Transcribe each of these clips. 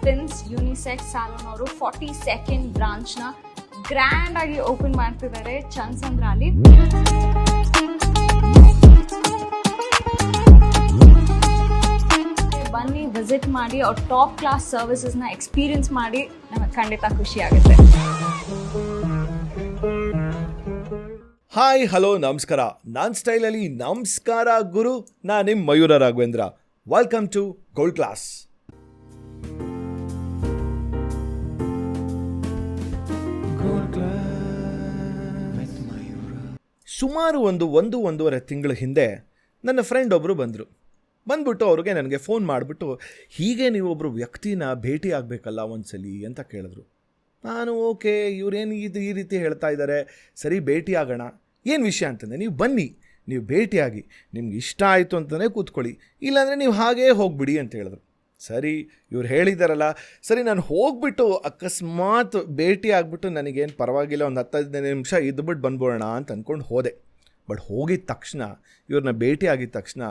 Spins unisex ಸಾಲೂನ್ ಅವರು 42nd ಬ್ರಾಂಚ್ನ grand ಆಗಿ open ಮಾಡ್ತಿದ್ದಾರೆ ಚನ್ಸಂದ್ರಲ್ಲಿ. ಬನ್ನಿ ವಿಸಿಟ್ ಮಾಡಿ, ಅವ್ರ ಟಾಪ್ ಕ್ಲಾಸ್ ಸರ್ವಿಸಸ್ನ ಎಕ್ಸ್ಪೀರಿಯನ್ಸ್ ಮಾಡಿ, ನಮಗೆ ಖಂಡಿತ ಖುಷಿ ಆಗುತ್ತೆ. ಹಾಯ್ ಹಲೋ ನಮಸ್ಕಾರ. ನಾನು ಸ್ಟೈಲಲ್ಲಿ ನಮಸ್ಕಾರ ಗುರು. ನಾನು ನಿಮ್ಮ Mayura Raghavendra. Welcome to gold class. ಸುಮಾರು ಒಂದೂವರೆ ತಿಂಗಳ ಹಿಂದೆ ನನ್ನ ಫ್ರೆಂಡ್ ಒಬ್ಬರು ಬಂದ್ಬಿಟ್ಟು ಅವ್ರಿಗೆ ನನಗೆ ಫೋನ್ ಮಾಡಿಬಿಟ್ಟು, ಹೀಗೆ ನೀವೊಬ್ಬರು ವ್ಯಕ್ತಿನ ಭೇಟಿ ಆಗಬೇಕಲ್ಲ ಒಂದ್ಸಲಿ ಅಂತ ಕೇಳಿದ್ರು. ನಾನು ಓಕೆ, ಇವರೇನು ಈ ರೀತಿ ಹೇಳ್ತಾ ಇದ್ದಾರೆ, ಸರಿ ಭೇಟಿ ಆಗೋಣ. ಏನು ವಿಷಯ ಅಂತಂದರೆ, ನೀವು ಬನ್ನಿ, ನೀವು ಭೇಟಿಯಾಗಿ, ನಿಮ್ಗೆ ಇಷ್ಟ ಆಯಿತು ಅಂತಲೇ ಕೂತ್ಕೊಳ್ಳಿ, ಇಲ್ಲಾಂದರೆ ನೀವು ಹಾಗೇ ಹೋಗಿಬಿಡಿ ಅಂತ ಹೇಳಿದ್ರು. ಸರಿ, ಇವ್ರು ಹೇಳಿದಾರಲ್ಲ, ಸರಿ ನಾನು ಹೋಗ್ಬಿಟ್ಟು ಅಕಸ್ಮಾತ್ ಭೇಟಿ ಆಗಿಬಿಟ್ಟು ನನಗೇನು ಪರವಾಗಿಲ್ಲ, ಒಂದು 10-15 ನಿಮಿಷ ಇದ್ಬಿಟ್ಟು ಬಂದ್ಬೋಣ ಅಂತ ಅಂದ್ಕೊಂಡು ಹೋದೆ. ಬಟ್ ಹೋಗಿದ ತಕ್ಷಣ, ಇವ್ರನ್ನ ಭೇಟಿ ಆಗಿದ ತಕ್ಷಣ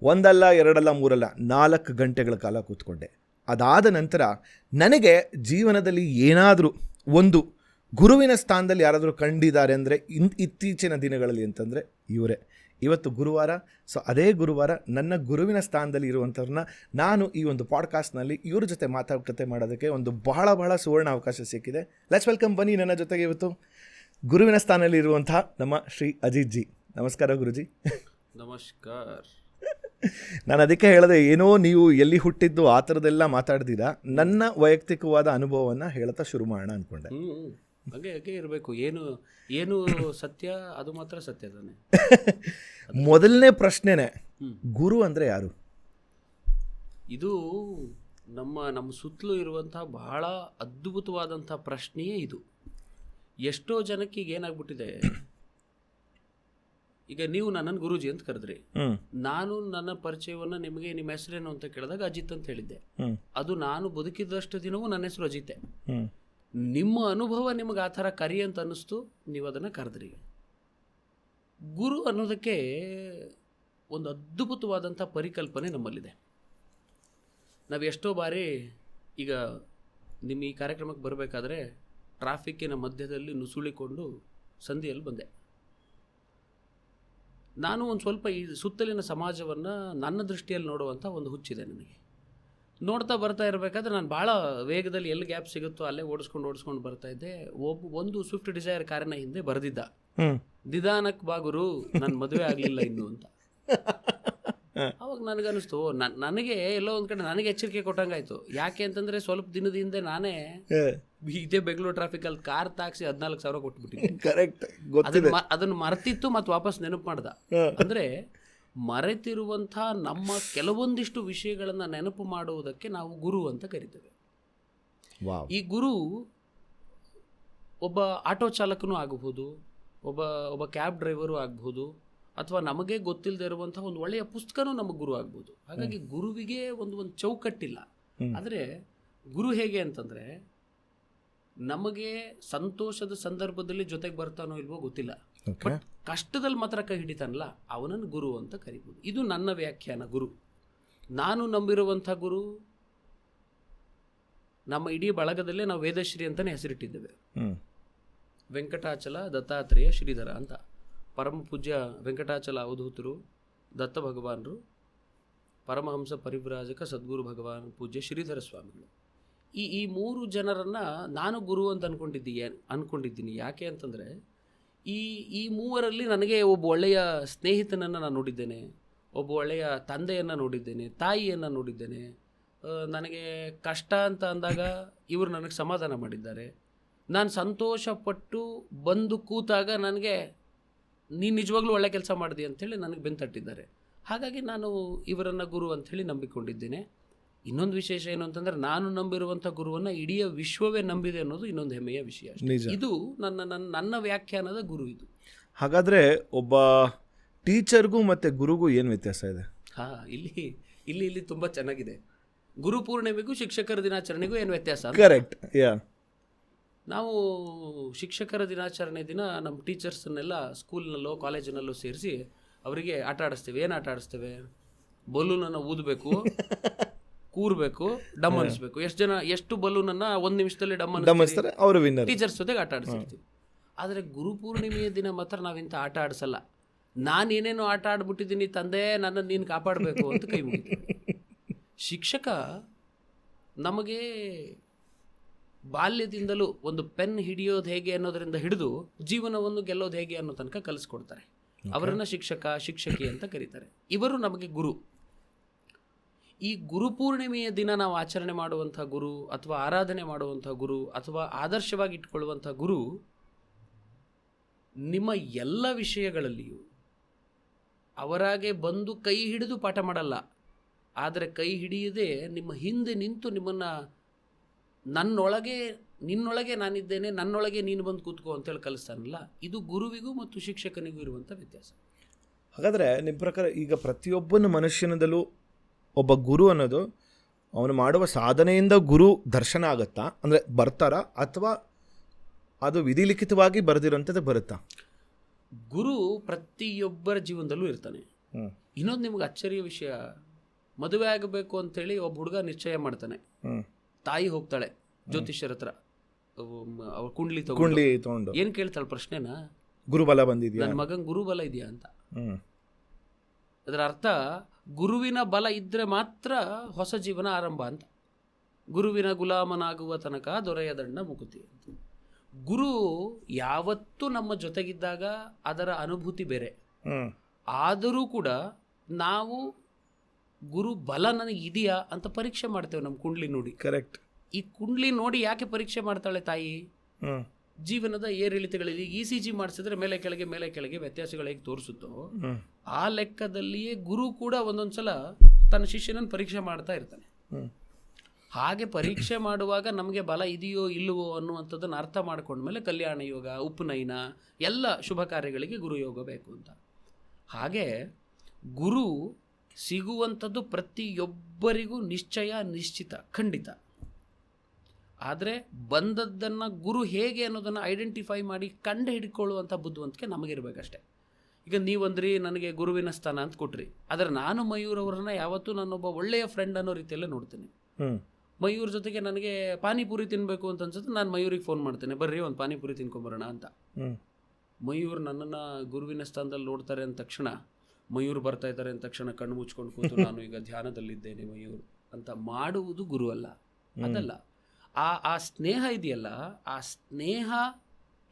1 ಅಲ್ಲ 2 ಅಲ್ಲ 3 ಅಲ್ಲ 4 ಗಂಟೆಗಳ ಕಾಲ ಕೂತ್ಕೊಂಡೆ. ಅದಾದ ನಂತರ ನನಗೆ ಜೀವನದಲ್ಲಿ ಏನಾದರೂ ಒಂದು ಗುರುವಿನ ಸ್ಥಾನದಲ್ಲಿ ಯಾರಾದರೂ ಕಂಡಿದ್ದಾರೆ ಅಂದರೆ ಇತ್ತೀಚಿನ ದಿನಗಳಲ್ಲಿ ಅಂತಂದರೆ ಇವರೇ. ಇವತ್ತು ಗುರುವಾರ, ಸೊ ಅದೇ ಗುರುವಾರ ನನ್ನ ಗುರುವಿನ ಸ್ಥಾನದಲ್ಲಿ ಇರುವಂಥವ್ರನ್ನ ನಾನು ಈ ಒಂದು ಪಾಡ್ಕಾಸ್ಟ್ನಲ್ಲಿ ಇವ್ರ ಜೊತೆ ಮಾತಾಡ್ಕತೆ ಮಾಡೋದಕ್ಕೆ ಒಂದು ಬಹಳ ಸುವರ್ಣ ಅವಕಾಶ ಸಿಕ್ಕಿದೆ. Let's welcome. ಬನ್ನಿ ನನ್ನ ಜೊತೆಗೆ ಇವತ್ತು ಗುರುವಿನ ಸ್ಥಾನದಲ್ಲಿ ಇರುವಂತಹ ನಮ್ಮ ಶ್ರೀ ಅಜಿತ್ ಜಿ. ನಮಸ್ಕಾರ ಗುರುಜಿ. ನಮಸ್ಕಾರ. ನಾನು ಅದಕ್ಕೆ ಹೇಳಿದೆ, ಏನೋ ನೀವು ಎಲ್ಲಿ ಹುಟ್ಟಿದ್ದು ಆ ಥರದ್ದೆಲ್ಲ ಮಾತಾಡ್ದಿರಾ, ನನ್ನ ವೈಯಕ್ತಿಕವಾದ ಅನುಭವವನ್ನು ಹೇಳ್ತಾ ಶುರು ಮಾಡೋಣ ಅಂದ್ಕೊಂಡೆ. ಹಾಗೆ ಇರಬೇಕು. ಏನು ಸತ್ಯ ಅದು ಮಾತ್ರ ಸತ್ಯ ತಾನೆ. ಮೊದಲನೇ ಪ್ರಶ್ನೆನೇ, ಗುರು ಅಂದರೆ ಯಾರು? ಇದು ನಮ್ಮ ಸುತ್ತಲೂ ಇರುವಂತಹ ಬಹಳ ಅದ್ಭುತವಾದಂಥ ಪ್ರಶ್ನೆಯೇ ಇದು. ಎಷ್ಟೋ ಜನಕ್ಕೆ ಈಗ ಏನಾಗ್ಬಿಟ್ಟಿದೆ, ಈಗ ನೀವು ನನ್ನನ್ನು ಗುರೂಜಿ ಅಂತ ಕರೆದ್ರಿ, ನಾನು ನನ್ನ ಪರಿಚಯವನ್ನು ನಿಮಗೆ ನಿಮ್ಮ ಹೆಸರೇನು ಅಂತ ಕೇಳಿದಾಗ ಅಜಿತ್ ಅಂತ ಹೇಳಿದ್ದೆ. ಅದು ನಾನು ಬದುಕಿದಷ್ಟು ದಿನವೂ ನನ್ನ ಹೆಸರು ಅಜಿತೆ. ನಿಮ್ಮ ಅನುಭವ ನಿಮಗೆ ಆ ಥರ ಕರಿ ಅಂತ ಅನ್ನಿಸ್ತು, ನೀವು ಅದನ್ನು ಕರೆದ್ರಿ. ಗುರು ಅನ್ನೋದಕ್ಕೆ ಒಂದು ಅದ್ಭುತವಾದಂಥ ಪರಿಕಲ್ಪನೆ ನಮ್ಮಲ್ಲಿದೆ. ನಾವು ಎಷ್ಟೋ ಬಾರಿ, ಈಗ ನಿಮ್ಮ ಈ ಕಾರ್ಯಕ್ರಮಕ್ಕೆ ಬರಬೇಕಾದ್ರೆ ಟ್ರಾಫಿಕ್ಕಿನ ಮಧ್ಯದಲ್ಲಿ ನುಸುಳಿಕೊಂಡು ಸಂಧಿಯಲ್ಲಿ ಬಂದೆ. ನಾನು ಒಂದು ಸ್ವಲ್ಪ ಈ ಸುತ್ತಲಿನ ಸಮಾಜವನ್ನು ನನ್ನ ದೃಷ್ಟಿಯಲ್ಲಿ ನೋಡುವಂಥ ಒಂದು ಹುಚ್ಚಿದೆ ನನಗೆ. ನೋಡ್ತಾ ಬರ್ತಾ ಇರಬೇಕಾದ್ರೆ ನಾನು ಭಾಳ ವೇಗದಲ್ಲಿ ಎಲ್ಲಿ ಗ್ಯಾಪ್ ಸಿಗುತ್ತೋ ಅಲ್ಲೇ ಓಡಿಸ್ಕೊಂಡು ಬರ್ತಾ ಇದ್ದೆ. ಒಂದು ಸ್ವಿಫ್ಟ್ ಡಿಸೈರ್ ಕಾರಿನ ಹಿಂದೆ ಬರೆದಿದ್ದ, ನಿಧಾನಕ್ಕೆ ಬಾಗುರು, ನನ್ನ ಮದುವೆ ಆಗಲಿಲ್ಲ ಇನ್ನು ಅಂತ. ಅವಾಗ ನನಗನ್ನಿಸ್ತು, ನನಗೆ ಎಲ್ಲೋ ಒಂದು ಕಡೆ ನನಗೆ ಎಚ್ಚರಿಕೆ ಕೊಟ್ಟಂಗಾಯ್ತು. ಯಾಕೆ ಅಂತಂದರೆ ಸ್ವಲ್ಪ ದಿನದ ಹಿಂದೆ ನಾನೇ ಇದೇ ಬೆಂಗಳೂರು ಟ್ರಾಫಿಕಲ್ಲಿ ಕಾರ್ ತಾಕ್ಸಿ 14,000 ಕೊಟ್ಬಿಟ್ಟಿದ್ದೆ. ಕರೆಕ್ಟ್. ಅದನ್ನು ಮರೆತಿತ್ತು ಮತ್ತು ವಾಪಸ್ ನೆನಪು ಮಾಡ್ದ. ಅಂದರೆ ಮರೆತಿರುವಂಥ ನಮ್ಮ ಕೆಲವೊಂದಿಷ್ಟು ವಿಷಯಗಳನ್ನು ನೆನಪು ಮಾಡುವುದಕ್ಕೆ ನಾವು ಗುರು ಅಂತ ಕರಿತೇವೆ. ಈ ಗುರು ಒಬ್ಬ ಆಟೋ ಚಾಲಕನೂ ಆಗಬಹುದು, ಒಬ್ಬ ಕ್ಯಾಬ್ ಡ್ರೈವರು ಆಗಬಹುದು, ಅಥವಾ ನಮಗೆ ಗೊತ್ತಿಲ್ಲದೆ ಇರುವಂಥ ಒಂದು ಒಳ್ಳೆಯ ಪುಸ್ತಕನೂ ನಮಗೆ ಗುರು ಆಗ್ಬೋದು. ಹಾಗಾಗಿ ಗುರುವಿಗೆ ಒಂದು ಚೌಕಟ್ಟಿಲ್ಲ. ಆದರೆ ಗುರು ಹೇಗೆ ಅಂತಂದರೆ, ನಮಗೆ ಸಂತೋಷದ ಸಂದರ್ಭದಲ್ಲಿ ಜೊತೆಗೆ ಬರ್ತಾನೋ ಇಲ್ವೋ ಗೊತ್ತಿಲ್ಲ, ಬಟ್ ಕಷ್ಟದಲ್ಲಿ ಮಾತ್ರ ಕೈ ಹಿಡಿತಾನಲ್ಲ, ಅವನನ್ನು ಗುರು ಅಂತ ಕರಿಬೋದು. ಇದು ನನ್ನ ವ್ಯಾಖ್ಯಾನ. ಗುರು, ನಾನು ನಂಬಿರುವಂಥ ಗುರು, ನಮ್ಮ ಇಡೀ ಬಳಗದಲ್ಲೇ ನಾವು ವೇದಶ್ರೀ ಅಂತಲೇ ಹೆಸರಿಟ್ಟಿದ್ದೇವೆ. ವೆಂಕಟಾಚಲ ದತ್ತಾತ್ರೇಯ ಶ್ರೀಧರ ಅಂತ. ಪರಮ ಪೂಜ್ಯ ವೆಂಕಟಾಚಲ ಅವಧೂತರು, ದತ್ತ ಭಗವಾನರು, ಪರಮಹಂಸ ಪರಿವ್ರಾಜಕ ಸದ್ಗುರು ಭಗವಾನ್ ಪೂಜ್ಯ ಶ್ರೀಧರ ಸ್ವಾಮಿಗಳು. ಈ 3 ಜನರನ್ನು ನಾನು ಗುರು ಅಂತ ಅಂದ್ಕೊಂಡಿದ್ದೀನಿ. ಯಾಕೆ ಅಂತಂದರೆ, ಈ ಮೂವರಲ್ಲಿ ನನಗೆ ಒಬ್ಬ ಒಳ್ಳೆಯ ಸ್ನೇಹಿತನನ್ನು ನಾನು ನೋಡಿದ್ದೇನೆ, ಒಬ್ಬ ಒಳ್ಳೆಯ ತಂದೆಯನ್ನು ನೋಡಿದ್ದೇನೆ, ತಾಯಿಯನ್ನು ನೋಡಿದ್ದೇನೆ. ನನಗೆ ಕಷ್ಟ ಅಂತ ಅಂದಾಗ ಇವರು ನನಗೆ ಸಮಾಧಾನ ಮಾಡಿದ್ದಾರೆ. ನಾನು ಸಂತೋಷಪಟ್ಟು ಬಂದು ಕೂತಾಗ ನನಗೆ ನೀನು ನಿಜವಾಗ್ಲೂ ಒಳ್ಳೆ ಕೆಲಸ ಮಾಡಿದೆ ಅಂಥೇಳಿ ನನಗೆ ಬೆಂತಟ್ಟಿದ್ದಾರೆ. ಹಾಗಾಗಿ ನಾನು ಇವರನ್ನು ಗುರು ಅಂಥೇಳಿ ನಂಬಿಕೊಂಡಿದ್ದೇನೆ. ಇನ್ನೊಂದು ವಿಶೇಷ ಏನು ಅಂತಂದರೆ, ನಾನು ನಂಬಿರುವಂಥ ಗುರುವನ್ನು ಇಡೀ ವಿಶ್ವವೇ ನಂಬಿದೆ ಅನ್ನೋದು ಇನ್ನೊಂದು ಹೆಮ್ಮೆಯ ವಿಷಯ. ಇದು ನನ್ನ ವ್ಯಾಖ್ಯಾನದ ಗುರು ಇದು. ಹಾಗಾದರೆ ಒಬ್ಬ ಟೀಚರ್ಗೂ ಮತ್ತು ಗುರುಗೂ ಏನು ವ್ಯತ್ಯಾಸ ಇದೆ? ಇಲ್ಲಿ ತುಂಬ ಚೆನ್ನಾಗಿದೆ. ಗುರು ಪೂರ್ಣಿಮೆಗೂ ಶಿಕ್ಷಕರ ದಿನಾಚರಣೆಗೂ ಏನು ವ್ಯತ್ಯಾಸ? ಕರೆಕ್ಟ್. ನಾವು ಶಿಕ್ಷಕರ ದಿನಾಚರಣೆ ದಿನ ನಮ್ಮ ಟೀಚರ್ಸನ್ನೆಲ್ಲ ಸ್ಕೂಲ್ನಲ್ಲೋ ಕಾಲೇಜಿನಲ್ಲೋ ಸೇರಿಸಿ ಅವರಿಗೆ ಆಟ ಆಡಿಸ್ತೇವೆ. ಏನು ಆಟ ಆಡಿಸ್ತೇವೆ? ಬಲೂನನ್ನು ಊದಬೇಕು, ಕೂರ್ಬೇಕು, ಡಮ್ ಅನಿಸ್ಬೇಕು. ಎಷ್ಟು ಬಲೂನನ್ನ 1 ನಿಮಿಷದಲ್ಲಿ ಡಮ್ ಡಮಿಸ್ತಾರೆ, ಅವರು ವಿನ್ನರ್. ಟೀಚರ್ಸ್ ಜೊತೆಗೆ ಆಟ ಆಡಿಸಿರ್ತೀವಿ. ಆದರೆ ಗುರುಪೂರ್ಣಿಮೆಯ ದಿನ ಮಾತ್ರ ನಾವಿಂಥ ಆಟ ಆಡಿಸಲ್ಲ. ನಾನೇನೇನೋ ಆಟ ಆಡ್ಬಿಟ್ಟಿದ್ದೀನಿ ತಂದೆ, ನನ್ನನ್ನು ನೀನು ಕಾಪಾಡಬೇಕು ಅಂತ ಕೈ ಮುಗಿತೀವಿ. ಶಿಕ್ಷಕ ನಮಗೆ ಬಾಲ್ಯದಿಂದಲೂ ಒಂದು ಪೆನ್ ಹಿಡಿಯೋದು ಹೇಗೆ ಅನ್ನೋದರಿಂದ ಹಿಡಿದು ಜೀವನವನ್ನು ಗೆಲ್ಲೋದು ಹೇಗೆ ಅನ್ನೋ ತನಕ ಕಲಿಸ್ಕೊಡ್ತಾರೆ. ಅವರನ್ನು ಶಿಕ್ಷಕ, ಶಿಕ್ಷಕಿ ಅಂತ ಕರೀತಾರೆ. ಇವರು ನಮಗೆ ಗುರು. ಈ ಗುರುಪೂರ್ಣಿಮೆಯ ದಿನ ನಾವು ಆಚರಣೆ ಮಾಡುವಂಥ ಗುರು ಅಥವಾ ಆರಾಧನೆ ಮಾಡುವಂಥ ಗುರು ಅಥವಾ ಆದರ್ಶವಾಗಿ ಇಟ್ಕೊಳ್ಳುವಂಥ ಗುರು ನಿಮ್ಮ ಎಲ್ಲ ವಿಷಯಗಳಲ್ಲಿಯೂ ಅವರಾಗೆ ಬಂದು ಕೈ ಹಿಡಿದು ಪಾಠ ಮಾಡಲ್ಲ, ಆದರೆ ಕೈ ಹಿಡಿಯದೆ ನಿಮ್ಮ ಹಿಂದೆ ನಿಂತು ನಿಮ್ಮನ್ನು ನಿನ್ನೊಳಗೆ ನಾನಿದ್ದೇನೆ, ನನ್ನೊಳಗೆ ನೀನು ಬಂದು ಕೂತ್ಕೋ ಅಂತೇಳಿ ಕಲಿಸ್ತಾನಲ್ಲ. ಇದು ಗುರುವಿಗೂ ಮತ್ತು ಶಿಕ್ಷಕನಿಗೂ ಇರುವಂಥ ವ್ಯತ್ಯಾಸ. ಹಾಗಾದರೆ ನಿಮ್ಮ ಪ್ರಕಾರ ಈಗ ಪ್ರತಿಯೊಬ್ಬನ ಮನುಷ್ಯನದಲ್ಲೂ ಒಬ್ಬ ಗುರು ಅನ್ನೋದು ಅವನು ಮಾಡುವ ಸಾಧನೆಯಿಂದ ಗುರು ದರ್ಶನ ಆಗುತ್ತಾ, ಅಂದರೆ ಬರ್ತಾರಾ, ಅಥವಾ ಅದು ವಿಧಿಲಿಖಿತವಾಗಿ ಬರೆದಿರೋಂಥದ್ದು ಬರುತ್ತಾ? ಗುರು ಪ್ರತಿಯೊಬ್ಬರ ಜೀವನದಲ್ಲೂ ಇರ್ತಾನೆ. ಇನ್ನೊಂದು ನಿಮ್ಗೆ ಅಚ್ಚರಿಯ ವಿಷಯ, ಮದುವೆ ಆಗಬೇಕು ಅಂತೇಳಿ ಒಬ್ಬ ಹುಡುಗ ನಿಶ್ಚಯ ಮಾಡ್ತಾನೆ. ತಾಯಿ ಹೋಗ್ತಾಳೆ ಜ್ಯೋತಿಷ್ಯರ ಹತ್ರ, ಅವ್ರ ಕುಂಡ್ಲಿ ತಗೊಂಡು ಏನು ಕೇಳ್ತಾಳೆ ಪ್ರಶ್ನೆನ, ಗುರುಬಲ ಬಂದಿದ್ಯಾ, ನನ್ನ ಮಗನ್ ಗುರುಬಲ ಇದೆಯಾ ಅಂತ. ಅದರ ಅರ್ಥ ಗುರುವಿನ ಬಲ ಇದ್ದರೆ ಮಾತ್ರ ಹೊಸ ಜೀವನ ಆರಂಭ ಅಂತ. ಗುರುವಿನ ಗುಲಾಮನಾಗುವ ತನಕ ದೊರೆಯ ದಂಡ ಮುಕುತಿ ಅಂತ. ಗುರು ಯಾವತ್ತೂ ನಮ್ಮ ಜೊತೆಗಿದ್ದಾಗ ಅದರ ಅನುಭೂತಿ ಬೇರೆ. ಆದರೂ ಕೂಡ ನಾವು ಗುರು ಬಲ ನನಗೆ ಇದೆಯಾ ಅಂತ ಪರೀಕ್ಷೆ ಮಾಡ್ತೇವೆ ನಮ್ಮ ಕುಂಡ್ಲಿ ನೋಡಿ. ಕರೆಕ್ಟ್. ಈ ಕುಂಡ್ಲಿ ನೋಡಿ ಯಾಕೆ ಪರೀಕ್ಷೆ ಮಾಡ್ತಾಳೆ ತಾಯಿ? ಜೀವನದ ಏರಿಳಿತಗಳಲ್ಲಿ ECG ಮಾಡಿಸಿದ್ರೆ ಮೇಲೆ ಕೆಳಗೆ ವ್ಯತ್ಯಾಸಗಳು ಹೇಗೆ ತೋರಿಸುತ್ತೋ ಆ ಲೆಕ್ಕದಲ್ಲಿಯೇ ಗುರು ಕೂಡ ಒಂದೊಂದ್ಸಲ ತನ್ನ ಶಿಷ್ಯನನ್ನು ಪರೀಕ್ಷೆ ಮಾಡ್ತಾ ಇರ್ತಾನೆ. ಹಾಗೆ ಪರೀಕ್ಷೆ ಮಾಡುವಾಗ ನಮಗೆ ಬಲ ಇದೆಯೋ ಇಲ್ಲವೋ ಅನ್ನುವಂಥದ್ದನ್ನು ಅರ್ಥ ಮಾಡ್ಕೊಂಡ್ಮೇಲೆ ಕಲ್ಯಾಣ ಯೋಗ, ಉಪನಯನ ಎಲ್ಲ ಶುಭ ಕಾರ್ಯಗಳಿಗೆ ಗುರು ಯೋಗ ಬೇಕು ಅಂತ. ಹಾಗೆ ಗುರು ಸಿಗುವಂಥದ್ದು ಪ್ರತಿಯೊಬ್ಬರಿಗೂ ನಿಶ್ಚಿತ, ಖಂಡಿತ. ಆದರೆ ಬಂದದ್ದನ್ನು ಗುರು ಹೇಗೆ ಅನ್ನೋದನ್ನು ಐಡೆಂಟಿಫೈ ಮಾಡಿ ಕಂಡು ಹಿಡ್ಕೊಳ್ಳುವಂಥ ಬುದ್ಧಿವಂತಿಕೆ ನಮಗಿರ್ಬೇಕಷ್ಟೆ. ಈಗ ನೀವಂದ್ರಿ ನನಗೆ ಗುರುವಿನ ಸ್ಥಾನ ಅಂತ ಕೊಟ್ರಿ, ಆದರೆ ನಾನು ಮಯೂರ್ ಅವರನ್ನ ಯಾವತ್ತೂ ನಾನೊಬ್ಬ ಒಳ್ಳೆಯ ಫ್ರೆಂಡ್ ಅನ್ನೋ ರೀತಿಯಲ್ಲೇ ನೋಡ್ತೀನಿ. ಮಯೂರ್ ಜೊತೆಗೆ ನನಗೆ ಪಾನಿಪುರಿ ತಿನ್ನಬೇಕು ಅಂತ ಅನ್ಸುತ್ತೆ, ನಾನು ಮಯೂರಿಗೆ ಫೋನ್ ಮಾಡ್ತೇನೆ, ಬರ್ರಿ ಒಂದು ಪಾನಿಪುರಿ ತಿನ್ಕೊಂಬರೋಣ ಅಂತ. ಮಯೂರ್ ನನ್ನನ್ನು ಗುರುವಿನ ಸ್ಥಾನದಲ್ಲಿ ನೋಡ್ತಾರೆ ಅಂದ ತಕ್ಷಣ, ಮಯೂರ್ ಬರ್ತಾ ಇದ್ದಾರೆ ಅಂದ ತಕ್ಷಣ ಕಣ್ಣು ಮುಚ್ಕೊಂಡು ಕೂತು ನಾನು ಈಗ ಧ್ಯಾನದಲ್ಲಿದ್ದೇನೆ ಮಯೂರ್ ಅಂತ ಮಾಡುವುದು ಗುರು ಅಲ್ಲ. ಅದಲ್ಲ, ಆ ಸ್ನೇಹ ಇದೆಯಲ್ಲ, ಆ ಸ್ನೇಹ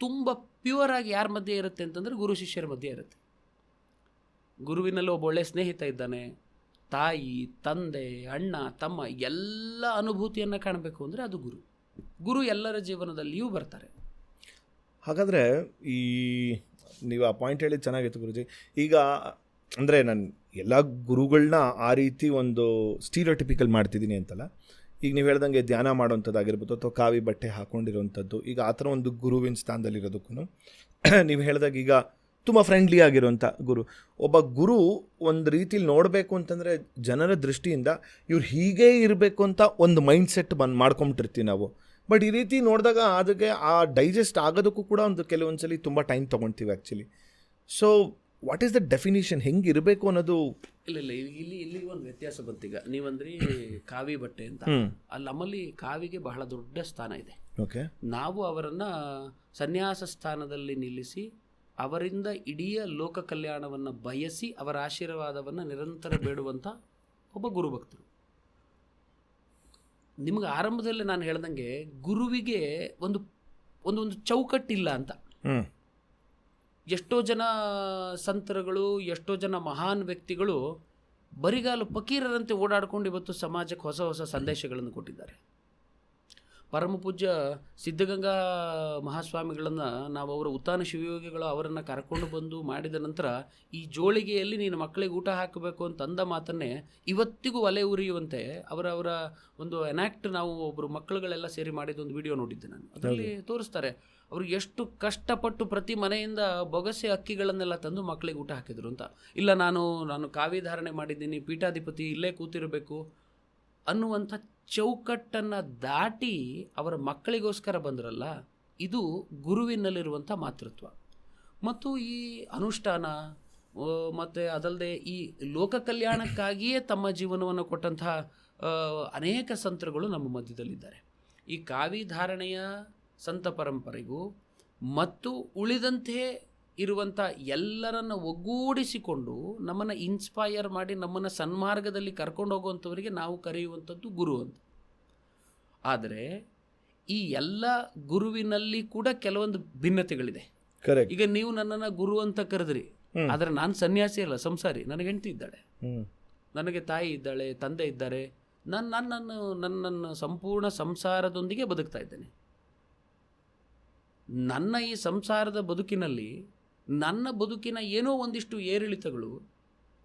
ತುಂಬ ಪ್ಯೂರ್ ಆಗಿ ಯಾರ ಮಧ್ಯೆ ಇರುತ್ತೆ ಅಂತಂದರೆ ಗುರು ಶಿಷ್ಯರ ಮಧ್ಯೆ ಇರುತ್ತೆ. ಗುರುವಿನಲ್ಲಿ ಒಬ್ಬ ಒಳ್ಳೆಯ ಸ್ನೇಹಿತ ಇದ್ದಾನೆ, ತಾಯಿ, ತಂದೆ, ಅಣ್ಣ, ತಮ್ಮ ಎಲ್ಲ ಅನುಭೂತಿಯನ್ನು ಕಾಣಬೇಕು ಅಂದರೆ ಅದು ಗುರು ಎಲ್ಲರ ಜೀವನದಲ್ಲಿಯೂ ಬರ್ತಾರೆ. ಹಾಗಾದರೆ ಈ ನೀವು ಆ ಪಾಯಿಂಟ್ ಹೇಳಿ ಚೆನ್ನಾಗಿತ್ತು ಗುರುಜಿ. ಈಗ ಅಂದರೆ ನಾನು ಎಲ್ಲ ಗುರುಗಳನ್ನ ಆ ರೀತಿ ಒಂದು ಸ್ಟೀರಿಯೋಟಿಪಿಕಲ್ ಮಾಡ್ತಿದ್ದೀನಿ ಅಂತಲ್ಲ, ಈಗ ನೀವು ಹೇಳ್ದಂಗೆ ಧ್ಯಾನ ಮಾಡೋವಂಥದ್ದಾಗಿರ್ಬೋದು ಅಥವಾ ಕಾವಿ ಬಟ್ಟೆ ಹಾಕ್ಕೊಂಡಿರೋವಂಥದ್ದು, ಈಗ ಆ ಥರ ಒಂದು ಗುರುವಿನ ಸ್ಥಾನದಲ್ಲಿರೋದಕ್ಕೂ ನೀವು ಹೇಳಿದಾಗ ಈಗ ತುಂಬ ಫ್ರೆಂಡ್ಲಿ ಆಗಿರೋಂಥ ಗುರು, ಒಬ್ಬ ಗುರು ಒಂದು ರೀತಿಲಿ ನೋಡಬೇಕು ಅಂತಂದರೆ ಜನರ ದೃಷ್ಟಿಯಿಂದ ಇವ್ರು ಹೀಗೇ ಇರಬೇಕು ಅಂತ ಒಂದು ಮೈಂಡ್ಸೆಟ್ ಮಾಡ್ಕೊಂಬಿಟ್ಟಿರ್ತೀವಿ ನಾವು. ಬಟ್ ಈ ರೀತಿ ನೋಡಿದಾಗ ಅದಕ್ಕೆ ಆ ಡೈಜೆಸ್ಟ್ ಆಗೋದಕ್ಕೂ ಕೂಡ ಒಂದು ಕೆಲವೊಂದ್ಸಲಿ ತುಂಬ ಟೈಮ್ ತೊಗೊಳ್ತೀವಿ actually. So what is the definition, ಹೆಂಗೆ ಇರಬೇಕು ಅನ್ನೋದು? ಇಲ್ಲ ಇಲ್ಲಿ ಒಂದು ವ್ಯತ್ಯಾಸ ಬಂತೀಗ. ನೀವಂದ್ರಿ ಕಾವಿ ಬಟ್ಟೆ ಅಂತ, ಅಲ್ಲಿ ನಮ್ಮಲ್ಲಿ ಕಾವಿಗೆ ಬಹಳ ದೊಡ್ಡ ಸ್ಥಾನ ಇದೆ. ಓಕೆ, ನಾವು ಅವರನ್ನು ಸನ್ಯಾಸ ಸ್ಥಾನದಲ್ಲಿ ನಿಲ್ಲಿಸಿ ಅವರಿಂದ ಇಡೀ ಲೋಕ ಕಲ್ಯಾಣವನ್ನು ಬಯಸಿ ಅವರ ಆಶೀರ್ವಾದವನ್ನು ನಿರಂತರ ಬೇಡುವಂಥ ಒಬ್ಬ ಗುರುಭಕ್ತರು. ನಿಮಗೆ ಆರಂಭದಲ್ಲಿ ನಾನು ಹೇಳ್ದಂಗೆ ಗುರುವಿಗೆ ಒಂದು ಚೌಕಟ್ಟಿಲ್ಲ ಅಂತ. ಎಷ್ಟೋ ಜನ ಸಂತರುಗಳು, ಎಷ್ಟೋ ಜನ ಮಹಾನ್ ವ್ಯಕ್ತಿಗಳು ಬರಿಗಾಲು ಫಕೀರರಂತೆ ಓಡಾಡ್ಕೊಂಡು ಇವತ್ತು ಸಮಾಜಕ್ಕೆ ಹೊಸ ಹೊಸ ಸಂದೇಶಗಳನ್ನು ಕೊಟ್ಟಿದ್ದಾರೆ. ಪರಮಪೂಜ್ಯ ಸಿದ್ಧಗಂಗಾ ಮಹಾಸ್ವಾಮಿಗಳನ್ನು ನಾವು ಅವರ ಉತ್ತಾನ ಶಿವಯೋಗಿಗಳು ಅವರನ್ನು ಕರ್ಕೊಂಡು ಬಂದು ಮಾಡಿದ ನಂತರ ಈ ಜೋಳಿಗೆಯಲ್ಲಿ ನೀನು ಮಕ್ಕಳಿಗೆ ಊಟ ಹಾಕಬೇಕು ಅಂತ ಅಂದ ಮಾತನ್ನೇ ಇವತ್ತಿಗೂ ಒಲೆ ಉರಿಯುವಂತೆ ಅವರ ಒಂದು ಎನಾಕ್ಟ್ ನಾವು ಒಬ್ಬರು ಮಕ್ಕಳುಗಳೆಲ್ಲ ಸೇರಿ ಮಾಡಿದ ಒಂದು ವಿಡಿಯೋ ನೋಡಿದ್ದೆ ನಾನು. ಅದರಲ್ಲಿ ತೋರಿಸ್ತಾರೆ ಅವರು ಎಷ್ಟು ಕಷ್ಟಪಟ್ಟು ಪ್ರತಿ ಮನೆಯಿಂದ ಬೊಗಸೆ ಅಕ್ಕಿಗಳನ್ನೆಲ್ಲ ತಂದು ಮಕ್ಕಳಿಗೆ ಊಟ ಹಾಕಿದ್ರು ಅಂತ. ಇಲ್ಲ ನಾನು ಕಾವಿ ಧಾರಣೆ ಮಾಡಿದ್ದೀನಿ, ಪೀಠಾಧಿಪತಿ ಇಲ್ಲೇ ಕೂತಿರಬೇಕು ಅನ್ನುವಂಥ ಚೌಕಟ್ಟನ್ನು ದಾಟಿ ಅವರ ಮಕ್ಕಳಿಗೋಸ್ಕರ ಬಂದ್ರಲ್ಲ, ಇದು ಗುರುವಿನಲ್ಲಿರುವಂಥ ಮಾತೃತ್ವ. ಮತ್ತು ಈ ಅನುಷ್ಠಾನ ಮತ್ತು ಅದಲ್ಲದೆ ಈ ಲೋಕ ಕಲ್ಯಾಣಕ್ಕಾಗಿಯೇ ತಮ್ಮ ಜೀವನವನ್ನು ಕೊಟ್ಟಂತಹ ಅನೇಕ ಸಂತರುಗಳು ನಮ್ಮ ಮಧ್ಯದಲ್ಲಿದ್ದಾರೆ. ಈ ಕಾವಿ ಧಾರಣೆಯ ಸಂತ ಪರಂಪರೆಗೂ ಮತ್ತು ಉಳಿದಂತೆ ಇರುವಂಥ ಎಲ್ಲರನ್ನು ಒಗ್ಗೂಡಿಸಿಕೊಂಡು ನಮ್ಮನ್ನು ಇನ್ಸ್ಪೈರ್ ಮಾಡಿ ನಮ್ಮನ್ನು ಸನ್ಮಾರ್ಗದಲ್ಲಿ ಕರ್ಕೊಂಡು ಹೋಗುವಂಥವರಿಗೆ ನಾವು ಕರೆಯುವಂಥದ್ದು ಗುರು ಅಂತ. ಆದರೆ ಈ ಎಲ್ಲ ಗುರುವಿನಲ್ಲಿ ಕೂಡ ಕೆಲವೊಂದು ಭಿನ್ನತೆಗಳಿದೆ. ಈಗ ನೀವು ನನ್ನನ್ನು ಗುರು ಅಂತ ಕರೆದ್ರಿ, ಆದರೆ ನಾನು ಸನ್ಯಾಸಿ ಅಲ್ಲ, ಸಂಸಾರಿ. ನನಗೆ ಹೆಂಡತಿ ಇದ್ದಾಳೆ, ನನಗೆ ತಾಯಿ ಇದ್ದಾಳೆ, ತಂದೆ ಇದ್ದಾರೆ. ನನ್ನನ್ನು ಸಂಪೂರ್ಣ ಸಂಸಾರದೊಂದಿಗೆ ಬದುಕ್ತಾ ಇದ್ದೇನೆ. ನನ್ನ ಈ ಸಂಸಾರದ ಬದುಕಿನಲ್ಲಿ ನನ್ನ ಬದುಕಿನ ಏನೋ ಒಂದಿಷ್ಟು ಏರಿಳಿತಗಳು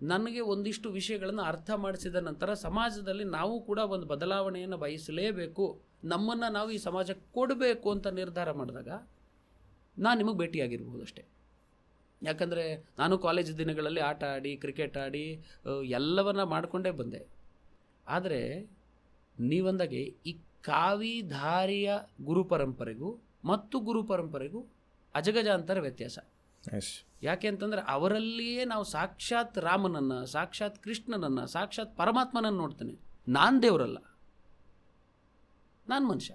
ನನಗೆ ಒಂದಿಷ್ಟು ವಿಷಯಗಳನ್ನು ಅರ್ಥ ಮಾಡಿಸಿದ ನಂತರ ಸಮಾಜದಲ್ಲಿ ನಾವು ಕೂಡ ಒಂದು ಬದಲಾವಣೆಯನ್ನು ಬಯಸಲೇಬೇಕು, ನಮ್ಮನ್ನು ನಾವು ಈ ಸಮಾಜಕ್ಕೆ ಕೊಡಬೇಕು ಅಂತ ನಿರ್ಧಾರ ಮಾಡಿದಾಗ ನಾನು ನಿಮಗೆ ಭೇಟಿಯಾಗಿರ್ಬೋದು ಅಷ್ಟೇ. ಯಾಕಂದರೆ ನಾನು ಕಾಲೇಜ್ ದಿನಗಳಲ್ಲಿ ಆಟ ಆಡಿ, ಕ್ರಿಕೆಟ್ ಆಡಿ ಎಲ್ಲವನ್ನ ಮಾಡಿಕೊಂಡೇ ಬಂದೆ. ಆದರೆ ನೀವಂದಾಗೆ ಈ ಕಾವಿಧಾರಿಯ ಗುರು ಪರಂಪರೆಗೂ ಮತ್ತು ಗುರು ಪರಂಪರೆಗೂ ಅಜಗಜಾಂತರ ವ್ಯತ್ಯಾಸ. ಯಾಕೆ ಅಂತಂದರೆ ಅವರಲ್ಲಿಯೇ ನಾವು ಸಾಕ್ಷಾತ್ ರಾಮನನ್ನು, ಸಾಕ್ಷಾತ್ ಕೃಷ್ಣನನ್ನು, ಸಾಕ್ಷಾತ್ ಪರಮಾತ್ಮನನ್ನು ನೋಡ್ತೇನೆ. ನಾನು ದೇವರಲ್ಲ, ನಾನು ಮನುಷ್ಯ.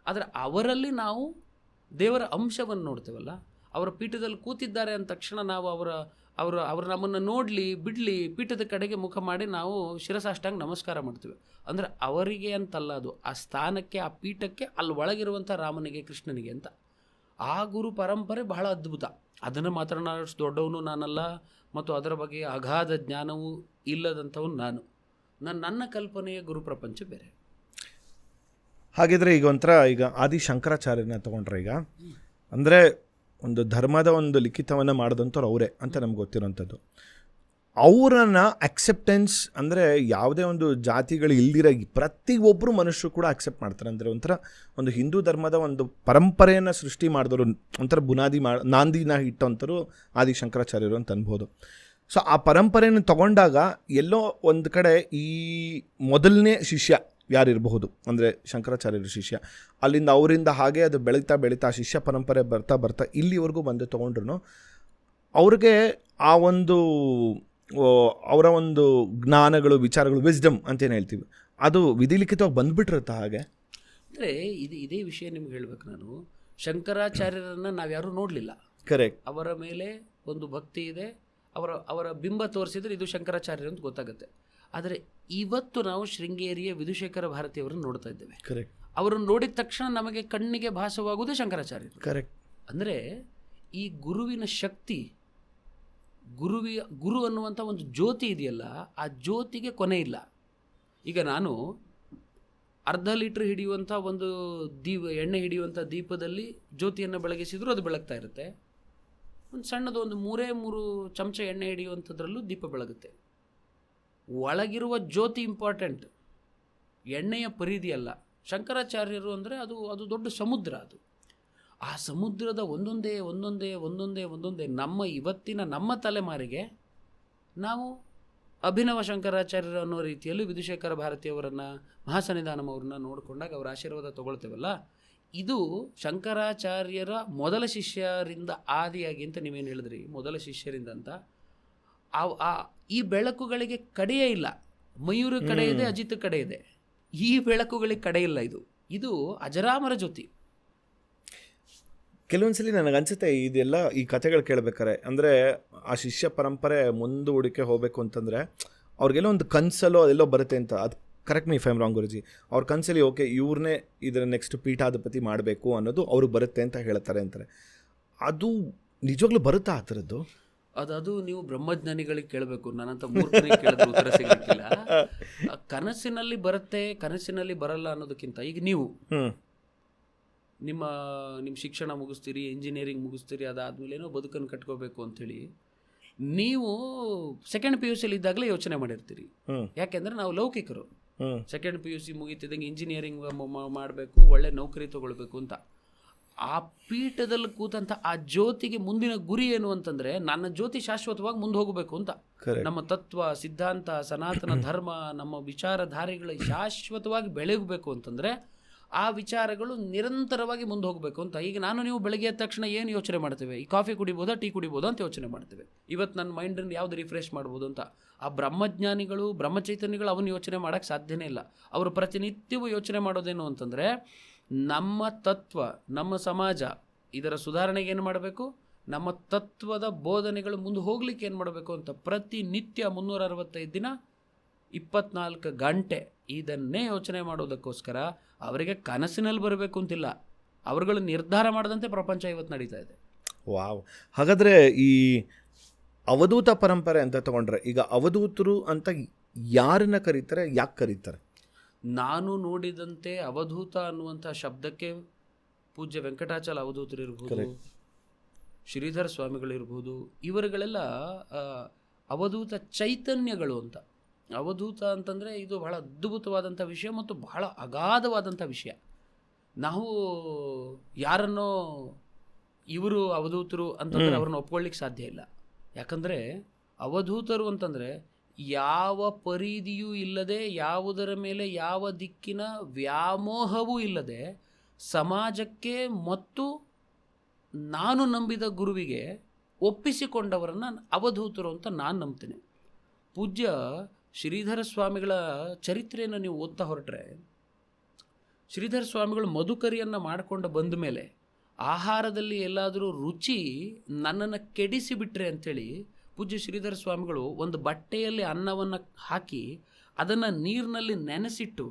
ಆದರೆ ಅವರಲ್ಲಿ ನಾವು ದೇವರ ಅಂಶವನ್ನು ನೋಡ್ತೇವಲ್ಲ. ಅವರ ಪೀಠದಲ್ಲಿ ಕೂತಿದ್ದಾರೆ ಅಂದ ತಕ್ಷಣ ನಾವು ಅವರು ನಮ್ಮನ್ನು ನೋಡಲಿ ಬಿಡಲಿ ಪೀಠದ ಕಡೆಗೆ ಮುಖ ಮಾಡಿ ನಾವು ಶಿರಸಾಷ್ಟಾಂಗ ನಮಸ್ಕಾರ ಮಾಡ್ತೇವೆ. ಅಂದರೆ ಅವರಿಗೆ ಅಂತಲ್ಲ, ಅದು ಆ ಸ್ಥಾನಕ್ಕೆ, ಆ ಪೀಠಕ್ಕೆ, ಅಲ್ಲಿ ಒಳಗಿರುವಂಥ ರಾಮನಿಗೆ, ಕೃಷ್ಣನಿಗೆ ಅಂತ. ಆ ಗುರು ಪರಂಪರೆ ಬಹಳ ಅದ್ಭುತ. ಅದನ್ನು ಮಾತನಾಡೋಷ್ಟು ದೊಡ್ಡವನು ನಾನಲ್ಲ, ಮತ್ತು ಅದರ ಬಗ್ಗೆ ಅಗಾಧ ಜ್ಞಾನವೂ ಇಲ್ಲದಂಥವನು ನಾನು. ನನ್ನ ಕಲ್ಪನೆಯ ಗುರು ಪ್ರಪಂಚ ಬೇರೆ. ಹಾಗಿದ್ರೆ ಈಗ ಈಗ ಆದಿ ಶಂಕರಾಚಾರ್ಯನ ತಗೊಂಡ್ರೆ, ಈಗ ಅಂದರೆ ಒಂದು ಧರ್ಮದ ಒಂದು ಲಿಖಿತವನ್ನು ಮಾಡಿದಂಥವ್ರು ಅವರೇ ಅಂತ ನಮ್ಗೆ ಗೊತ್ತಿರೋಂಥದ್ದು. ಅವರನ್ನು ಅಕ್ಸೆಪ್ಟೆನ್ಸ್ ಅಂದರೆ ಯಾವುದೇ ಒಂದು ಜಾತಿಗಳು ಇಲ್ದಿರ ಪ್ರತಿಯೊಬ್ಬರು ಮನುಷ್ಯರು ಕೂಡ ಅಕ್ಸೆಪ್ಟ್ ಮಾಡ್ತಾರೆ. ಅಂದರೆ ಒಂದು ಹಿಂದೂ ಧರ್ಮದ ಒಂದು ಪರಂಪರೆಯನ್ನು ಸೃಷ್ಟಿ ಮಾಡಿದವರು, ನಾಂದಿನ ಇಟ್ಟಂಥವ್ರು ಆದಿ ಶಂಕರಾಚಾರ್ಯರು ಅಂತ ಅನ್ಬೋದು. ಸೊ ಆ ಪರಂಪರೆಯನ್ನು ತಗೊಂಡಾಗ ಎಲ್ಲೋ ಒಂದು ಕಡೆ ಈ ಮೊದಲನೇ ಶಿಷ್ಯ ಯಾರಿರಬಹುದು ಅಂದರೆ ಶಂಕರಾಚಾರ್ಯರ ಶಿಷ್ಯ, ಅಲ್ಲಿಂದ ಅವರಿಂದ ಹಾಗೆ ಅದು ಬೆಳೀತಾ ಶಿಷ್ಯ ಪರಂಪರೆ ಬರ್ತಾ ಇಲ್ಲಿವರೆಗೂ ಬಂದು ತೊಗೊಂಡ್ರು ಅವ್ರಿಗೆ ಆ ಒಂದು ಅವರ ಒಂದು ಜ್ಞಾನಗಳು, ವಿಚಾರಗಳು, ವಿಸ್ಡಮ್ ಅಂತೇನು ಹೇಳ್ತೀವಿ, ಅದು ವಿಧಿಲಿಖಿತವಾಗಿ ಬಂದುಬಿಟ್ಟಿರುತ್ತೆ. ಹಾಗೆ ಅಂದರೆ ಇದೇ ವಿಷಯ ನಿಮ್ಗೆ ಹೇಳ್ಬೇಕು. ನಾನು ಶಂಕರಾಚಾರ್ಯರನ್ನು ನಾವ್ಯಾರೂ ನೋಡಲಿಲ್ಲ. ಕರೆಕ್ಟ್. ಅವರ ಮೇಲೆ ಒಂದು ಭಕ್ತಿ ಇದೆ, ಅವರ ಬಿಂಬ ತೋರಿಸಿದ್ರೆ ಇದು ಶಂಕರಾಚಾರ್ಯರು ಅಂತ ಗೊತ್ತಾಗುತ್ತೆ. ಆದರೆ ಇವತ್ತು ನಾವು ಶೃಂಗೇರಿಯ ವಿಧುಶೇಖರ ಭಾರತಿಯವರನ್ನು ನೋಡ್ತಾ ಇದ್ದೇವೆ. ಕರೆಕ್ಟ್. ಅವರನ್ನು ನೋಡಿದ ತಕ್ಷಣ ನಮಗೆ ಕಣ್ಣಿಗೆ ಭಾಸವಾಗುವುದೇ ಶಂಕರಾಚಾರ್ಯರು. ಕರೆಕ್ಟ್. ಅಂದರೆ ಈ ಗುರುವಿನ ಶಕ್ತಿ, ಗುರು ಅನ್ನುವಂಥ ಒಂದು ಜ್ಯೋತಿ ಇದೆಯಲ್ಲ, ಆ ಜ್ಯೋತಿಗೆ ಕೊನೆ ಇಲ್ಲ. ಈಗ ನಾನು ಅರ್ಧ ಲೀಟ್ರ್ ಹಿಡಿಯುವಂಥ ಒಂದು ಎಣ್ಣೆ ಹಿಡಿಯುವಂಥ ದೀಪದಲ್ಲಿ ಜ್ಯೋತಿಯನ್ನು ಬೆಳಗಿಸಿದ್ರು ಅದು ಬೆಳಗ್ತಾ ಇರುತ್ತೆ. ಒಂದು ಸಣ್ಣದು ಒಂದು 3 ಚಮಚ ಎಣ್ಣೆ ಹಿಡಿಯುವಂಥದ್ರಲ್ಲೂ ದೀಪ ಬೆಳಗುತ್ತೆ. ಒಳಗಿರುವ ಜ್ಯೋತಿ ಇಂಪಾರ್ಟೆಂಟ್, ಎಣ್ಣೆಯ ಪರಿಧಿ ಅಲ್ಲ. ಶಂಕರಾಚಾರ್ಯರು ಅಂದರೆ ಅದು ದೊಡ್ಡ ಸಮುದ್ರ. ಅದು ಆ ಸಮುದ್ರದ ಒಂದೊಂದೇ ನಮ್ಮ ಇವತ್ತಿನ ನಮ್ಮ ತಲೆಮಾರಿಗೆ ನಾವು ಅಭಿನವ ಶಂಕರಾಚಾರ್ಯರು ಅನ್ನೋ ರೀತಿಯಲ್ಲಿ ವಿಧುಶೇಖರ ಭಾರತಿಯವರನ್ನು, ಮಹಾಸನ್ನಿಧಾನಂ ಅವ್ರನ್ನ ನೋಡಿಕೊಂಡಾಗ ಅವರ ಆಶೀರ್ವಾದ ತೊಗೊಳ್ತೇವಲ್ಲ, ಇದು ಶಂಕರಾಚಾರ್ಯರ ಮೊದಲ ಶಿಷ್ಯರಿಂದ ಆದಿಯಾಗಿ ಅಂತ ನೀವೇನು ಹೇಳಿದ್ರಿ, ಮೊದಲ ಶಿಷ್ಯರಿಂದ ಅಂತ. ಈ ಬೆಳಕುಗಳಿಗೆ ಕಡೆಯೇ ಇಲ್ಲ. ಮಯೂರ ಕಡೆ ಇದೆ, ಅಜಿತ್ ಕಡೆ ಇದೆ, ಈ ಬೆಳಕುಗಳಿಗೆ ಕಡೆ ಇಲ್ಲ. ಇದು ಅಜರಾಮರ ಜ್ಯೋತಿ. ಕೆಲವೊಂದ್ಸಲಿ ನನಗನ್ಸುತ್ತೆ ಇದೆಲ್ಲ ಈ ಕಥೆಗಳು ಕೇಳಬೇಕಾರೆ, ಅಂದರೆ ಆ ಶಿಷ್ಯ ಪರಂಪರೆ ಮುಂದೂಡಿಕೆ ಹೋಗಬೇಕು ಅಂತಂದರೆ ಅವ್ರಿಗೆಲ್ಲೋ ಒಂದು ಕನಸಲ್ಲೋ ಅದೆಲ್ಲೋ ಬರುತ್ತೆ ಅಂತ. ಅದು correct me if I am wrong ಗುರುಜಿ. ಅವ್ರ ಕನಸಲ್ಲಿ ಓಕೆ ಇವ್ರನ್ನೇ ಇದರ ನೆಕ್ಸ್ಟ್ ಪೀಠಾಧಿಪತಿ ಮಾಡಬೇಕು ಅನ್ನೋದು ಅವ್ರಿಗೆ ಬರುತ್ತೆ ಅಂತ ಹೇಳ್ತಾರೆ ಅಂತಾರೆ. ಅದು ನಿಜವಾಗ್ಲೂ ಬರುತ್ತಾ ಆ ಥರದ್ದು? ಅದು ನೀವು ಬ್ರಹ್ಮಜ್ಞಾನಿಗಳಿಗೆ ಕೇಳಬೇಕು, ನನ್ನಂತ ಮೂರ್ಖನಿಗೆ ಕೇಳಿದ್ರೆ ಉತ್ತರ ಸಿಗಲಿಕ್ಕಿಲ್ಲ. ಕನಸಿನಲ್ಲಿ ಬರುತ್ತೆ, ಕನಸಿನಲ್ಲಿ ಬರಲ್ಲ ಅನ್ನೋದಕ್ಕಿಂತ, ಈಗ ನೀವು ನಿಮ್ಮ ಶಿಕ್ಷಣ ಮುಗಿಸ್ತೀರಿ, ಇಂಜಿನಿಯರಿಂಗ್ ಮುಗಿಸ್ತೀರಿ, ಅದಾದ್ಮೇಲೆ ಏನೋ ಬದುಕನ್ನು ಕಟ್ಕೋಬೇಕು ಅಂಥೇಳಿ ನೀವು ಸೆಕೆಂಡ್ PUC ಇದ್ದಾಗಲೇ ಯೋಚನೆ ಮಾಡಿರ್ತೀರಿ. ಯಾಕೆಂದರೆ ನಾವು ಲೌಕಿಕರು. ಸೆಕೆಂಡ್ PUC ಮುಗಿತಿದ್ದಂಗೆ ಇಂಜಿನಿಯರಿಂಗ್ ಮಾಡಬೇಕು, ಒಳ್ಳೆ ನೌಕರಿ ತಗೊಳ್ಬೇಕು ಅಂತ. ಆ ಪೀಠದಲ್ಲಿ ಕೂತಂಥ ಆ ಜ್ಯೋತಿಗೆ ಮುಂದಿನ ಗುರಿ ಏನು ಅಂತಂದರೆ, ನನ್ನ ಜ್ಯೋತಿ ಶಾಶ್ವತವಾಗಿ ಮುಂದೆ ಹೋಗಬೇಕು ಅಂತ. ನಮ್ಮ ತತ್ವ, ಸಿದ್ಧಾಂತ, ಸನಾತನ ಧರ್ಮ, ನಮ್ಮ ವಿಚಾರಧಾರೆಗಳು ಶಾಶ್ವತವಾಗಿ ಬೆಳಗಬೇಕು ಅಂತಂದರೆ ಆ ವಿಚಾರಗಳು ನಿರಂತರವಾಗಿ ಮುಂದೆ ಹೋಗಬೇಕು ಅಂತ. ಈಗ ನಾನು ನೀವು ಬೆಳಗ್ಗೆ ಎದ್ದ ತಕ್ಷಣ ಏನು ಯೋಚನೆ ಮಾಡ್ತೇವೆ? ಈ ಕಾಫಿ ಕುಡಿಬೋದಾ, ಟೀ ಕುಡಿಬೋದಾ ಅಂತ ಯೋಚನೆ ಮಾಡ್ತೇವೆ. ಇವತ್ತು ನನ್ನ ಮೈಂಡನ್ನು ಯಾವ್ದು ರಿಫ್ರೆಶ್ ಮಾಡ್ಬೋದು ಅಂತ. ಆ ಬ್ರಹ್ಮಜ್ಞಾನಿಗಳು ಬ್ರಹ್ಮಚೈತನ್ಯಗಳು ಅವನು ಯೋಚನೆ ಮಾಡೋಕ್ಕೆ ಸಾಧ್ಯನೇ ಇಲ್ಲ. ಅವರು ಪ್ರತಿನಿತ್ಯವೂ ಯೋಚನೆ ಮಾಡೋದೇನು ಅಂತಂದರೆ, ನಮ್ಮ ತತ್ವ, ನಮ್ಮ ಸಮಾಜ ಇದರ ಸುಧಾರಣೆಗೆ ಏನು ಮಾಡಬೇಕು, ನಮ್ಮ ತತ್ವದ ಬೋಧನೆಗಳು ಮುಂದೆ ಹೋಗ್ಲಿಕ್ಕೆ ಏನು ಮಾಡಬೇಕು ಅಂತ ಪ್ರತಿನಿತ್ಯ 365 ದಿನ 24 ಗಂಟೆ ಇದನ್ನೇ ಯೋಚನೆ ಮಾಡೋದಕ್ಕೋಸ್ಕರ ಅವರಿಗೆ ಕನಸಿನಲ್ಲಿ ಬರಬೇಕು ಅಂತಿಲ್ಲ, ಅವರುಗಳು ನಿರ್ಧಾರ ಮಾಡದಂತೆ ಪ್ರಪಂಚ ಇವತ್ತು ನಡೀತಾ ಇದೆ. ವಾವ್. ಹಾಗಾದರೆ ಈ ಅವಧೂತ ಪರಂಪರೆ ಅಂತ ತಗೊಂಡ್ರೆ, ಈಗ ಅವಧೂತರು ಅಂತ ಯಾರನ್ನ ಕರೀತಾರೆ, ಯಾಕೆ ಕರೀತಾರೆ? ನಾನು ನೋಡಿದಂತೆ ಅವಧೂತ ಅನ್ನುವಂಥ ಶಬ್ದಕ್ಕೆ ಪೂಜ್ಯ ವೆಂಕಟಾಚಲ ಅವಧೂತರು ಇರ್ಬೋದು, ಶ್ರೀಧರ ಸ್ವಾಮಿಗಳಿರ್ಬೋದು, ಇವರುಗಳೆಲ್ಲ ಅವಧೂತ ಚೈತನ್ಯಗಳು ಅಂತ. ಅವಧೂತ ಅಂತಂದರೆ ಇದು ಬಹಳ ಅದ್ಭುತವಾದಂಥ ವಿಷಯ ಮತ್ತು ಬಹಳ ಅಗಾಧವಾದಂಥ ವಿಷಯ. ನಾವು ಯಾರನ್ನೋ ಇವರು ಅವಧೂತರು ಅಂತಂದರೆ ಅವ್ರನ್ನ ಒಪ್ಕೊಳ್ಳಿಕ್ಕೆ ಸಾಧ್ಯ ಇಲ್ಲ. ಯಾಕಂದರೆ ಅವಧೂತರು ಅಂತಂದರೆ ಯಾವ ಪರಿಧಿಯೂ ಇಲ್ಲದೆ, ಯಾವುದರ ಮೇಲೆ ಯಾವ ದಿಕ್ಕಿನ ವ್ಯಾಮೋಹವೂ ಇಲ್ಲದೆ, ಸಮಾಜಕ್ಕೆ ಮತ್ತು ನಾನು ನಂಬಿದ ಗುರುವಿಗೆ ಒಪ್ಪಿಸಿಕೊಂಡವರನ್ನು ಅವಧೂತರು ಅಂತ ನಾನು ನಂಬ್ತೇನೆ. ಪೂಜ್ಯ ಶ್ರೀಧರ ಸ್ವಾಮಿಗಳ ಚರಿತ್ರೆಯನ್ನು ನೀವು ಓದ್ತಾ ಹೊರಟ್ರೆ, ಶ್ರೀಧರ ಸ್ವಾಮಿಗಳು ಮಧುಕರಿಯನ್ನು ಮಾಡಿಕೊಂಡು ಬಂದ ಮೇಲೆ ಆಹಾರದಲ್ಲಿ ಎಲ್ಲಾದರೂ ರುಚಿ ನನ್ನನ್ನು ಕೆಡಿಸಿಬಿಟ್ರೆ ಅಂಥೇಳಿ ಪೂಜ್ಯ ಶ್ರೀಧರ ಸ್ವಾಮಿಗಳು ಒಂದು ಬಟ್ಟೆಯಲ್ಲಿ ಅನ್ನವನ್ನು ಹಾಕಿ ಅದನ್ನು ನೀರಿನಲ್ಲಿ ನೆನೆಸಿಟ್ಟು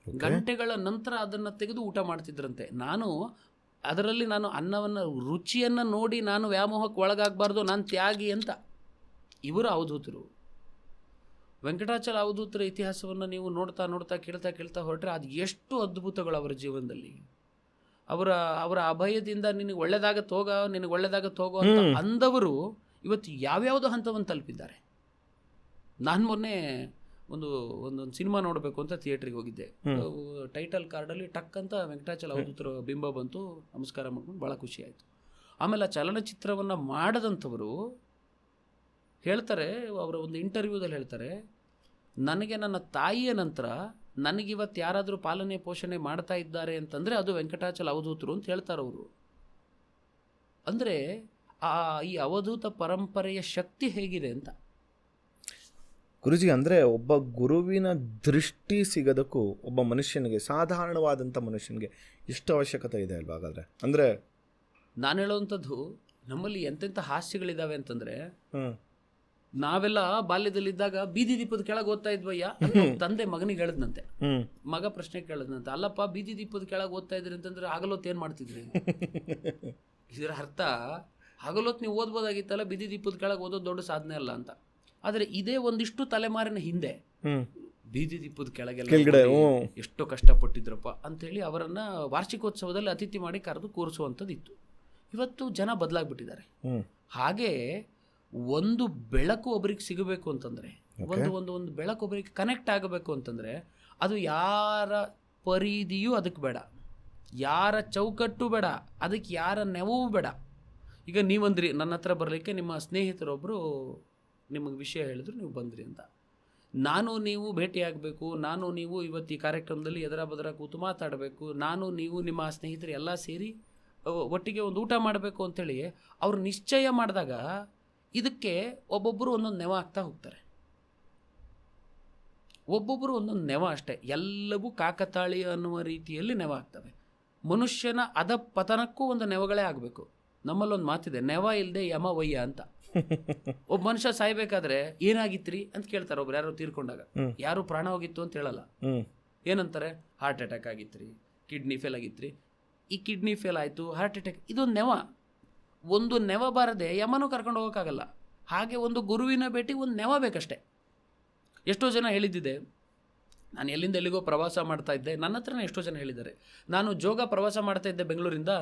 ಗಂಟೆಗಳ ನಂತರ ಅದನ್ನು ತೆಗೆದು ಊಟ ಮಾಡ್ತಿದ್ರಂತೆ. ಅದರಲ್ಲಿ ನಾನು ಅನ್ನವನ್ನು ರುಚಿಯನ್ನು ನೋಡಿ ನಾನು ವ್ಯಾಮೋಹಕ್ಕೆ ಒಳಗಾಗಬಾರ್ದು, ನಾನು ತ್ಯಾಗಿ ಅಂತ. ಇವರು ಅವಧೂತರು. ವೆಂಕಟಾಚಲ ಅವಧೂತರ ಇತಿಹಾಸವನ್ನು ನೀವು ನೋಡ್ತಾ ನೋಡ್ತಾ ಕೇಳ್ತಾ ಹೊರಟ್ರೆ ಅದು ಎಷ್ಟು ಅದ್ಭುತಗಳು ಅವರ ಜೀವನದಲ್ಲಿ. ಅವರ ಅಭಯದಿಂದ ನಿನಗೆ ಒಳ್ಳೆದಾಗತ್ತೆ ಹೋಗೋ ಅಂತ ಅಂದವರು ಇವತ್ತು ಯಾವ್ಯಾವುದೋ ಹಂತವನ್ನು ತಲುಪಿದ್ದಾರೆ. ನಾನು ಮೊನ್ನೆ ಒಂದೊಂದು ಸಿನಿಮಾ ನೋಡಬೇಕು ಅಂತ ಥಿಯೇಟ್ರಿಗೆ ಹೋಗಿದ್ದೆ. ಟೈಟಲ್ ಕಾರ್ಡಲ್ಲಿ ಟಕ್ ಅಂತ ವೆಂಕಟಾಚಲ ಅವಧೂತರ ಬಿಂಬ ಬಂತು, ನಮಸ್ಕಾರ ಮಾಡ್ಕೊಂಡು ಭಾಳ ಖುಷಿ ಆಯಿತು. ಆಮೇಲೆ ಆ ಚಲನಚಿತ್ರವನ್ನು ಮಾಡದಂಥವರು ಹೇಳ್ತಾರೆ, ಅವರ ಒಂದು ಇಂಟರ್ವ್ಯೂದಲ್ಲಿ ಹೇಳ್ತಾರೆ, ನನಗೆ ನನ್ನ ತಾಯಿಯ ನಂತರ ನನಗಿವತ್ತು ಯಾರಾದರೂ ಪಾಲನೆ ಪೋಷಣೆ ಮಾಡ್ತಾ ಇದ್ದಾರೆ ಅಂತಂದರೆ ಅದು ವೆಂಕಟಾಚಲ ಅವಧೂತರು ಅಂತ ಹೇಳ್ತಾರೆ ಅವರು. ಅಂದರೆ ಈ ಅವಧೂತ ಪರಂಪರೆಯ ಶಕ್ತಿ ಹೇಗಿದೆ ಅಂತ. ಗುರುಜಿ, ಅಂದರೆ ಒಬ್ಬ ಗುರುವಿನ ದೃಷ್ಟಿ ಸಿಗೋದಕ್ಕೂ ಒಬ್ಬ ಮನುಷ್ಯನಿಗೆ, ಸಾಧಾರಣವಾದಂಥ ಮನುಷ್ಯನಿಗೆ ಎಷ್ಟು ಅವಶ್ಯಕತೆ ಇದೆ ಅಲ್ವಾ? ಹಾಗಾದರೆ ಅಂದರೆ ನಾನು ಹೇಳೋವಂಥದ್ದು, ನಮ್ಮಲ್ಲಿ ಎಂತೆಂಥ ಹಾಸ್ಯಗಳಿದ್ದಾವೆ ಅಂತಂದರೆ, ನಾವೆಲ್ಲ ಬಾಲ್ಯದಲ್ಲಿದ್ದಾಗ ಬೀದಿ ದೀಪದ ಕೆಳಗೆ ಓದ್ತಾ ಇದ್ವಯ್ಯ, ತಂದೆ ಮಗನಿಗೆ ಹೇಳಿದ್ನಂತೆ. ಮಗ ಪ್ರಶ್ನೆ ಕೇಳಿದ್ನಂತೆ, ಅಲ್ಲಪ್ಪ ಬೀದಿ ದೀಪದ ಕೆಳಗೆ ಓದ್ತಾ ಇದ್ರಿ ಅಂತಂದ್ರೆ ಆಗಲೊತ್ತು ಏನು ಮಾಡ್ತಿದ್ರಿ? ಇದರ ಅರ್ಥ, ಹಗಲೊತ್ತು ನೀವು ಓದ್ಬೋದಾಗಿತ್ತಲ್ಲ, ಬೀದಿ ದೀಪದ ಕೆಳಗೆ ಓದೋದು ದೊಡ್ಡ ಸಾಧನೆ ಅಲ್ಲ ಅಂತ. ಆದರೆ ಇದೇ ಒಂದಿಷ್ಟು ತಲೆಮಾರಿನ ಹಿಂದೆ ಬೀದಿ ದೀಪದ ಕೆಳಗೆಲ್ಲ ಎಷ್ಟೋ ಕಷ್ಟಪಟ್ಟಿದ್ರಪ್ಪ ಅಂಥೇಳಿ ಅವರನ್ನು ವಾರ್ಷಿಕೋತ್ಸವದಲ್ಲಿ ಅತಿಥಿ ಮಾಡಿ ಕರೆದು ಕೂರಿಸುವಂಥದ್ದು ಇತ್ತು. ಇವತ್ತು ಜನ ಬದಲಾಗ್ಬಿಟ್ಟಿದ್ದಾರೆ. ಹಾಗೆ ಒಂದು ಬೆಳಕು ಒಬ್ಬರಿಗೆ ಸಿಗಬೇಕು ಅಂತಂದರೆ, ಒಂದು ಬೆಳಕು ಒಬ್ಬರಿಗೆ ಕನೆಕ್ಟ್ ಆಗಬೇಕು ಅಂತಂದರೆ, ಅದು ಯಾರ ಪರಿಧಿಯೂ ಅದಕ್ಕೆ ಬೇಡ, ಯಾರ ಚೌಕಟ್ಟು ಬೇಡ, ಅದಕ್ಕೆ ಯಾರ ನೆವವೂ ಬೇಡ. ಈಗ ನೀವಂದ್ರಿ ನನ್ನ ಹತ್ರ ಬರಲಿಕ್ಕೆ ನಿಮ್ಮ ಸ್ನೇಹಿತರೊಬ್ಬರು ನಿಮಗೆ ವಿಷಯ ಹೇಳಿದ್ರು, ನೀವು ಬಂದ್ರಿ ಅಂತ. ನಾನು ನೀವು ಭೇಟಿಯಾಗಬೇಕು, ನಾನು ನೀವು ಇವತ್ತು ಈ ಕಾರ್ಯಕ್ರಮದಲ್ಲಿ ಎದರ ಬದರ ಕೂತು ಮಾತಾಡಬೇಕು, ನಾನು ನೀವು ನಿಮ್ಮ ಸ್ನೇಹಿತರು ಎಲ್ಲ ಸೇರಿ ಒಟ್ಟಿಗೆ ಒಂದು ಊಟ ಮಾಡಬೇಕು ಅಂಥೇಳಿ ಅವರು ನಿಶ್ಚಯ ಮಾಡಿದಾಗ ಇದಕ್ಕೆ ಒಬ್ಬೊಬ್ಬರು ಒಂದೊಂದು ನೆವ ಆಗ್ತಾ ಹೋಗ್ತಾರೆ. ಒಬ್ಬೊಬ್ಬರು ಒಂದೊಂದು ನೆವ ಅಷ್ಟೇ, ಎಲ್ಲವೂ ಕಾಕತಾಳಿ ಅನ್ನುವ ರೀತಿಯಲ್ಲಿ ನೆವ ಆಗ್ತವೆ. ಮನುಷ್ಯನ ಪತನಕ್ಕೂ ಒಂದು ನೆವಗಳೇ ಆಗಬೇಕು. ನಮ್ಮಲ್ಲೊಂದು ಮಾತಿದೆ, ನೆವ ಇಲ್ಲದೆ ಯಮ ವಯ್ಯ ಅಂತ. ಒಬ್ಬ ಮನುಷ್ಯ ಸಾಯ್ಬೇಕಾದ್ರೆ ಏನಾಗಿತ್ರಿ ಅಂತ ಕೇಳ್ತಾರೆ ಒಬ್ರು, ಯಾರು ತೀರ್ಕೊಂಡಾಗ. ಯಾರು ಪ್ರಾಣ ಹೋಗಿತ್ತು ಅಂತ ಹೇಳಲ್ಲ, ಏನಂತಾರೆ, ಹಾರ್ಟ್ ಅಟ್ಯಾಕ್ ಆಗಿತ್ರಿ, ಕಿಡ್ನಿ ಫೇಲ್ ಆಗಿತ್ರಿ. ಈ ಕಿಡ್ನಿ ಫೇಲ್ ಆಯಿತು, ಹಾರ್ಟ್ ಅಟ್ಯಾಕ್, ಇದೊಂದು ನೆವ. ಒಂದು ನೆವ ಬಾರದೆ ಯಮನೂ ಕರ್ಕೊಂಡು ಹೋಗೋಕ್ಕಾಗಲ್ಲ. ಹಾಗೆ ಒಂದು ಗುರುವಿನ ಭೇಟಿ ಒಂದು ನೆವ ಬೇಕಷ್ಟೆ. ಎಷ್ಟೋ ಜನ ಹೇಳಿದ್ದಿದೆ, ನಾನು ಎಲ್ಲಿಂದ ಎಲ್ಲಿಗೋ ಪ್ರವಾಸ ಮಾಡ್ತಾ ಇದ್ದೆ, ನನ್ನ ಹತ್ರನೇ ಎಷ್ಟೋ ಜನ ಹೇಳಿದ್ದಾರೆ, ನಾನು ಜೋಗ ಪ್ರವಾಸ ಮಾಡ್ತಾ ಇದ್ದೆ ಬೆಂಗಳೂರಿಂದ,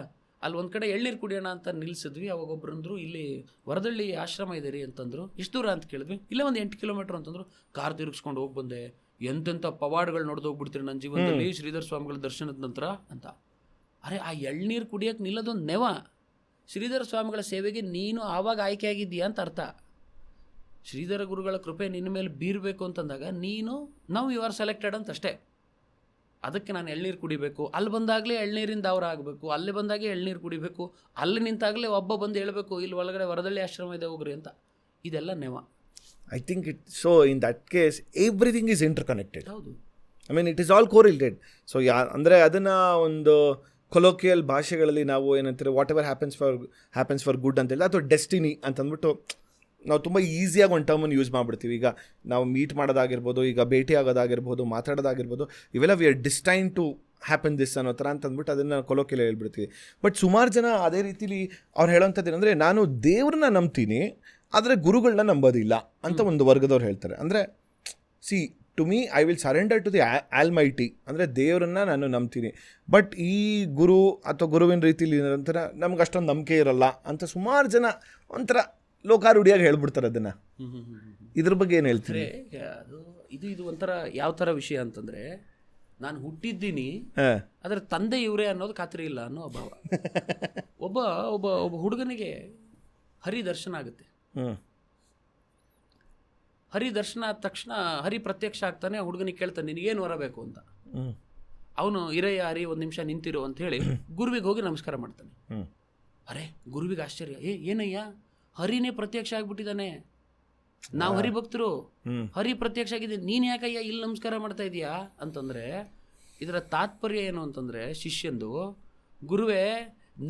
ಅಲ್ಲಿ ಒಂದು ಕಡೆ ಎಳ್ನೀರು ಕುಡಿಯೋಣ ಅಂತ ನಿಲ್ಲಿಸಿದ್ವಿ. ಅವಾಗ ಒಬ್ಬರಂದ್ರು, ಇಲ್ಲಿ ವರದಳ್ಳಿ ಆಶ್ರಮ ಇದೆ ರೀ ಅಂತಂದರು. ಎಷ್ಟು ದೂರ ಅಂತ ಕೇಳಿದ್ವಿ, ಇಲ್ಲೇ ಒಂದು 8 ಕಿಲೋಮೀಟ್ರ್ ಅಂತಂದರು. ಕಾರ್ ತಿರುಗಿಸ್ಕೊಂಡು ಹೋಗಿ ಬಂದೆ. ಎಂತೆಂಥ ಪವಾಡಗಳು ನೋಡ್ದು ಹೋಗ್ಬಿಡ್ತೀರಿ ನನ್ನ ಜೀವನದಲ್ಲಿ ಶ್ರೀಧರ ಸ್ವಾಮಿಗಳ ದರ್ಶನದ ನಂತರ ಅಂತ. ಅರೆ, ಆ ಎಳ್ನೀರು ಕುಡಿಯೋಕ್ಕೆ ನಿಲ್ಲೋದೊಂದು ನೆವ. ಶ್ರೀಧರ ಸ್ವಾಮಿಗಳ ಸೇವೆಗೆ ನೀನು ಆವಾಗ ಆಯ್ಕೆ ಆಗಿದ್ದೀಯಾ ಅಂತ ಅರ್ಥ. ಶ್ರೀಧರ ಗುರುಗಳ ಕೃಪೆ ನಿನ್ನ ಮೇಲೆ ಬೀರಬೇಕು ಅಂತಂದಾಗ ನಾವು ಯು ಆರ್ ಸೆಲೆಕ್ಟೆಡ್ ಅಂತ ಅಷ್ಟೇ. ಅದಕ್ಕೆ ನಾನು ಎಳ್ನೀರು ಕುಡಿಬೇಕು, ಅಲ್ಲಿ ಬಂದಾಗಲೇ ಎಳ್ನೀರಿಂದ ಅವರ ಆಗಬೇಕು, ಅಲ್ಲಿ ಬಂದಾಗೆ ಎಳ್ನೀರು ಕುಡಿಬೇಕು, ಅಲ್ಲಿ ನಿಂತಾಗಲೇ ಒಬ್ಬ ಬಂದು ಹೇಳಬೇಕು, ಇಲ್ಲಿ ಒಳಗಡೆ ವರದಳ್ಳಿ ಆಶ್ರಮ ಇದೆ ಹೋಗ್ರಿ ಅಂತ. ಇದೆಲ್ಲ ನೆವ. I think it so in that case everything is interconnected. ಹೌದು, I mean it is all correlated. So ಅಂದರೆ ಅದನ್ನು ಒಂದು ಕೊಲೋಕಿಯಲ್ ಭಾಷೆಗಳಲ್ಲಿ ನಾವು ಏನಂತಾರೆ whatever happens for good ಅಂತೇಳಿ, ಅಥವಾ ಡೆಸ್ಟಿನಿ ಅಂತಂದ್ಬಿಟ್ಟು ನಾವು ತುಂಬ ಈಸಿಯಾಗಿ ಒಂದು ಟರ್ಮನ್ನು ಯೂಸ್ ಮಾಡಿಬಿಡ್ತೀವಿ. ಈಗ ನಾವು ಮೀಟ್ ಮಾಡೋದಾಗಿರ್ಬೋದು, ಈಗ ಭೇಟಿ ಆಗೋದಾಗಿರ್ಬೋದು, ಮಾತಾಡೋದಾಗಿರ್ಬೋದು, ಇವೆಲ್ಲ we are destine to happen this ಅನ್ನೋ ಥರ ಅಂತಂದ್ಬಿಟ್ಟು ಅದನ್ನು ಕೊಲೋಕಿಯಲ್ ಹೇಳ್ಬಿಡ್ತೀವಿ. ಬಟ್ ಸುಮಾರು ಜನ ಅದೇ ರೀತಿಲಿ ಅವ್ರು ಹೇಳೋಂಥದ್ದು ಏನಂದರೆ, ನಾನು ದೇವ್ರನ್ನ ನಂಬ್ತೀನಿ ಆದರೆ ಗುರುಗಳನ್ನ ನಂಬೋದಿಲ್ಲ ಅಂತ ಒಂದು ವರ್ಗದವ್ರು ಹೇಳ್ತಾರೆ. ಅಂದರೆ see to me I will surrender to the almighty, ಅಂದರೆ ದೇವರನ್ನ ನಾನು ನಂಬ್ತೀನಿ, ಬಟ್ ಈ ಗುರು ಅಥವಾ ಗುರುವಿನ ರೀತಿಲಿ ಏನಂತಾರೆ ನಮ್ಗೆ ಅಷ್ಟೊಂದು ನಂಬಿಕೆ ಇರಲ್ಲ ಅಂತ ಸುಮಾರು ಜನ ಒಂಥರ ಲೋಕಾರೂಢಿಯಾಗಿ ಹೇಳ್ಬಿಡ್ತಾರೆ ಅದನ್ನು. ಇದ್ರ ಬಗ್ಗೆ ಏನು ಹೇಳ್ತೀರಿ? ಅದು ಇದು ಒಂಥರ ಯಾವ ಥರ ವಿಷಯ ಅಂತಂದರೆ, ನಾನು ಹುಟ್ಟಿದ್ದೀನಿ ಆದರೆ ತಂದೆ ಇವರೇ ಅನ್ನೋದು ಖಾತ್ರಿ ಇಲ್ಲ ಅನ್ನೋ ಅಭಾವ. ಒಬ್ಬ ಒಬ್ಬ ಒಬ್ಬ ಹುಡುಗನಿಗೆ ಹರಿ ದರ್ಶನ ಆಗುತ್ತೆ. ಹರಿ ದರ್ಶನ ಆದ ತಕ್ಷಣ ಹರಿ ಪ್ರತ್ಯಕ್ಷ ಆಗ್ತಾನೆ. ಹುಡುಗನಿಗೆ ಕೇಳ್ತಾನೆ, ನಿನಗೇನು ಬರಬೇಕು ಅಂತ. ಅವನು ಇರಯ್ಯ ಹರಿ ಒಂದು ನಿಮಿಷ ನಿಂತಿರು ಅಂತ ಹೇಳಿ ಗುರುವಿಗೆ ಹೋಗಿ ನಮಸ್ಕಾರ ಮಾಡ್ತಾನೆ. ಅರೆ ಗುರುವಿಗೆ ಆಶ್ಚರ್ಯ, ಏನಯ್ಯ ಹರಿನೇ ಪ್ರತ್ಯಕ್ಷ ಆಗ್ಬಿಟ್ಟಿದ್ದಾನೆ, ನಾವು ಹರಿಭಕ್ತರು, ಹರಿ ಪ್ರತ್ಯಕ್ಷ ಆಗಿದೆ, ನೀನು ಯಾಕಯ್ಯ ಇಲ್ಲಿ ನಮಸ್ಕಾರ ಮಾಡ್ತಾ ಇದೀಯಾ ಅಂತಂದರೆ, ಇದರ ತಾತ್ಪರ್ಯ ಏನು ಅಂತಂದರೆ, ಶಿಷ್ಯಂದು ಗುರುವೇ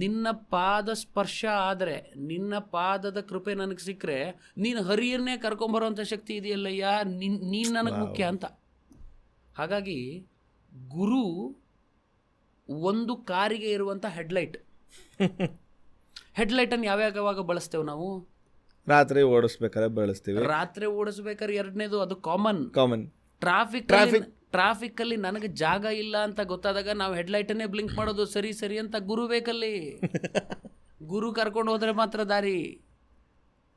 ನಿನ್ನ ಪಾದ ಸ್ಪರ್ಶ ಆದರೆ, ನಿನ್ನ ಪಾದದ ಕೃಪೆ ನನಗೆ ಸಿಕ್ಕರೆ ನೀನು ಹರಿಯನ್ನೇ ಕರ್ಕೊಂಬರೋಂಥ ಶಕ್ತಿ ಇದೆಯಲ್ಲಯ್ಯ, ನೀನು ನನಗೆ ಮುಖ್ಯ ಅಂತ. ಹಾಗಾಗಿ ಗುರು ಒಂದು ಕಾರಿಗೆ ಇರುವಂಥ ಹೆಡ್ಲೈಟನ್ನು ಯಾವಾಗ ಬಳಸ್ತೇವೆ ನಾವು? ರಾತ್ರಿ ಓಡಿಸ್ಬೇಕಾದ್ರೆ. ಎರಡನೇದು ಅದು ಕಾಮನ್ ಟ್ರಾಫಿಕ್ಕಲ್ಲಿ ನನಗೆ ಜಾಗ ಇಲ್ಲ ಅಂತ ಗೊತ್ತಾದಾಗ ನಾವು ಹೆಡ್ಲೈಟನ್ನೇ ಬ್ಲಿಂಕ್ ಮಾಡೋದು. ಸರಿ ಅಂತ ಗುರು ಬೇಕಲ್ಲಿ. ಗುರು ಕರ್ಕೊಂಡು ಹೋದ್ರೆ ಮಾತ್ರ ದಾರಿ.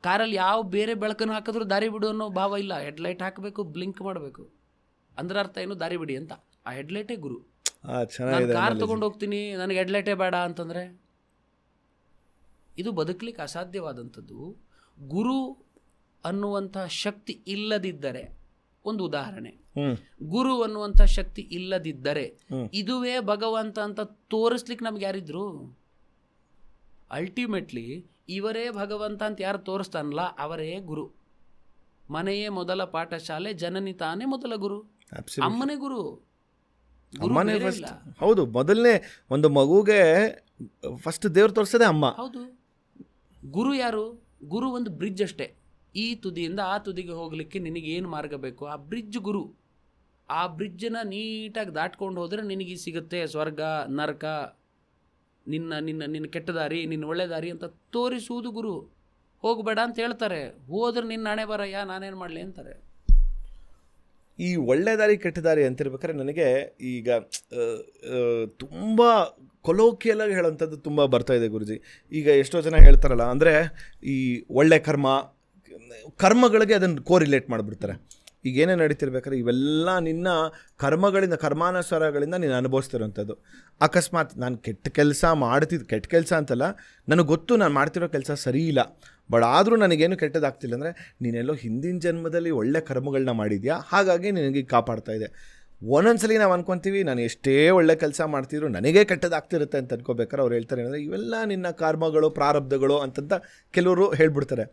ಕಾರಲ್ಲಿ ಯಾವ ಬೇರೆ ಬೆಳಕನ್ನು ಹಾಕಿದ್ರು ದಾರಿ ಬಿಡು ಅನ್ನೋ ಭಾವ ಇಲ್ಲ. ಹೆಡ್ಲೈಟ್ ಹಾಕಬೇಕು, ಬ್ಲಿಂಕ್ ಮಾಡಬೇಕು. ಅಂದ್ರೆ ಅರ್ಥ ಏನು? ದಾರಿ ಬಿಡಿ ಅಂತ. ಆ ಹೆಡ್ಲೈಟೇ ಗುರು. ನಾನು ಕಾರ್ ತಗೊಂಡು ಹೋಗ್ತೀನಿ, ನನಗೆ ಹೆಡ್ಲೈಟೇ ಬೇಡ ಅಂತಂದರೆ ಇದು ಬದುಕಲಿಕ್ಕೆ ಅಸಾಧ್ಯವಾದಂಥದ್ದು. ಗುರು ಅನ್ನುವಂಥ ಶಕ್ತಿ ಇಲ್ಲದಿದ್ದರೆ, ಒಂದು ಉದಾಹರಣೆ, ಗುರು ಅನ್ನುವಂಥ ಶಕ್ತಿ ಇಲ್ಲದಿದ್ದರೆ ಇದುವೇ ಭಗವಂತ ಅಂತ ತೋರಿಸ್ಲಿಕ್ಕೆ ನಮ್ಗೆ ಯಾರಿದ್ರು? ಅಲ್ಟಿಮೇಟ್ಲಿ ಇವರೇ ಭಗವಂತ ಅಂತ ಯಾರು ತೋರಿಸ್ತಾನಲ್ಲ ಅವರೇ ಗುರು. ಮನೆಯೇ ಮೊದಲ ಪಾಠಶಾಲೆ, ಜನನಿ ತಾನೇ ಮೊದಲ ಗುರು. ಅಮ್ಮನೇ ಗುರು. ಹೌದು, ಮೊದಲನೇ ಒಂದು ಮಗುಗೆ ಫಸ್ಟ್ ದೇವ್ರು ತೋರಿಸೋದೇ ಅಮ್ಮ. ಹೌದು. ಗುರು ಯಾರು? ಗುರು ಒಂದು ಬ್ರಿಡ್ಜ್ ಅಷ್ಟೇ. ಈ ತುದಿಯಿಂದ ಆ ತುದಿಗೆ ಹೋಗ್ಲಿಕ್ಕೆ ನಿನಗೇನು ಮಾರ್ಗ ಬೇಕು, ಆ ಬ್ರಿಡ್ಜ್ ಗುರು. ಆ ಬ್ರಿಡ್ಜನ್ನು ನೀಟಾಗಿ ದಾಟ್ಕೊಂಡು ಹೋದರೆ ನಿನಗೆ ಸಿಗುತ್ತೆ ಸ್ವರ್ಗ, ನರಕ, ನಿನ್ನ ಕೆಟ್ಟ ದಾರಿ, ನಿನ್ನ ಒಳ್ಳೆ ದಾರಿ ಅಂತ ತೋರಿಸುವುದು ಗುರು. ಹೋಗಬೇಡ ಅಂತ ಹೇಳ್ತಾರೆ, ಹೋದ್ರೆ ನಿನ್ನ ಹಣೆ ಬರಯ್ಯ, ನಾನೇನು ಮಾಡಲಿ ಅಂತಾರೆ. ಈ ಒಳ್ಳೆ ದಾರಿ ಕೆಟ್ಟ ದಾರಿ ಅಂತಿರ್ಬೇಕಾದ್ರೆ ನನಗೆ ಈಗ ತುಂಬ ಕೊಲೋಕಿಯಲಾಗಿ ಹೇಳೋಂಥದ್ದು ತುಂಬ ಬರ್ತಾ ಇದೆ ಗುರುಜಿ. ಈಗ ಎಷ್ಟೋ ಜನ ಹೇಳ್ತಾರಲ್ಲ, ಅಂದರೆ ಈ ಒಳ್ಳೆ ಕರ್ಮಗಳಿಗೆ ಅದನ್ನು ಕೋರಿಲೇಟ್ ಮಾಡಿಬಿಡ್ತಾರೆ. ಈಗ ಏನೇ ನಡೀತಿರ್ಬೇಕಾದ್ರೆ ಇವೆಲ್ಲ ನಿನ್ನ ಕರ್ಮಗಳಿಂದ, ಕರ್ಮಾನುಸಾರಗಳಿಂದ ನೀನು ಅನುಭವಿಸ್ತಿರೋಂಥದ್ದು. ಅಕಸ್ಮಾತ್ ನಾನು ಕೆಟ್ಟ ಕೆಲಸ ಅಂತಲ್ಲ, ನನಗೆ ಗೊತ್ತು ನಾನು ಮಾಡ್ತಿರೋ ಕೆಲಸ ಸರಿ ಇಲ್ಲ, ಬಟ್ ಆದರೂ ನನಗೇನು ಕೆಟ್ಟದಾಗ್ತಿಲ್ಲ ಅಂದರೆ ನೀನೆಲ್ಲೋ ಹಿಂದಿನ ಜನ್ಮದಲ್ಲಿ ಒಳ್ಳೆ ಕರ್ಮಗಳನ್ನ ಮಾಡಿದ್ಯಾ, ಹಾಗಾಗಿ ನಿನಗೆ ಕಾಪಾಡ್ತಾ ಇದೆ. ಒಂದೊಂದ್ಸಲಿ ನಾವು ಅನ್ಕೊತೀವಿ ನಾನು ಎಷ್ಟೇ ಒಳ್ಳೆ ಕೆಲಸ ಮಾಡ್ತಿದ್ರು ನನಗೇ ಕೆಟ್ಟದಾಗ್ತಿರುತ್ತೆ ಅಂತ ಅನ್ಕೋಬೇಕಾದ್ರೆ ಅವ್ರು ಹೇಳ್ತಾರೆ ಏನಂದರೆ ಇವೆಲ್ಲ ನಿನ್ನ ಕರ್ಮಗಳು, ಪ್ರಾರಬ್ಧಗಳು ಅಂತಂತ ಕೆಲವರು ಹೇಳ್ಬಿಡ್ತಾರೆ.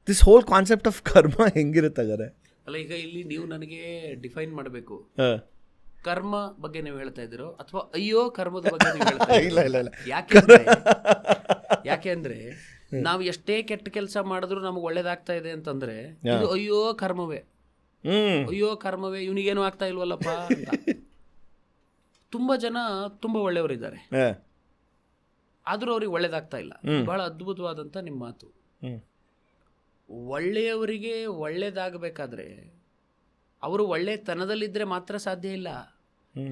ದಿಸ್ ಹೋಲ್ ಕಾನ್ಸೆಪ್ಟ್ ಆಫ್ ಕರ್ಮ ಹೆಂಗಿರುತ್ತಾಗಾರೆ? ಅಲ್ಲ, ಈಗ ಇಲ್ಲಿ ನೀವು ನನಗೆ ಡಿಫೈನ್ ಮಾಡಬೇಕು. ಕರ್ಮ ಬಗ್ಗೆ ನೀವು ಹೇಳ್ತಾ ಇದ್ದೀರೋ ಅಥವಾ ಅಯ್ಯೋ ಕರ್ಮದ ಬಗ್ಗೆ ನೀವು ಹೇಳ್ತಾ ಇಲ್ಲ. ಯಾಕೆ ಅಂದ್ರೆ ನಾವು ಎಷ್ಟೇ ಕೆಟ್ಟ ಕೆಲಸ ಮಾಡಿದ್ರು ನಮ್ಗೆ ಒಳ್ಳೇದಾಗ್ತಾ ಇದೆ ಅಂತಂದ್ರೆ ಇದು ಅಯ್ಯೋ ಕರ್ಮವೇ, ಇವನಿಗೇನು ಆಗ್ತಾ ಇಲ್ವಲ್ಲಪ್ಪ ಅಂತ. ತುಂಬಾ ಜನ ತುಂಬಾ ಒಳ್ಳೆಯವರಿದ್ದಾರೆ, ಆದ್ರೂ ಅವ್ರಿಗೆ ಒಳ್ಳೇದಾಗ್ತಾ ಇಲ್ಲ. ಬಹಳ ಅದ್ಭುತವಾದಂತ ನಿಮ್ಮ ಮಾತು. ಒಳ್ಳೆಯವರಿಗೆ ಒಳ್ಳೇದಾಗಬೇಕಾದ್ರೆ ಅವರು ಒಳ್ಳೆತನದಲ್ಲಿದ್ದರೆ ಮಾತ್ರ ಸಾಧ್ಯ ಇಲ್ಲ.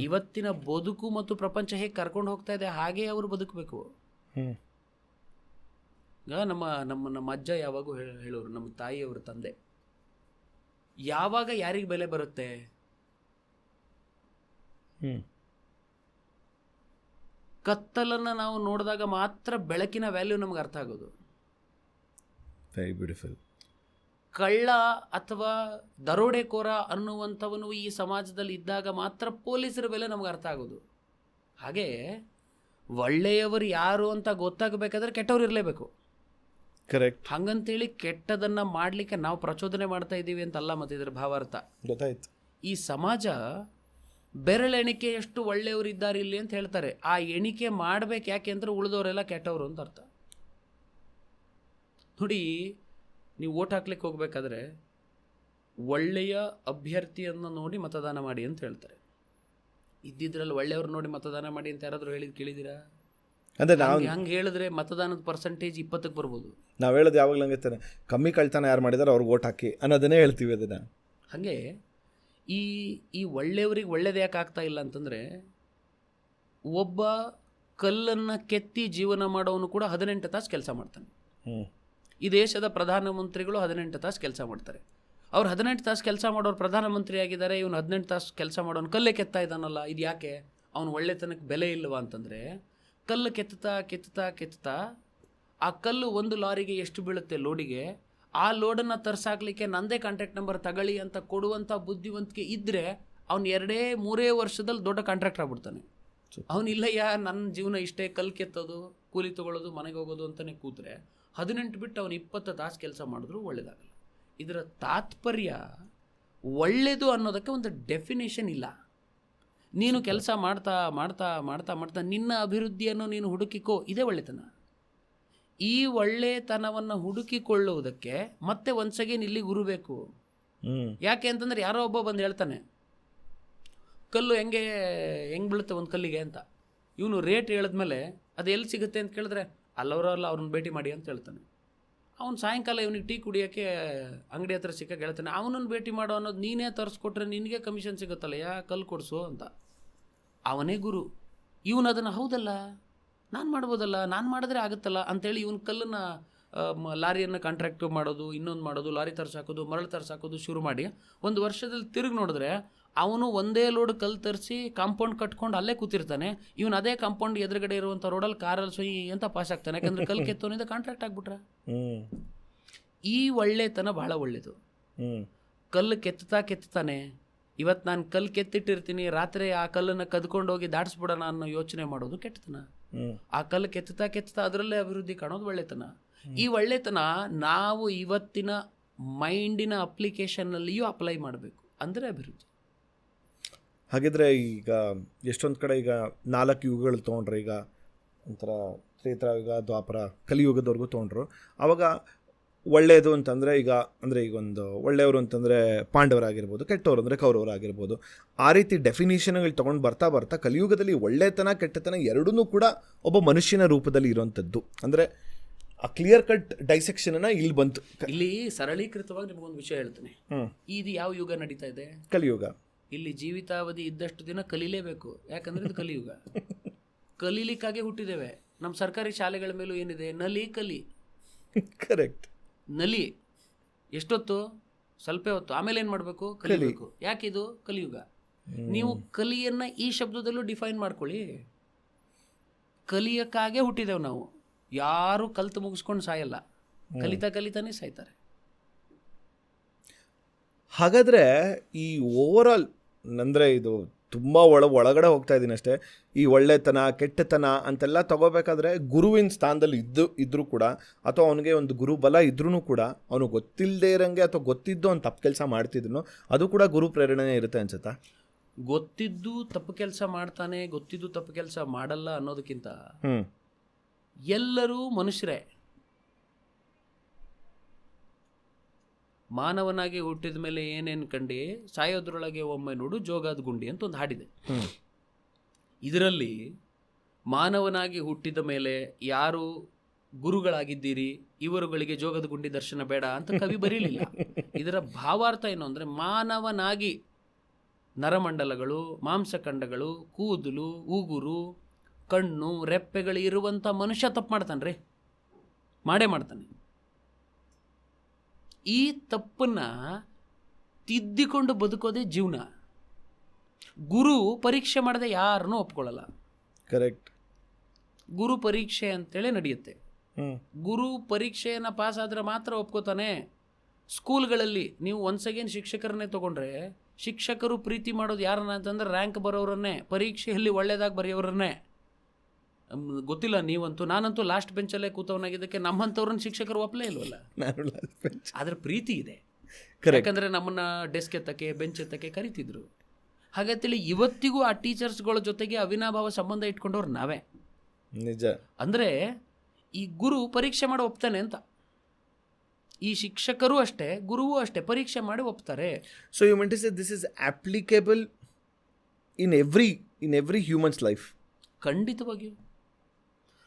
ಇವತ್ತಿನ ಬದುಕು ಮತ್ತು ಪ್ರಪಂಚ ಹೇಗೆ ಕರ್ಕೊಂಡು ಹೋಗ್ತಾ ಇದೆ ಹಾಗೆ ಅವರು ಬದುಕಬೇಕು. ನಮ್ಮ ನಮ್ಮ ನಮ್ಮ ಅಜ್ಜ ಯಾವಾಗೂ ಹೇಳೋರು, ನಮ್ಮ ತಾಯಿಯವ್ರ ತಂದೆ, ಯಾವಾಗ ಯಾರಿಗೆ ಬೆಲೆ ಬರುತ್ತೆ? ಕತ್ತಲನ್ನು ನಾವು ನೋಡಿದಾಗ ಮಾತ್ರ ಬೆಳಕಿನ ವ್ಯಾಲ್ಯೂ ನಮ್ಗೆ ಅರ್ಥ ಆಗೋದು. Very beautiful. ಕಳ್ಳ ಅಥವಾ ದರೋಡೆಕೋರ ಅನ್ನುವಂಥವನು ಈ ಸಮಾಜದಲ್ಲಿ ಇದ್ದಾಗ ಮಾತ್ರ ಪೊಲೀಸರ ಬೆಲೆ ನಮ್ಗೆ ಅರ್ಥ ಆಗೋದು. ಹಾಗೆ ಒಳ್ಳೆಯವರು ಯಾರು ಅಂತ ಗೊತ್ತಾಗಬೇಕಾದ್ರೆ ಕೆಟ್ಟವ್ರು ಇರಲೇಬೇಕು. ಕರೆಕ್ಟ್. ಹಂಗಂತೇಳಿ ಕೆಟ್ಟದನ್ನು ಮಾಡಲಿಕ್ಕೆ ನಾವು ಪ್ರಚೋದನೆ ಮಾಡ್ತಾ ಇದ್ದೀವಿ ಅಂತಲ್ಲ. ಮತ್ತು ಇದರ ಭಾವಾರ್ಥ ಗೊತ್ತಾಯ್ತು. ಈ ಸಮಾಜ ಬೆರಳೆಣಿಕೆಯಷ್ಟು ಒಳ್ಳೆಯವರು ಇದ್ದಾರೆ ಇಲ್ಲಿ ಅಂತ ಹೇಳ್ತಾರೆ. ಆ ಎಣಿಕೆ ಮಾಡ್ಬೇಕು ಯಾಕೆ ಅಂದರೆ ಉಳಿದವರೆಲ್ಲ ಕೆಟ್ಟವರು ಅಂತ ಅರ್ಥ. ನೋಡಿ, ನೀವು ಓಟ್ ಹಾಕ್ಲಿಕ್ಕೆ ಹೋಗ್ಬೇಕಾದ್ರೆ ಒಳ್ಳೆಯ ಅಭ್ಯರ್ಥಿಯನ್ನು ನೋಡಿ ಮತದಾನ ಮಾಡಿ ಅಂತ ಹೇಳ್ತಾರೆ. ಇದ್ದಿದ್ರಲ್ಲಿ ಒಳ್ಳೆಯವ್ರು ನೋಡಿ ಮತದಾನ ಮಾಡಿ ಅಂತ ಯಾರಾದರೂ ಕೇಳಿದ್ದೀರಾ? ಅಂದರೆ ನಾವು ಹಂಗೆ ಹೇಳಿದ್ರೆ ಮತದಾನದ ಪರ್ಸೆಂಟೇಜ್ 20ಕ್ಕೆ ಬರ್ಬೋದು. ನಾವು ಹೇಳೋದು ಯಾವಾಗಲೂ ಹಂಗೆ ಕಮ್ಮಿ ಕಳ್ತನ ಯಾರು ಮಾಡಿದಾರೆ ಅವ್ರಿಗೆ ಓಟ್ ಹಾಕಿ ಅನ್ನೋದನ್ನೇ ಹೇಳ್ತೀವಿ. ಅದನ್ನು ಹಾಗೆ ಈ ಒಳ್ಳೆಯವ್ರಿಗೆ ಒಳ್ಳೇದು ಯಾಕೆ ಆಗ್ತಾ ಇಲ್ಲ ಅಂತಂದರೆ, ಒಬ್ಬ ಕಲ್ಲನ್ನು ಕೆತ್ತಿ ಜೀವನ ಮಾಡೋನು ಕೂಡ 18 ತಾಸು ಕೆಲಸ ಮಾಡ್ತಾನೆ. ಈ ದೇಶದ ಪ್ರಧಾನಮಂತ್ರಿಗಳು 18 ತಾಸು ಕೆಲಸ ಮಾಡ್ತಾರೆ. ಅವ್ರು 18 ತಾಸು ಕೆಲಸ ಮಾಡೋರು ಪ್ರಧಾನಮಂತ್ರಿ ಆಗಿದ್ದಾರೆ, ಇವನು 18 ತಾಸು ಕೆಲಸ ಮಾಡೋನು ಕಲ್ಲೇ ಕೆತ್ತಾ ಇದ್ದಾನಲ್ಲ. ಇದು ಯಾಕೆ? ಅವನು ಒಳ್ಳೆತನಕ್ಕೆ ಬೆಲೆ ಇಲ್ಲವಾ ಅಂತಂದರೆ, ಕಲ್ಲು ಕೆತ್ತುತ್ತಾ ಕೆತ್ತುತ್ತಾ ಕೆತ್ತುತ್ತಾ ಆ ಕಲ್ಲು ಒಂದು ಲಾರಿಗೆ ಎಷ್ಟು ಬೀಳುತ್ತೆ ಲೋಡಿಗೆ, ಆ ಲೋಡನ್ನು ತರ್ಸಾಕ್ಲಿಕ್ಕೆ ನಂದೇ ಕಾಂಟ್ರಾಕ್ಟ್ ನಂಬರ್ ತಗೊಳ್ಳಿ ಅಂತ ಕೊಡುವಂಥ ಬುದ್ಧಿವಂತಿಕೆ ಇದ್ದರೆ ಅವ್ನು 2-3 ವರ್ಷದಲ್ಲಿ ದೊಡ್ಡ ಕಾಂಟ್ರಾಕ್ಟರ್ ಆಗ್ಬಿಡ್ತಾನೆ. ಅವನಿಲ್ಲಯ್ಯ ನನ್ನ ಜೀವನ ಇಷ್ಟೇ, ಕಲ್ಲು ಕೆತ್ತೋದು, ಕೂಲಿ ತೊಗೊಳ್ಳೋದು, ಮನೆಗೆ ಹೋಗೋದು ಅಂತಲೇ ಕೂತ್ರೆ 18 ಬಿಟ್ಟು ಅವನು 20 ತಾಸು ಕೆಲಸ ಮಾಡಿದ್ರು ಒಳ್ಳೆಯದಾಗಲ್ಲ. ಇದರ ತಾತ್ಪರ್ಯ ಒಳ್ಳೆಯದು ಅನ್ನೋದಕ್ಕೆ ಒಂದು ಡೆಫಿನೇಷನ್ ಇಲ್ಲ. ನೀನು ಕೆಲಸ ಮಾಡ್ತಾ ಮಾಡ್ತಾ ಮಾಡ್ತಾ ಮಾಡ್ತಾ ನಿನ್ನ ಅಭಿವೃದ್ಧಿಯನ್ನು ನೀನು ಹುಡುಕಿಕೋ, ಇದೇ ಒಳ್ಳೆತನ. ಈ ಒಳ್ಳೆತನವನ್ನು ಹುಡುಕಿಕೊಳ್ಳುವುದಕ್ಕೆ ಮತ್ತೆ ಒನ್ಸ್ ಅಗೇನ್ ಇಲ್ಲಿ ಗುರು ಬೇಕು. ಯಾಕೆ ಅಂತಂದರೆ ಯಾರೋ ಒಬ್ಬ ಬಂದು ಹೇಳ್ತಾನೆ ಕಲ್ಲು ಹೆಂಗೆ ಬೀಳುತ್ತೆ ಒಂದು ಕಲ್ಲಿಗೆ ಅಂತ. ಇವನು ರೇಟ್ ಹೇಳಿದ್ಮೇಲೆ ಅದು ಎಲ್ಲಿ ಸಿಗುತ್ತೆ ಅಂತ ಕೇಳಿದ್ರೆ ಅಲ್ಲವರಲ್ಲ ಅವ್ರನ್ನ ಭೇಟಿ ಮಾಡಿ ಅಂತ ಹೇಳ್ತಾನೆ. ಅವ್ನು ಸಾಯಂಕಾಲ ಇವನಿಗೆ ಟೀ ಕುಡಿಯೋಕ್ಕೆ ಅಂಗಡಿ ಹತ್ರ ಸಿಕ್ಕಾಗ ಹೇಳ್ತಾನೆ, ಅವನನ್ನು ಭೇಟಿ ಮಾಡೋ ಅನ್ನೋದು ನೀನೇ ತರಿಸ್ಕೊಟ್ರೆ ನಿನಗೆ ಕಮಿಷನ್ ಸಿಗುತ್ತಲ್ಲ, ಕಲ್ಲು ಕೊಡಿಸು ಅಂತ. ಅವನೇ ಗುರು. ಇವನು ಅದನ್ನು ಹೌದಲ್ಲ ನಾನು ಮಾಡ್ಬೋದಲ್ಲ, ನಾನು ಮಾಡಿದ್ರೆ ಆಗುತ್ತಲ್ಲ ಅಂತೇಳಿ ಇವನು ಕಲ್ಲನ್ನು ಲಾರಿಯನ್ನು ಕಾಂಟ್ರಾಕ್ಟ್ ಮಾಡೋದು, ಇನ್ನೊಂದು ಮಾಡೋದು, ಲಾರಿ ತರ್ಸಾಕೋದು, ಮರಳು ತರ್ಸಾಕೋದು ಶುರು ಮಾಡಿ 1 ವರ್ಷದಲ್ಲಿ ತಿರುಗಿ ನೋಡಿದ್ರೆ ಅವನು ಒಂದೇ ಲೋಡ್ ಕಲ್ಲು ತರಿಸಿ ಕಾಂಪೌಂಡ್ ಕಟ್ಕೊಂಡು ಅಲ್ಲೇ ಕೂತಿರ್ತಾನೆ. ಇವನು ಅದೇ ಕಾಂಪೌಂಡ್ ಎದುರುಗಡೆ ಇರುವಂಥ ರೋಡಲ್ಲಿ ಕಾರಲ್ಲಿ ಸೊಯ್ ಅಂತ ಪಾಸ್ ಆಗ್ತಾನೆ. ಯಾಕಂದರೆ ಕಲ್ಲು ಕೆತ್ತೋನಿಂದ ಕಾಂಟ್ರಾಕ್ಟ್ ಆಗ್ಬಿಟ್ರೆ. ಈ ಒಳ್ಳೆತನ ಬಹಳ ಒಳ್ಳೆಯದು. ಕಲ್ಲು ಕೆತ್ತಾನೆ. ಇವತ್ತು ನಾನು ಕಲ್ಲು ಕೆತ್ತಿಟ್ಟಿರ್ತೀನಿ, ರಾತ್ರಿ ಆ ಕಲ್ಲನ್ನು ಕದ್ಕೊಂಡು ಹೋಗಿ ದಾಟಿಸ್ಬಿಡೋಣ ಅನ್ನೋ ಯೋಚನೆ ಮಾಡೋದು ಕೆಟ್ಟತನ. ಆ ಕಲ್ಲು ಕೆತ್ತಾ ಅದರಲ್ಲೇ ಅಭಿವೃದ್ಧಿ ಕಾಣೋದು ಒಳ್ಳೆತನ. ಈ ಒಳ್ಳೆತನ ನಾವು ಇವತ್ತಿನ ಮೈಂಡಿನ ಅಪ್ಲಿಕೇಶನ್ನಲ್ಲಿಯೂ ಅಪ್ಲೈ ಮಾಡಬೇಕು, ಅಂದರೆ ಅಭಿವೃದ್ಧಿ. ಹಾಗಿದ್ರೆ ಈಗ ಎಷ್ಟೊಂದು ಕಡೆ ಈಗ 4 ಯುಗಗಳು ತೊಗೊಂಡ್ರೆ, ಈಗ ಒಂಥರ ತ್ರೇತಾಯುಗ, ದ್ವಾಪರ, ಕಲಿಯುಗದವರೆಗೂ ತೊಗೊಂಡ್ರು. ಆವಾಗ ಒಳ್ಳೆಯದು ಅಂತಂದರೆ ಈಗ ಒಂದು ಒಳ್ಳೆಯವರು ಅಂತಂದರೆ ಪಾಂಡವರಾಗಿರ್ಬೋದು, ಕೆಟ್ಟವರು ಅಂದರೆ ಕೌರವರಾಗಿರ್ಬೋದು. ಆ ರೀತಿ ಡೆಫಿನೇಷನ್ಗಳು ತೊಗೊಂಡು ಬರ್ತಾ ಬರ್ತಾ ಕಲಿಯುಗದಲ್ಲಿ ಒಳ್ಳೆತನ ಕೆಟ್ಟತನ ಎರಡೂ ಕೂಡ ಒಬ್ಬ ಮನುಷ್ಯನ ರೂಪದಲ್ಲಿ ಇರೋವಂಥದ್ದು. ಅಂದರೆ ಆ ಕ್ಲಿಯರ್ ಕಟ್ ಡೈಸೆಕ್ಷನನ್ನು ಇಲ್ಲಿ ಬಂತು. ಇಲ್ಲಿ ಸರಳೀಕೃತವಾಗಿ ನಿಮಗೊಂದು ವಿಷಯ ಹೇಳ್ತೇನೆ. ಇದು ಯಾವ ಯುಗ ನಡೀತಾ ಇದೆ? ಕಲಿಯುಗ. ಇಲ್ಲಿ ಜೀವಿತಾವಧಿ ಇದ್ದಷ್ಟು ದಿನ ಕಲೀಲೇಬೇಕು, ಯಾಕಂದರೆ ಇದು ಕಲಿಯುಗ. ಕಲೀಲಿಕ್ಕಾಗೆ ಹುಟ್ಟಿದ್ದೇವೆ. ನಮ್ಮ ಸರ್ಕಾರಿ ಶಾಲೆಗಳ ಮೇಲೂ ಏನಿದೆ, ನಲಿ ಕಲಿ. ಕರೆಕ್ಟ್. ನಲಿ ಎಷ್ಟೊತ್ತು? ಸ್ವಲ್ಪ ಹೊತ್ತು. ಆಮೇಲೆ ಏನು ಮಾಡಬೇಕು? ಕಲಿಬೇಕು. ಯಾಕಿದು ಕಲಿಯುಗ. ನೀವು ಕಲಿಯನ್ನು ಈ ಶಬ್ದದಲ್ಲೂ ಡಿಫೈನ್ ಮಾಡ್ಕೊಳ್ಳಿ. ಕಲಿಯಕ್ಕಾಗೆ ಹುಟ್ಟಿದೆವು ನಾವು. ಯಾರು ಕಲ್ತು ಮುಗಿಸ್ಕೊಂಡು ಸಾಯಲ್ಲ, ಕಲಿತಾನೇ ಸಾಯ್ತಾರೆ. ಹಾಗಾದರೆ ಈ ಓವರಾಲ್ ಅಂದರೆ ಇದು ತುಂಬ ಒಳಗಡೆ ಹೋಗ್ತಾ ಇದ್ದೀನಿ ಅಷ್ಟೇ. ಈ ಒಳ್ಳೆತನ ಕೆಟ್ಟತನ ಅಂತೆಲ್ಲ ತಗೋಬೇಕಾದ್ರೆ ಗುರುವಿನ ಸ್ಥಾನದಲ್ಲಿ ಇದ್ದರೂ ಕೂಡ, ಅಥವಾ ಅವನಿಗೆ ಒಂದು ಗುರುಬಲ ಇದ್ರೂ ಕೂಡ, ಅವನು ಗೊತ್ತಿಲ್ಲದೆ ಇರೋಂಗೆ ಅಥವಾ ಗೊತ್ತಿದ್ದು ಅವ್ನು ತಪ್ಪು ಕೆಲಸ ಮಾಡ್ತಿದ್ರು, ಅದು ಕೂಡ ಗುರು ಪ್ರೇರಣೆ ಇರುತ್ತೆ ಅನ್ಸುತ್ತಾ? ಗೊತ್ತಿದ್ದು ತಪ್ಪು ಕೆಲಸ ಮಾಡ್ತಾನೆ, ಗೊತ್ತಿದ್ದು ತಪ್ಪು ಕೆಲಸ ಮಾಡಲ್ಲ ಅನ್ನೋದಕ್ಕಿಂತ ಎಲ್ಲರೂ ಮನುಷ್ಯರೇ. ಮಾನವನಾಗಿ ಹುಟ್ಟಿದ ಮೇಲೆ ಏನೇನು ಕಂಡು ಸಾಯೋದ್ರೊಳಗೆ ಒಮ್ಮೆ ನೋಡು ಜೋಗಾದ ಗುಂಡಿ ಅಂತ ಒಂದು ಹಾಡಿದೆ. ಇದರಲ್ಲಿ ಮಾನವನಾಗಿ ಹುಟ್ಟಿದ ಮೇಲೆ ಯಾರು ಗುರುಗಳಾಗಿದ್ದೀರಿ, ಇವರುಗಳಿಗೆ ಜೋಗದ ಗುಂಡಿ ದರ್ಶನ ಬೇಡ ಅಂತ ಕವಿ ಬರೀಲಿಲ್ಲ. ಇದರ ಭಾವಾರ್ಥ ಏನು ಅಂದರೆ, ಮಾನವನಾಗಿ ನರಮಂಡಲಗಳು, ಮಾಂಸಖಂಡಗಳು, ಕೂದಲು, ಉಗುರು, ಕಣ್ಣು, ರೆಪ್ಪೆಗಳು ಇರುವಂಥ ಮನುಷ್ಯ ತಪ್ಪು ಮಾಡ್ತಾನೆ ರೀ, ಮಾಡೇ ಮಾಡ್ತಾನೆ. ಈ ತಪ್ಪನ್ನು ತಿದ್ದಿಕೊಂಡು ಬದುಕೋದೇ ಜೀವನ. ಗುರು ಪರೀಕ್ಷೆ ಮಾಡದೆ ಯಾರನ್ನೂ ಒಪ್ಕೊಳ್ಳಲ್ಲ. ಕರೆಕ್ಟ್. ಗುರು ಪರೀಕ್ಷೆ ಅಂತೇಳಿ ನಡೆಯುತ್ತೆ. ಗುರು ಪರೀಕ್ಷೆಯನ್ನು ಪಾಸ್ ಆದರೆ ಮಾತ್ರ ಒಪ್ಕೋತಾನೆ. ಸ್ಕೂಲ್ಗಳಲ್ಲಿ ನೀವು ಒನ್ಸ್ ಅಗೇನ್ ಶಿಕ್ಷಕರನ್ನೇ ತೊಗೊಂಡ್ರೆ, ಶಿಕ್ಷಕರು ಪ್ರೀತಿ ಮಾಡೋದು ಯಾರನ್ನ ಅಂತಂದ್ರೆ ರ್ಯಾಂಕ್ ಬರೋರನ್ನೇ, ಪರೀಕ್ಷೆಯಲ್ಲಿ ಒಳ್ಳೆಯದಾಗಿ ಬರೆಯೋರನ್ನೇ. ಗೊತ್ತಿಲ್ಲ ನೀವಂತೂ, ನಾನಂತೂ ಲಾಸ್ಟ್ ಬೆಂಚಲ್ಲೇ ಕೂತವನಾಗಿದ್ದಕ್ಕೆ ನಮ್ಮಂಥವ್ರನ್ನ ಶಿಕ್ಷಕರು ಒಪ್ಪಲೇ ಇಲ್ವಲ್ಲ. ನಾನು last bench. ಅದ್ರ ಪ್ರೀತಿ ಇದೆ. Correct. ಯಾಕಂದರೆ ನಮ್ಮನ್ನು ಡೆಸ್ಕ್ ಎತ್ತಕ್ಕೆ ಬೆಂಚ್ ಎತ್ತಕ್ಕೆ ಕರಿತಿದ್ರು. ಹಾಗಂತೇಳಿ ಇವತ್ತಿಗೂ ಆ ಟೀಚರ್ಸ್ಗಳ ಜೊತೆಗೆ ಅವಿನಾಭಾವ ಸಂಬಂಧ ಇಟ್ಕೊಂಡವ್ರು ನಾವೇ. ನಿಜ. ಅಂದರೆ ಈ ಗುರು ಪರೀಕ್ಷೆ ಮಾಡಿ ಒಪ್ತಾನೆ ಅಂತ. ಈ ಶಿಕ್ಷಕರು ಅಷ್ಟೇ, ಗುರುವೂ ಅಷ್ಟೇ, ಪರೀಕ್ಷೆ ಮಾಡಿ ಒಪ್ತಾರೆ. So you meant to say this is applicable in every humans life. ಖಂಡಿತವಾಗಿಯೂ.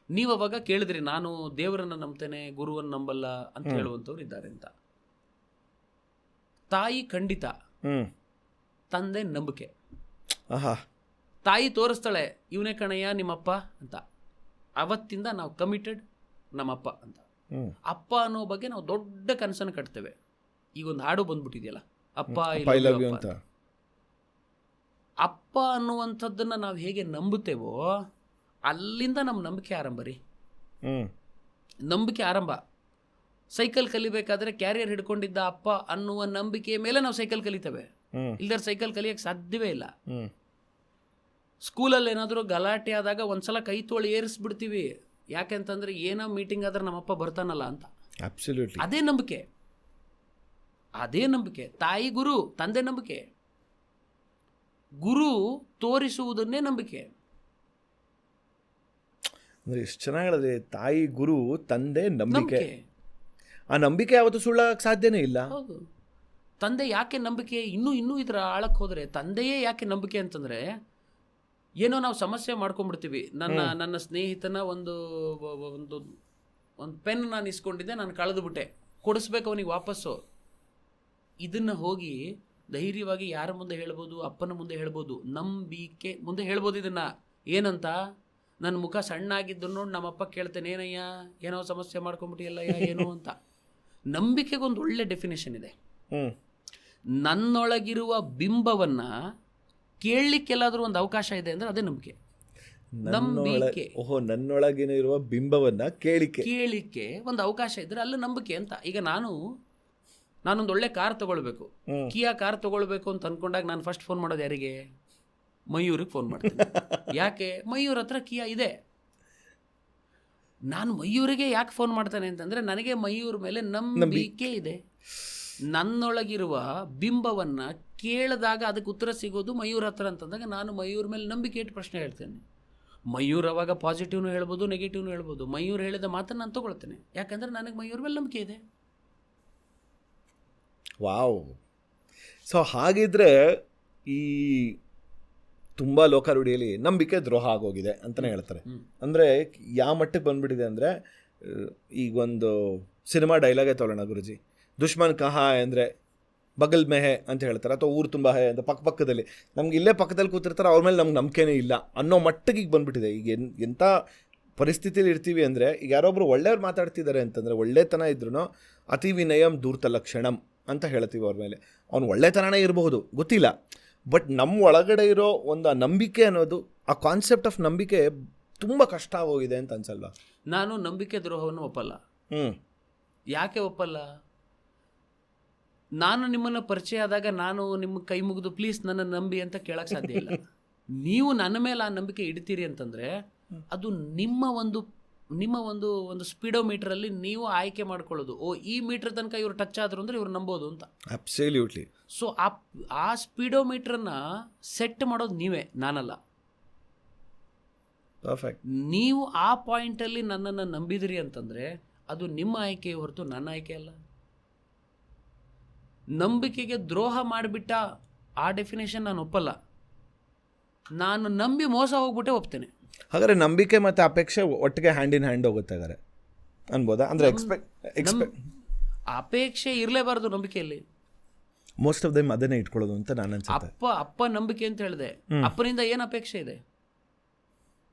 ನೀವು ಅವಾಗ ಕೇಳಿದ್ರಿ, ನಾನು ದೇವರನ್ನು ನಂಬ್ತೇನೆ, ಗುರುವನ್ನು ನಂಬಲ್ಲ ಅಂತ ಹೇಳುವಂಥವ್ರು ಇದ್ದಾರೆ ಅಂತ. ತಾಯಿ ಖಂಡಿತ, ತಂದೆ ನಂಬಿಕೆ. ತಾಯಿ ತೋರಿಸ್ತಾಳೆ, ಇವನೇ ಕಣಯ್ಯ ನಿಮ್ಮಪ್ಪ ಅಂತ. ಅವತ್ತಿಂದ ನಾವು ಕಮಿಟೆಡ್ ನಮ್ಮಪ್ಪ ಅಂತ. ಅಪ್ಪ ಅನ್ನೋ ಬಗ್ಗೆ ನಾವು ದೊಡ್ಡ ಕನಸನ್ನು ಕಟ್ತೇವೆ. ಈಗ ಒಂದು ಹಾಡು ಬಂದ್ಬಿಟ್ಟಿದೆಯಲ್ಲ, ಅಪ್ಪ ಅಂತ. ಅಪ್ಪ ಅನ್ನುವಂಥದ್ದನ್ನು ನಾವು ಹೇಗೆ ನಂಬುತ್ತೇವೋ ಅಲ್ಲಿಂದ ನಮ್ಮ ನಂಬಿಕೆ ಆರಂಭ ರೀ. ನಂಬಿಕೆ ಆರಂಭ. ಸೈಕಲ್ ಕಲಿಬೇಕಾದ್ರೆ ಕ್ಯಾರಿಯರ್ ಹಿಡ್ಕೊಂಡಿದ್ದ ಅಪ್ಪ ಅನ್ನುವ ನಂಬಿಕೆಯ ಮೇಲೆ ನಾವು ಸೈಕಲ್ ಕಲಿತೇವೆ. ಇಲ್ದಾರೆ ಸೈಕಲ್ ಕಲಿಯಕ್ಕೆ ಸಾಧ್ಯವೇ ಇಲ್ಲ. ಸ್ಕೂಲಲ್ಲಿ ಏನಾದರೂ ಗಲಾಟೆ ಆದಾಗ ಒಂದ್ಸಲ ಕೈ ತೋಳಿ ಏರಿಸ್ಬಿಡ್ತೀವಿ. ಯಾಕೆಂತಂದ್ರೆ ಏನೋ ಮೀಟಿಂಗ್ ಆದ್ರೆ ನಮ್ಮಪ್ಪ ಬರ್ತಾನಲ್ಲ ಅಂತ. ಅದೇ ನಂಬಿಕೆ, ಅದೇ ನಂಬಿಕೆ. ತಾಯಿ ಗುರು, ತಂದೆ ನಂಬಿಕೆ. ಗುರು ತೋರಿಸುವುದನ್ನೇ ನಂಬಿಕೆ. ಅಂದ್ರೆ ಎಷ್ಟು ಚೆನ್ನಾಗಿ ಹೇಳಿದ್ರೆ, ತಾಯಿ ಗುರು, ತಂದೆ ನಂಬಿಕೆ. ಆ ನಂಬಿಕೆ ಯಾವತ್ತೂ ಸುಳ್ಳಾಗಕ್ಕೆ ಸಾಧ್ಯನೇ ಇಲ್ಲ. ಹೌದು. ತಂದೆ ಯಾಕೆ ನಂಬಿಕೆ? ಇನ್ನೂ ಇದರ ಆಳಕ್ಕೆ ಹೋದರೆ ತಂದೆಯೇ ಯಾಕೆ ನಂಬಿಕೆ ಅಂತಂದರೆ, ಏನೋ ನಾವು ಸಮಸ್ಯೆ ಮಾಡ್ಕೊಂಡ್ಬಿಡ್ತೀವಿ. ನನ್ನ ಸ್ನೇಹಿತನ ಒಂದು ಪೆನ್ ನಾನು ಇಸ್ಕೊಂಡಿದ್ದೆ, ನಾನು ಕಳೆದು ಬಿಟ್ಟೆ, ಕೊಡಿಸ್ಬೇಕು ಅವನಿಗೆ ವಾಪಸ್ಸು. ಇದನ್ನು ಹೋಗಿ ಧೈರ್ಯವಾಗಿ ಯಾರ ಮುಂದೆ ಹೇಳ್ಬೋದು? ಅಪ್ಪನ ಮುಂದೆ ಹೇಳ್ಬೋದು, ನಂಬಿಕೆ ಮುಂದೆ ಹೇಳ್ಬೋದು. ಇದನ್ನು ಏನಂತ, ನನ್ನ ಮುಖ ಸಣ್ಣ ಆಗಿದ್ದು ನೋಡಿ ನಮ್ಮಪ್ಪ ಕೇಳ್ತೇನೆ, ಏನಯ್ಯ ಏನೋ ಸಮಸ್ಯೆ ಮಾಡ್ಕೊಂಬಿಟ್ಟಿಯಲ್ಲಯ್ಯ ಏನು ಅಂತ. ನಂಬಿಕೆಗೊಂದು ಒಳ್ಳೆ ಡೆಫಿನೇಷನ್ ಇದೆ. ನನ್ನೊಳಗಿರುವ ಬಿಂಬವನ್ನು ಕೇಳಲಿಕ್ಕೆಲ್ಲಾದರೂ ಒಂದು ಅವಕಾಶ ಇದೆ ಅಂದರೆ ಅದೇ ನಂಬಿಕೆ. ನಂಬಿಕೆ. ಓಹೋ, ನನ್ನೊಳಗಿನ ಇರುವ ಬಿಂಬವನ್ನು ಕೇಳಿಕ್ಕೆ ಒಂದು ಅವಕಾಶ ಇದ್ದರೆ ಅಲ್ಲಿ ನಂಬಿಕೆ ಅಂತ. ಈಗ ನಾನೊಂದು ಒಳ್ಳೆ ಕಾರ್ ತೊಗೊಳ್ಬೇಕು, ಕಿಯಾ ಕಾರ್ ತೊಗೊಳ್ಬೇಕು ಅಂತ ಅಂದ್ಕೊಂಡಾಗ ನಾನು ಫಸ್ಟ್ ಫೋನ್ ಮಾಡೋದು ಯಾರಿಗೆ? ಮಯೂರಿಗೆ ಫೋನ್ ಮಾಡ್ತೀನಿ. ಯಾಕೆ? ಮಯೂರ್ ಹತ್ರ ಕಿಯಾ ಇದೆ. ನಾನು ಮಯೂರಿಗೆ ಯಾಕೆ ಫೋನ್ ಮಾಡ್ತಾನೆ ಅಂತಂದರೆ, ನನಗೆ ಮಯೂರ್ ಮೇಲೆ ನಂಬಿಕೆ ಇದೆ. ನನ್ನೊಳಗಿರುವ ಬಿಂಬವನ್ನು ಕೇಳಿದಾಗ ಅದಕ್ಕೆ ಉತ್ತರ ಸಿಗೋದು ಮಯೂರ್ ಹತ್ರ ಅಂತಂದಾಗ ನಾನು ಮಯೂರ್ ಮೇಲೆ ನಂಬಿಕೆ ಇಟ್ಟು ಪ್ರಶ್ನೆ ಹೇಳ್ತೇನೆ. ಮಯೂರ್ ಅವಾಗ ಪಾಸಿಟಿವ್ನು ಹೇಳ್ಬೋದು, ನೆಗೆಟಿವ್ನು ಹೇಳ್ಬೋದು. ಮಯೂರ್ ಹೇಳಿದ ಮಾತನ್ನು ನಾನು ತೊಗೊಳ್ತೇನೆ, ಯಾಕಂದರೆ ನನಗೆ ಮಯೂರ್ ಮೇಲೆ ನಂಬಿಕೆ ಇದೆ. ವಾವ್. ಸೊ ಹಾಗಿದ್ರೆ ಈ ತುಂಬ ಲೋಕಾರೂಢಿಯಲ್ಲಿ ನಂಬಿಕೆ ದ್ರೋಹ ಆಗೋಗಿದೆ ಅಂತಲೇ ಹೇಳ್ತಾರೆ. ಅಂದರೆ ಯಾವ ಮಟ್ಟಕ್ಕೆ ಬಂದುಬಿಟ್ಟಿದೆ ಅಂದರೆ, ಈಗ ಒಂದು ಸಿನಿಮಾ ಡೈಲಾಗೇ ತೊಗೊಳ್ಳೋಣ ಗುರುಜಿ, ದುಶ್ಮನ್ ಕಹಾ ಅಂದರೆ ಬಗಲ್ ಮೇ ಹೇ ಅಂತ ಹೇಳ್ತಾರೆ, ಅಥವಾ ಊರು ತುಂಬ ಹೇ ಅಂತ ಪಕ್ಕದಲ್ಲಿ. ನಮ್ಗೆ ಇಲ್ಲೇ ಪಕ್ಕದಲ್ಲಿ ಕೂತಿರ್ತಾರೆ, ಅವ್ರ ಮೇಲೆ ನಮ್ಗೆ ನಂಬಿಕೆನೇ ಇಲ್ಲ ಅನ್ನೋ ಮಟ್ಟಿಗೆ ಈಗ ಬಂದುಬಿಟ್ಟಿದೆ. ಈಗ ಎಂಥ ಪರಿಸ್ಥಿತಿಯಲ್ಲಿ ಇರ್ತೀವಿ ಅಂದರೆ, ಈಗ ಯಾರೊಬ್ಬರು ಒಳ್ಳೆಯವ್ರು ಮಾತಾಡ್ತಿದ್ದಾರೆ ಅಂತಂದರೆ, ಒಳ್ಳೆತನ ಇದ್ರೂ ಅತಿ ವಿನಯಂ ಧೂರ್ತ ಲಕ್ಷಣಂ ಅಂತ ಹೇಳ್ತೀವಿ ಅವ್ರ ಮೇಲೆ. ಅವ್ನು ಒಳ್ಳೆತನನೇ ಇರಬಹುದು, ಗೊತ್ತಿಲ್ಲ, ಬಟ್ ನಮ್ಮ ಒಳಗಡೆ ಇರೋ ಒಂದು ಆ ನಂಬಿಕೆ ಅನ್ನೋದು, ಆ ಕಾನ್ಸೆಪ್ಟ್ ಆಫ್ ನಂಬಿಕೆ ತುಂಬ ಕಷ್ಟ ಆಗೋಗಿದೆ ಅಂತ ಅನ್ಸಲ್ವಾ? ನಾನು ನಂಬಿಕೆ ದ್ರೋಹವನ್ನು ಒಪ್ಪಲ್ಲ. ಯಾಕೆ ಒಪ್ಪಲ್ಲ? ನಾನು ನಿಮ್ಮನ್ನು ಪರಿಚಯ ಆದಾಗ ನಾನು ನಿಮಗೆ ಕೈ ಮುಗಿದು ಪ್ಲೀಸ್ ನನ್ನ ನಂಬಿ ಅಂತ ಕೇಳಕ್ಕೆ ಸಾಧ್ಯ ಇಲ್ಲ. ನೀವು ನನ್ನ ಮೇಲೆ ಆ ನಂಬಿಕೆ ಇಡ್ತೀರಿ ಅಂತಂದರೆ ಅದು ನಿಮ್ಮ ಒಂದು ಸ್ಪೀಡೋಮೀಟ್ರಲ್ಲಿ ನೀವು ಆಯ್ಕೆ ಮಾಡ್ಕೊಳ್ಳೋದು. ಓ, ಈ ಮೀಟರ್ ತನಕ ಇವ್ರು ಟಚ್ ಆದ್ರು ಅಂದರೆ ಇವ್ರು ನಂಬೋದು ಅಂತ. ಅಬ್ಸಲ್ಯೂಟ್ಲಿ. ಸೊ ಆ ಸ್ಪೀಡೋಮೀಟ್ರನ್ನು ಸೆಟ್ ಮಾಡೋದು ನೀವೇ, ನಾನಲ್ಲ. ಪರ್ಫೆಕ್ಟ್. ನೀವು ಆ ಪಾಯಿಂಟಲ್ಲಿ ನನ್ನನ್ನು ನಂಬಿದಿರಿ ಅಂತಂದರೆ ಅದು ನಿಮ್ಮ ಆಯ್ಕೆ ಹೊರತು ನನ್ನ ಆಯ್ಕೆ ಅಲ್ಲ. ನಂಬಿಕೆಗೆ ದ್ರೋಹ ಮಾಡಿಬಿಟ್ಟ ಆ ಡೆಫಿನೇಷನ್ ನಾನು ಒಪ್ಪಲ್ಲ. ನಾನು ನಂಬಿ ಮೋಸ ಹೋಗ್ಬಿಟ್ಟೆ ಒಪ್ತೇನೆ. ಹಾಗಾದ್ರೆ ನಂಬಿಕೆ ಮತ್ತು ಅಪೇಕ್ಷೆ ಒಟ್ಟಿಗೆ ಹ್ಯಾಂಡ್ ಇನ್ ಹ್ಯಾಂಡ್ ಹೋಗುತ್ತೆ ಹಾಗಾದ್ರೆ ಅನ್ಬೋದಾ? ಅಂದರೆ ಅಪೇಕ್ಷೆ ಇರಲೇಬಾರ್ದು ನಂಬಿಕೆಯಲ್ಲಿ. ಮೋಸ್ಟ್ ಆಫ್ ದಮ್ ಅದನ್ನೇ ಇಟ್ಕೊಳ್ಳೋದು ಅಂತ ನಾನು ಅನ್ಸುತ್ತೆ. ಅಪ್ಪ ನಂಬಿಕೆ ಅಂತ ಹೇಳಿದೆ. ಅಪ್ಪನಿಂದ ಏನು ಅಪೇಕ್ಷೆ ಇದೆ?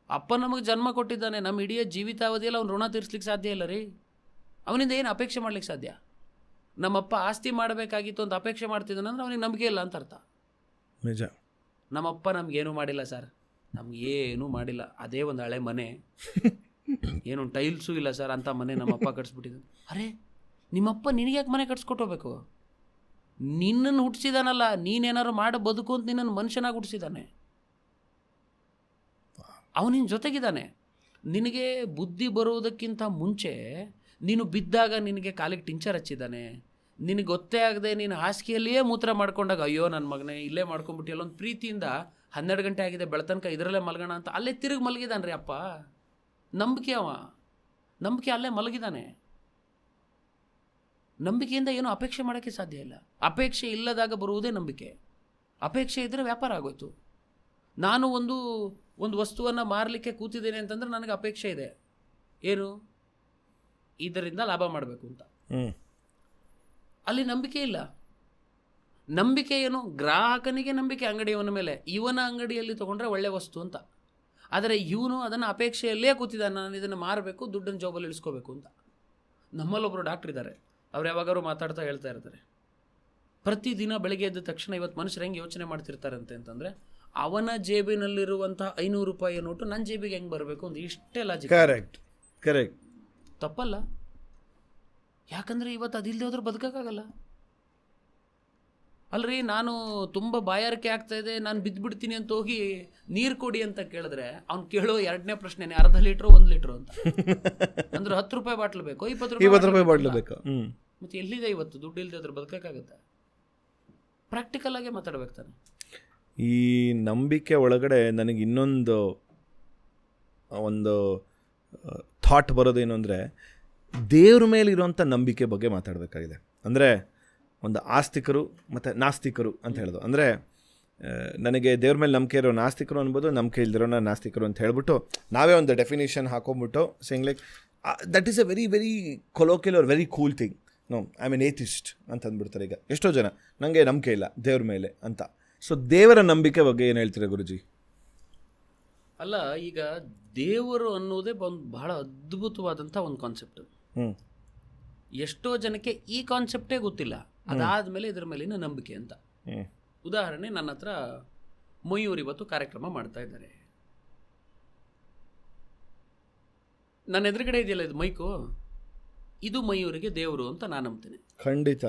ಅಪ್ಪ ನಮಗೆ ಜನ್ಮ ಕೊಟ್ಟಿದ್ದಾನೆ, ನಮ್ಮ ಇಡೀ ಜೀವಿತಾವಧಿಯಲ್ಲಿ ಅವ್ನು ಋಣ ತೀರಿಸ್ಲಿಕ್ಕೆ ಸಾಧ್ಯ ಇಲ್ಲ ರೀ. ಅವನಿಂದ ಏನು ಅಪೇಕ್ಷೆ ಮಾಡ್ಲಿಕ್ಕೆ ಸಾಧ್ಯ? ನಮ್ಮಪ್ಪ ಆಸ್ತಿ ಮಾಡಬೇಕಾಗಿತ್ತು ಅಂತ ಅಪೇಕ್ಷೆ ಮಾಡ್ತಿದ್ದಾನೆ ಅಂದರೆ ಅವನಿಗೆ ನಂಬಿಕೆ ಇಲ್ಲ ಅಂತ ಅರ್ಥ. ನಿಜ. ನಮ್ಮಪ್ಪ ನಮಗೇನು ಮಾಡಿಲ್ಲ ಸರ್, ನಮಗೇನು ಮಾಡಿಲ್ಲ, ಅದೇ ಒಂದು ಹಳೆ ಮನೆ, ಏನು ಟೈಲ್ಸು ಇಲ್ಲ ಸರ್ ಅಂತ ಮನೆ ನಮ್ಮಪ್ಪ ಕಟ್ಸ್ಬಿಟ್ಟಿದ್ದಾನೆ. ಅರೆ, ನಿಮ್ಮಪ್ಪ ನಿನಗೆ ಯಾಕೆ ಮನೆ ಕಟ್ಸ್ಕೊಟ್ಟು ಹೋಗ್ಬೇಕು? ನಿನ್ನನ್ನು ಹುಟ್ಟಿಸಿದಾನಲ್ಲ, ನೀನೇನಾದ್ರು ಮಾಡೋ ಬದುಕು ಅಂತ ನಿನ್ನನ್ನು ಮನುಷ್ಯನಾಗಿ ಹುಟ್ಟಿಸಿದ್ದಾನೆ. ಅವನಿನ ಜೊತೆಗಿದ್ದಾನೆ. ನಿನಗೆ ಬುದ್ಧಿ ಬರುವುದಕ್ಕಿಂತ ಮುಂಚೆ ನೀನು ಬಿದ್ದಾಗ ನಿನಗೆ ಕಾಲಿಗೆ ಟಿಂಚರ್ ಹಚ್ಚಿದ್ದಾನೆ, ನಿನಗೆ ಗೊತ್ತೇ ಆಗದೆ ನೀನು ಹಾಸಿಗೆಯಲ್ಲಿಯೇ ಮೂತ್ರ ಮಾಡ್ಕೊಂಡಾಗ ಅಯ್ಯೋ ನನ್ನ ಮಗನೇ ಇಲ್ಲೇ ಮಾಡ್ಕೊಂಡ್ಬಿಟ್ಟು ಎಲ್ಲೊಂದು ಪ್ರೀತಿಯಿಂದ 12 ಗಂಟೆ ಆಗಿದೆ ಬೆಳತನಕ ಇದರಲ್ಲೇ ಮಲಗೋಣ ಅಂತ ಅಲ್ಲೇ ತಿರುಗಿ ಮಲಗಿದಾನೆ ರೀ ಅಪ್ಪ. ನಂಬಿಕೆ ಅಲ್ಲೇ ಮಲಗಿದ್ದಾನೆ. ನಂಬಿಕೆಯಿಂದ ಏನೂ ಅಪೇಕ್ಷೆ ಮಾಡೋಕ್ಕೆ ಸಾಧ್ಯ ಇಲ್ಲ. ಅಪೇಕ್ಷೆ ಇಲ್ಲದಾಗ ಬರುವುದೇ ನಂಬಿಕೆ. ಅಪೇಕ್ಷೆ ಇದ್ದರೆ ವ್ಯಾಪಾರ ಆಗೋಯ್ತು. ನಾನು ಒಂದು ವಸ್ತುವನ್ನು ಮಾರಲಿಕ್ಕೆ ಕೂತಿದ್ದೇನೆ ಅಂತಂದ್ರೆ ನನಗೆ ಅಪೇಕ್ಷೆ ಇದೆ, ಏನು ಇದರಿಂದ ಲಾಭ ಮಾಡಬೇಕು ಅಂತ. ಅಲ್ಲಿ ನಂಬಿಕೆ ಇಲ್ಲ. ನಂಬಿಕೆ ಏನು? ಗ್ರಾಹಕನಿಗೆ ನಂಬಿಕೆ ಅಂಗಡಿಯವನ ಮೇಲೆ, ಇವನ ಅಂಗಡಿಯಲ್ಲಿ ತೊಗೊಂಡ್ರೆ ಒಳ್ಳೆ ವಸ್ತು ಅಂತ. ಆದರೆ ಇವನು ಅದನ್ನು ಅಪೇಕ್ಷೆಯಲ್ಲೇ ಕೂತಿದ್ದಾನೆ, ನಾನು ಇದನ್ನು ಮಾರಬೇಕು, ದುಡ್ಡನ್ನು ಜಾಬಲ್ಲಿ ಇಳಿಸ್ಕೋಬೇಕು ಅಂತ. ನಮ್ಮಲ್ಲೊಬ್ಬರು ಡಾಕ್ಟ್ರ್ ಇದ್ದಾರೆ, ಅವ್ರು ಯಾವಾಗಾದ್ರು ಮಾತಾಡ್ತಾ ಹೇಳ್ತಾ ಇರ್ತಾರೆ, ಪ್ರತಿದಿನ ಬೆಳಗ್ಗೆ ಎದ್ದ ತಕ್ಷಣ ಇವತ್ತು ಮನುಷ್ಯರು ಹೆಂಗೆ ಯೋಚನೆ ಮಾಡ್ತಿರ್ತಾರಂತೆ ಅಂತಂದರೆ, ಅವನ ಜೇಬಿನಲ್ಲಿರುವಂಥ 500 ರೂಪಾಯಿ ನೋಟು ನನ್ನ ಜೇಬಿಗೆ ಹೆಂಗೆ ಬರಬೇಕು ಅಂತ. ಇಷ್ಟೇ ಲಾಜಿಕ್. ಕರೆಕ್ಟ್. ತಪ್ಪಲ್ಲ. ಯಾಕಂದರೆ ಇವತ್ತು ಅದಿಲ್ಲದೆ ಹೋದ್ರೆ ಬದುಕೋಕ್ಕಾಗಲ್ಲ ಅಲ್ರಿ. ನಾನು ತುಂಬ ಬಾಯಾರಿಕೆ ಆಗ್ತಾಯಿದೆ, ನಾನು ಬಿದ್ದುಬಿಡ್ತೀನಿ ಅಂತ ಹೋಗಿ ನೀರು ಕೊಡಿ ಅಂತ ಕೇಳಿದ್ರೆ ಅವ್ನು ಕೇಳೋ 2ನೇ ಪ್ರಶ್ನೆನೇ ಅರ್ಧ ಲೀಟ್ರು 1 ಲೀಟ್ರು ಅಂತ. ಅಂದ್ರೆ 10 ರೂಪಾಯಿ ಬಾಟ್ಲು ಬೇಕು, 20 ರೂಪಾಯಿ ಬಾಟ್ಲು ಬೇಕು. ಮತ್ತು ಎಲ್ಲಿದೆ ಇವತ್ತು ದುಡ್ಡು ಇಲ್ಲದೆ ಅದ್ರ ಬದುಕೋಕ್ಕಾಗತ್ತೆ? ಪ್ರಾಕ್ಟಿಕಲ್ ಆಗೇ ಮಾತಾಡ್ಬೇಕು ತಾನೆ. ಈ ನಂಬಿಕೆ ಒಳಗಡೆ ನನಗೆ ಇನ್ನೊಂದು ಥಾಟ್ ಬರೋದೇನು ಅಂದರೆ, ದೇವ್ರ ಮೇಲೆ ಇರೋಂಥ ನಂಬಿಕೆ ಬಗ್ಗೆ ಮಾತಾಡಬೇಕಾಗಿದೆ. ಅಂದರೆ ಒಂದು ಆಸ್ತಿಕರು ಮತ್ತು ನಾಸ್ತಿಕರು ಅಂತ ಹೇಳೋದು. ಅಂದರೆ ನನಗೆ ದೇವ್ರ ಮೇಲೆ ನಂಬಿಕೆ ಇರೋ ನಾಸ್ತಿಕರು ಅನ್ಬೋದು, ನಂಬಿಕೆ ಇಲ್ದಿರೋನ ನಾಸ್ತಿಕರು ಅಂತ ಹೇಳ್ಬಿಟ್ಟು ನಾವೇ ಒಂದು ಡೆಫಿನೇಷನ್ ಹಾಕೊಂಡ್ಬಿಟ್ಟು saying like that is a very very colloquial or very cool thing. No I am an atheist ಅಂತ ಅಂದ್ಬಿಡ್ತಾರೆ. ಈಗ ಎಷ್ಟೋ ಜನ ನನಗೆ ನಂಬಿಕೆ ಇಲ್ಲ ದೇವ್ರ ಮೇಲೆ ಅಂತ. ಸೊ ದೇವರ ನಂಬಿಕೆ ಬಗ್ಗೆ ಏನು ಹೇಳ್ತೀರಾ ಗುರುಜಿ? ಅಲ್ಲ, ಈಗ ದೇವರು ಅನ್ನೋದೇ ಒಂದು ಬಹಳ ಅದ್ಭುತವಾದಂಥ ಒಂದು ಕಾನ್ಸೆಪ್ಟ್. ಎಷ್ಟೋ ಜನಕ್ಕೆ ಈ ಕಾನ್ಸೆಪ್ಟೇ ಗೊತ್ತಿಲ್ಲ. ಅದಾದಮೇಲೆ ಇದ್ರ ಮೇಲಿನ ನಂಬಿಕೆ ಅಂತ. ಉದಾಹರಣೆ, ನನ್ನ ಹತ್ರ ಮಯೂರ್ ಇವತ್ತು ಕಾರ್ಯಕ್ರಮ ಮಾಡ್ತಾ ಇದ್ದಾರೆ. ನನ್ನ ಎದುರುಗಡೆ ಇದೆಯಲ್ಲ ಇದು ಮೈಕು, ಇದು ಮಯೂರಿಗೆ ದೇವರು ಅಂತ ನಾನು ನಂಬ್ತೇನೆ. ಖಂಡಿತ.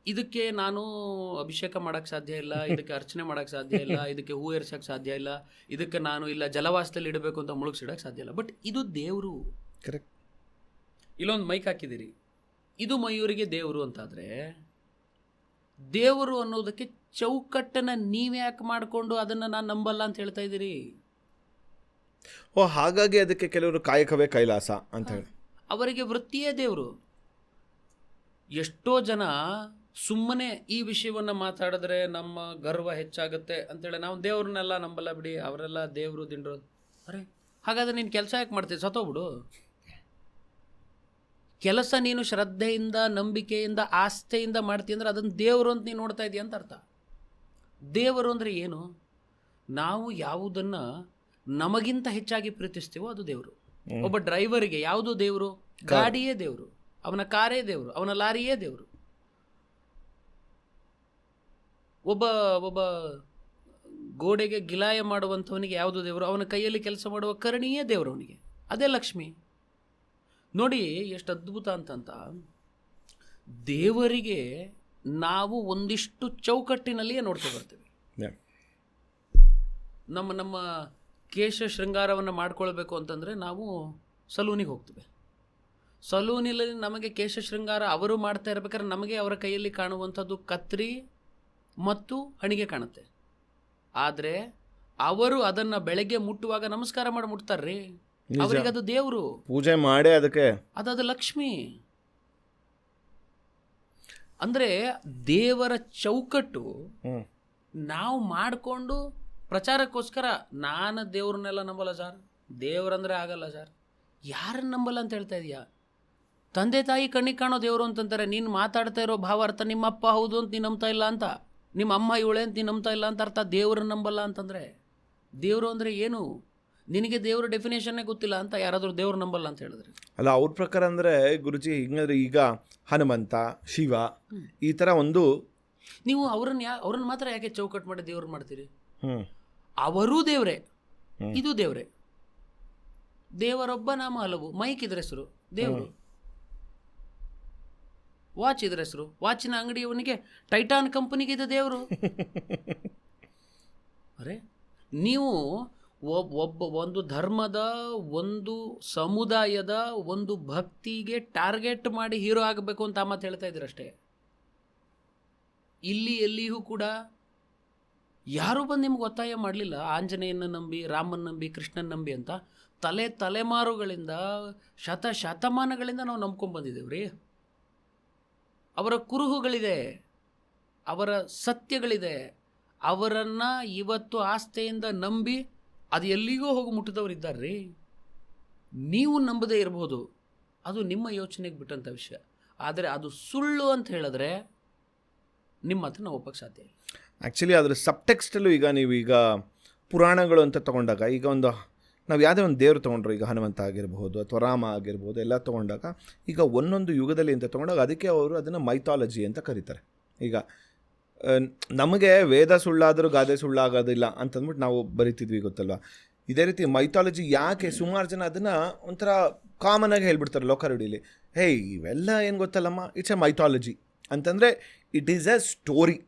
ಇದಕ್ಕೆ ನಾನು ಅಭಿಷೇಕ ಮಾಡೋಕ್ಕೆ ಸಾಧ್ಯ ಇಲ್ಲ, ಇದಕ್ಕೆ ಅರ್ಚನೆ ಮಾಡೋಕ್ಕೆ ಸಾಧ್ಯ ಇಲ್ಲ, ಇದಕ್ಕೆ ಹೂ ಏರ್ಸೋಕ್ಕೆ ಸಾಧ್ಯ ಇಲ್ಲ, ಇದಕ್ಕೆ ನಾನು ಇಲ್ಲ ಜಲವಾಸದಲ್ಲಿ ಇಡಬೇಕು ಅಂತ ಮುಳುಗಿಸಿಡೋಕ್ಕೆ ಸಾಧ್ಯ ಇಲ್ಲ. ಬಟ್ ಇದು ದೇವರು. ಕರೆಕ್ಟ್. ಇಲ್ಲೊಂದು ಮೈಕ್ ಹಾಕಿದ್ದೀರಿ, ಇದು ಮಯೂರಿಗೆ ದೇವರು ಅಂತಾದರೆ, ದೇವರು ಅನ್ನೋದಕ್ಕೆ ಚೌಕಟ್ಟನ್ನು ನೀವ್ಯಾಕೆ ಮಾಡಿಕೊಂಡು ಅದನ್ನು ನಾನು ನಂಬಲ್ಲ ಅಂತ ಹೇಳ್ತಾ ಇದ್ದೀರಿ? ಹಾಗಾಗಿ ಅದಕ್ಕೆ ಕೆಲವರು ಕಾಯಕವೇ ಕೈಲಾಸ ಅಂತ ಹೇಳಿ ಅವರಿಗೆ ವೃತ್ತಿಯೇ ದೇವರು. ಎಷ್ಟೋ ಜನ ಸುಮ್ಮನೆ ಈ ವಿಷಯವನ್ನು ಮಾತಾಡಿದ್ರೆ ನಮ್ಮ ಗರ್ವ ಹೆಚ್ಚಾಗುತ್ತೆ ಅಂತೇಳಿ ನಾವು ದೇವ್ರನ್ನೆಲ್ಲ ನಂಬಲ್ಲ ಬಿಡಿ, ಅವರೆಲ್ಲ ದೇವರು ದಿಂಡ್ರು. ಅರೆ ಹಾಗಾದ್ರೆ ನೀನು ಕೆಲಸ ಯಾಕೆ ಮಾಡ್ತೀವಿ? ಸತ್ತೋಗ್ಬಿಡು. ಕೆಲಸ ನೀನು ಶ್ರದ್ಧೆಯಿಂದ, ನಂಬಿಕೆಯಿಂದ, ಆಸ್ಥೆಯಿಂದ ಮಾಡ್ತೀಯ ಅಂದರೆ ಅದನ್ನು ದೇವರು ಅಂತ ನೀನು ನೋಡ್ತಾ ಇದೆಯಾ ಅಂತ ಅರ್ಥ. ದೇವರು ಅಂದರೆ ಏನು? ನಾವು ಯಾವುದನ್ನು ನಮಗಿಂತ ಹೆಚ್ಚಾಗಿ ಪ್ರೀತಿಸ್ತೀವೋ ಅದು ದೇವರು. ಒಬ್ಬ ಡ್ರೈವರಿಗೆ ಯಾವುದು ದೇವರು? ಗಾಡಿಯೇ ದೇವರು, ಅವನ ಕಾರೇ ದೇವರು, ಅವನ ಲಾರಿಯೇ ದೇವರು. ಒಬ್ಬ ಗೋಡೆಗೆ ಗಿಲಾಯ ಮಾಡುವಂಥವನಿಗೆ ಯಾವುದು ದೇವರು? ಅವನ ಕೈಯಲ್ಲಿ ಕೆಲಸ ಮಾಡುವ ಕರಣಿಯೇ ದೇವರು ಅವನಿಗೆ. ಅದೇ ಲಕ್ಷ್ಮಿ. ನೋಡಿ ಎಷ್ಟು ಅದ್ಭುತ ಅಂತಂತ. ದೇವರಿಗೆ ನಾವು ಒಂದಿಷ್ಟು ಚೌಕಟ್ಟಿನಲ್ಲಿಯೇ ನೋಡ್ತಾ ಬರ್ತೀವಿ. ನಮ್ಮ ಕೇಶ ಶೃಂಗಾರವನ್ನು ಮಾಡ್ಕೊಳ್ಬೇಕು ಅಂತಂದರೆ ನಾವು ಸಲೂನಿಗೆ ಹೋಗ್ತೀವಿ. ಸಲೂನಲ್ಲಿ ನಮಗೆ ಕೇಶ ಶೃಂಗಾರ ಅವರು ಮಾಡ್ತಾ ಇರ್ಬೇಕಾದ್ರೆ ನಮಗೆ ಅವರ ಕೈಯಲ್ಲಿ ಕಾಣುವಂಥದ್ದು ಕತ್ರಿ ಮತ್ತು ಹಣಿಗೆ ಕಾಣುತ್ತೆ. ಆದರೆ ಅವರು ಅದನ್ನು ಬೆಳಗ್ಗೆ ಮುಟ್ಟುವಾಗ ನಮಸ್ಕಾರ ಮಾಡಿ ಮುಟ್ತಾರ್ರಿ. ಅವರಿಗೆ ಅದು ದೇವರು, ಪೂಜೆ ಮಾಡಿ ಅದಕ್ಕೆ ಅದು ಲಕ್ಷ್ಮಿ. ಅಂದರೆ ದೇವರ ಚೌಕಟ್ಟು ನಾವು ಮಾಡಿಕೊಂಡು ಪ್ರಚಾರಕ್ಕೋಸ್ಕರ ನಾನು ದೇವ್ರನ್ನೆಲ್ಲ ನಂಬಲ್ಲ ಸರ್, ದೇವ್ರಂದರೆ ಆಗಲ್ಲ ಸರ್. ಯಾರನ್ನು ನಂಬಲ್ಲ ಅಂತ ಹೇಳ್ತಾ ಇದೀಯಾ? ತಂದೆ ತಾಯಿ ಕಣ್ಣಿಗೆ ಕಾಣೋ ದೇವರು ಅಂತಂತಾರೆ. ನೀನು ಮಾತಾಡ್ತಾ ಇರೋ ಭಾವಾರ್ಥ ನಿಮ್ಮಪ್ಪ ಹೌದು ಅಂತ ನೀನು ನಂಬ್ತಾ ಇಲ್ಲ ಅಂತ, ನಿಮ್ಮ ಅಮ್ಮ ಇವಳೆ ಅಂತ ನೀನು ನಂಬ್ತಾ ಇಲ್ಲ ಅಂತ ಅರ್ಥ. ದೇವ್ರನ್ನ ನಂಬಲ್ಲ ಅಂತಂದರೆ ದೇವರು ಅಂದರೆ ಏನು? ನಿನಗೆ ದೇವ್ರ ಡೆಫಿನೇಷನ್ನೇ ಗೊತ್ತಿಲ್ಲ ಅಂತ ಯಾರಾದರೂ ದೇವ್ರು ನಂಬಲ್ಲ ಅಂತ ಹೇಳಿದ್ರೆ ಅಲ್ಲ. ಅವ್ರ ಪ್ರಕಾರ ಅಂದರೆ ಗುರುಜಿ ಹಿಂಗಂದ್ರೆ ಈಗ ಹನುಮಂತ, ಶಿವ ಈ ಥರ ಒಂದು ನೀವು ಅವ್ರನ್ನ ಮಾತ್ರ ಯಾಕೆ ಚೌಕಟ್ಟು ಮಾಡಿ ದೇವ್ರನ್ನ ಮಾಡ್ತೀರಿ? ಅವರೂ ದೇವರೇ, ಇದು ದೇವರೇ. ದೇವರೊಬ್ಬ ನಾಮ ಹಲವು. ಮೈಕ್ ಇದ್ರ ಹೆಸರು ದೇವರು, ವಾಚ್ ಇದ್ರ ಹೆಸರು. ವಾಚಿನ ಅಂಗಡಿಯವನಿಗೆ ಟೈಟಾನ್ ಕಂಪನಿಗೆ ಇದು ದೇವರು. ಅರೆ ನೀವು ಒಂದು ಧರ್ಮದ, ಒಂದು ಸಮುದಾಯದ, ಒಂದು ಭಕ್ತಿಗೆ ಟಾರ್ಗೆಟ್ ಮಾಡಿ ಹೀರೋ ಆಗಬೇಕು ಅಂತ ಮಾತು ಹೇಳ್ತಾ ಇದ್ದೀರಷ್ಟೇ. ಇಲ್ಲಿ ಎಲ್ಲಿಯೂ ಕೂಡ ಯಾರೂ ಬಂದು ನಿಮ್ಗೆ ಒತ್ತಾಯ ಮಾಡಲಿಲ್ಲ ಆಂಜನೇಯನ ನಂಬಿ, ರಾಮನ ನಂಬಿ, ಕೃಷ್ಣನ ನಂಬಿ ಅಂತ. ತಲೆಮಾರುಗಳಿಂದ, ಶತಮಾನಗಳಿಂದ ನಾವು ನಂಬ್ಕೊಂಡು ಬಂದಿದ್ದೇವೆ ರೀ. ಅವರ ಕುರುಹುಗಳಿದೆ, ಅವರ ಸತ್ಯಗಳಿದೆ. ಅವರನ್ನು ಇವತ್ತು ಆಸ್ಥೆಯಿಂದ ನಂಬಿ ಅದು ಎಲ್ಲಿಗೋ ಹೋಗಿ ಮುಟ್ಟಿದವರು ಇದ್ದಾರೆ ರೀ. ನೀವು ನಂಬದೇ ಇರ್ಬೋದು, ಅದು ನಿಮ್ಮ ಯೋಚನೆಗೆ ಬಿಟ್ಟಂಥ ವಿಷಯ. ಆದರೆ ಅದು ಸುಳ್ಳು ಅಂತ ಹೇಳಿದ್ರೆ ನಿಮ್ಮ ಹತ್ರ ನಾವು ಒಪ್ಪಕ್ಕೆ ಸಾಧ್ಯ ಇಲ್ಲ. ಆ್ಯಕ್ಚುಲಿ ಅದರ ಸಬ್ಟೆಕ್ಸ್ಟಲ್ಲೂ ಈಗ ನೀವು ಈಗ ಪುರಾಣಗಳು ಅಂತ ತೊಗೊಂಡಾಗ, ಈಗ ನಾವು ಯಾವುದೇ ಒಂದು ದೇವರು ತೊಗೊಂಡ್ರು, ಈಗ ಹನುಮಂತ ಆಗಿರ್ಬೋದು ಅಥವಾ ರಾಮ ಆಗಿರ್ಬೋದು, ಎಲ್ಲ ತೊಗೊಂಡಾಗ ಈಗ ಒಂದೊಂದು ಯುಗದಲ್ಲಿ ಅಂತ ತೊಗೊಂಡಾಗ ಅದಕ್ಕೆ ಅವರು ಅದನ್ನು ಮೈಥಾಲಜಿ ಅಂತ ಕರೀತಾರೆ. ಈಗ ನಮಗೆ ವೇದ ಸುಳ್ಳಾದರೂ ಗಾದೆ ಸುಳ್ಳಾಗೋದಿಲ್ಲ ಅಂತಂದ್ಬಿಟ್ಟು ನಾವು ಬರಿತಿದ್ವಿ, ಗೊತ್ತಲ್ವ. ಇದೇ ರೀತಿ ಮೈಥಾಲಜಿ ಯಾಕೆ ಸುಮಾರು ಜನ ಅದನ್ನು ಒಂಥರ ಕಾಮನಾಗಿ ಹೇಳ್ಬಿಡ್ತಾರೆ ಲೋಕರುಡಿಲಿ, ಇವೆಲ್ಲ ಏನು ಗೊತ್ತಲ್ಲಮ್ಮ, ಇಟ್ಸ್ ಎ ಮೈಥಾಲಜಿ ಅಂತಂದರೆ ಇಟ್ ಈಸ್ ಎ ಸ್ಟೋರಿ.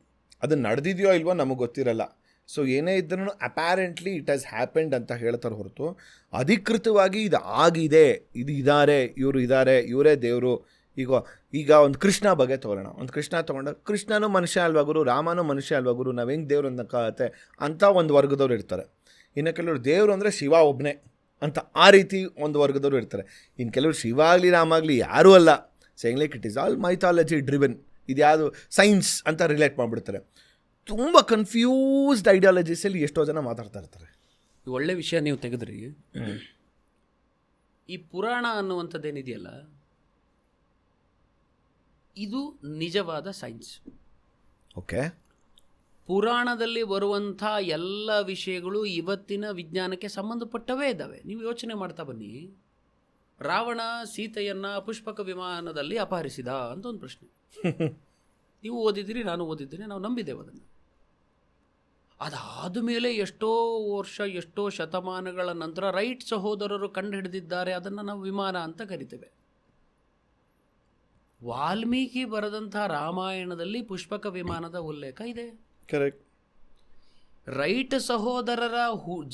ಅದು ನಡೆದಿದೆಯೋ ಇಲ್ವೋ ನಮಗೆ ಗೊತ್ತಿರಲ್ಲ. ಸೊ ಏನೇ ಇದ್ರೂ ಅಪ್ಯಾರೆಂಟ್ಲಿ ಇಟ್ ಹ್ಯಾಸ್ ಹ್ಯಾಪೆಂಡ್ ಅಂತ ಹೇಳ್ತಾರೆ ಹೊರತು ಅಧಿಕೃತವಾಗಿ ಇದು ಆಗಿದೆ, ಇದು ಇದ್ದಾರೆ, ಇವರು ಇದ್ದಾರೆ, ಇವರೇ ದೇವರು. ಈಗ ಒಂದು ಕೃಷ್ಣ ಬಗ್ಗೆ ತೊಗೊಳ್ಳೋಣ. ಒಂದು ಕೃಷ್ಣ ತೊಗೊಂಡಾಗ ಕೃಷ್ಣನೂ ಮನುಷ್ಯ ಅಲ್ವಾ ಗುರು, ರಾಮನೂ ಮನುಷ್ಯ ಅಲ್ವಾ ಗುರು, ನಾವು ಹೆಂಗೆ ದೇವ್ರು ಅನ್ನೋಕ್ಕಾಗತ್ತೆ ಅಂತ ಒಂದು ವರ್ಗದವ್ರು ಇರ್ತಾರೆ. ಇನ್ನು ಕೆಲವರು ದೇವರು ಅಂದರೆ ಶಿವ ಒಬ್ಬನೇ ಅಂತ ಆ ರೀತಿ ಒಂದು ವರ್ಗದವರು ಇರ್ತಾರೆ. ಇನ್ನು ಕೆಲವರು ಶಿವ ಆಗಲಿ ರಾಮ ಆಗಲಿ ಯಾರೂ ಅಲ್ಲ, saying like it is all mythology driven, ಇದು ಯಾವುದು ಸೈನ್ಸ್ ಅಂತ ರಿಲೇಟ್ ಮಾಡಿಬಿಡ್ತಾರೆ. ತುಂಬ ಕನ್ಫ್ಯೂಸ್ಡ್ ಐಡಿಯಾಲಜೀಸಲ್ಲಿ ಎಷ್ಟೋ ಜನ ಮಾತಾಡ್ತಾ ಇರ್ತಾರೆ. ಒಳ್ಳೆ ವಿಷಯ ನೀವು ತೆಗೆದ್ರಿ. ಈ ಪುರಾಣ ಅನ್ನುವಂಥದ್ದೇನಿದೆಯಲ್ಲ, ಇದು ನಿಜವಾದ ಸೈನ್ಸ್. ಓಕೆ, ಪುರಾಣದಲ್ಲಿ ಬರುವಂಥ ಎಲ್ಲ ವಿಷಯಗಳು ಇವತ್ತಿನ ವಿಜ್ಞಾನಕ್ಕೆ ಸಂಬಂಧಪಟ್ಟವೇ ಇದ್ದಾವೆ. ನೀವು ಯೋಚನೆ ಮಾಡ್ತಾ ಬನ್ನಿ. ರಾವಣ ಸೀತೆಯನ್ನು ಪುಷ್ಪಕ ವಿಮಾನದಲ್ಲಿ ಅಪಹರಿಸಿದ ಅಂತ ಒಂದು ಪ್ರಶ್ನೆ. ನೀವು ಓದಿದ್ದೀರಿ, ನಾನು ಓದಿದ್ದೀನಿ, ನಾವು ನಂಬಿದ್ದೇವೆ ಅದನ್ನು. ಅದಾದ ಮೇಲೆ ಎಷ್ಟೋ ವರ್ಷ, ಎಷ್ಟೋ ಶತಮಾನಗಳ ನಂತರ ರೈಟ್ ಸಹೋದರರು ಕಂಡುಹಿಡಿದಿದ್ದಾರೆ, ಅದನ್ನು ನಾವು ವಿಮಾನ ಅಂತ ಕರಿತೇವೆ. ವಾಲ್ಮೀಕಿ ಬರೆದಂಥ ರಾಮಾಯಣದಲ್ಲಿ ಪುಷ್ಪಕ ವಿಮಾನದ ಉಲ್ಲೇಖ ಇದೆ. ಕರೆಕ್ಟ್. ರೈಟ್ ಸಹೋದರರ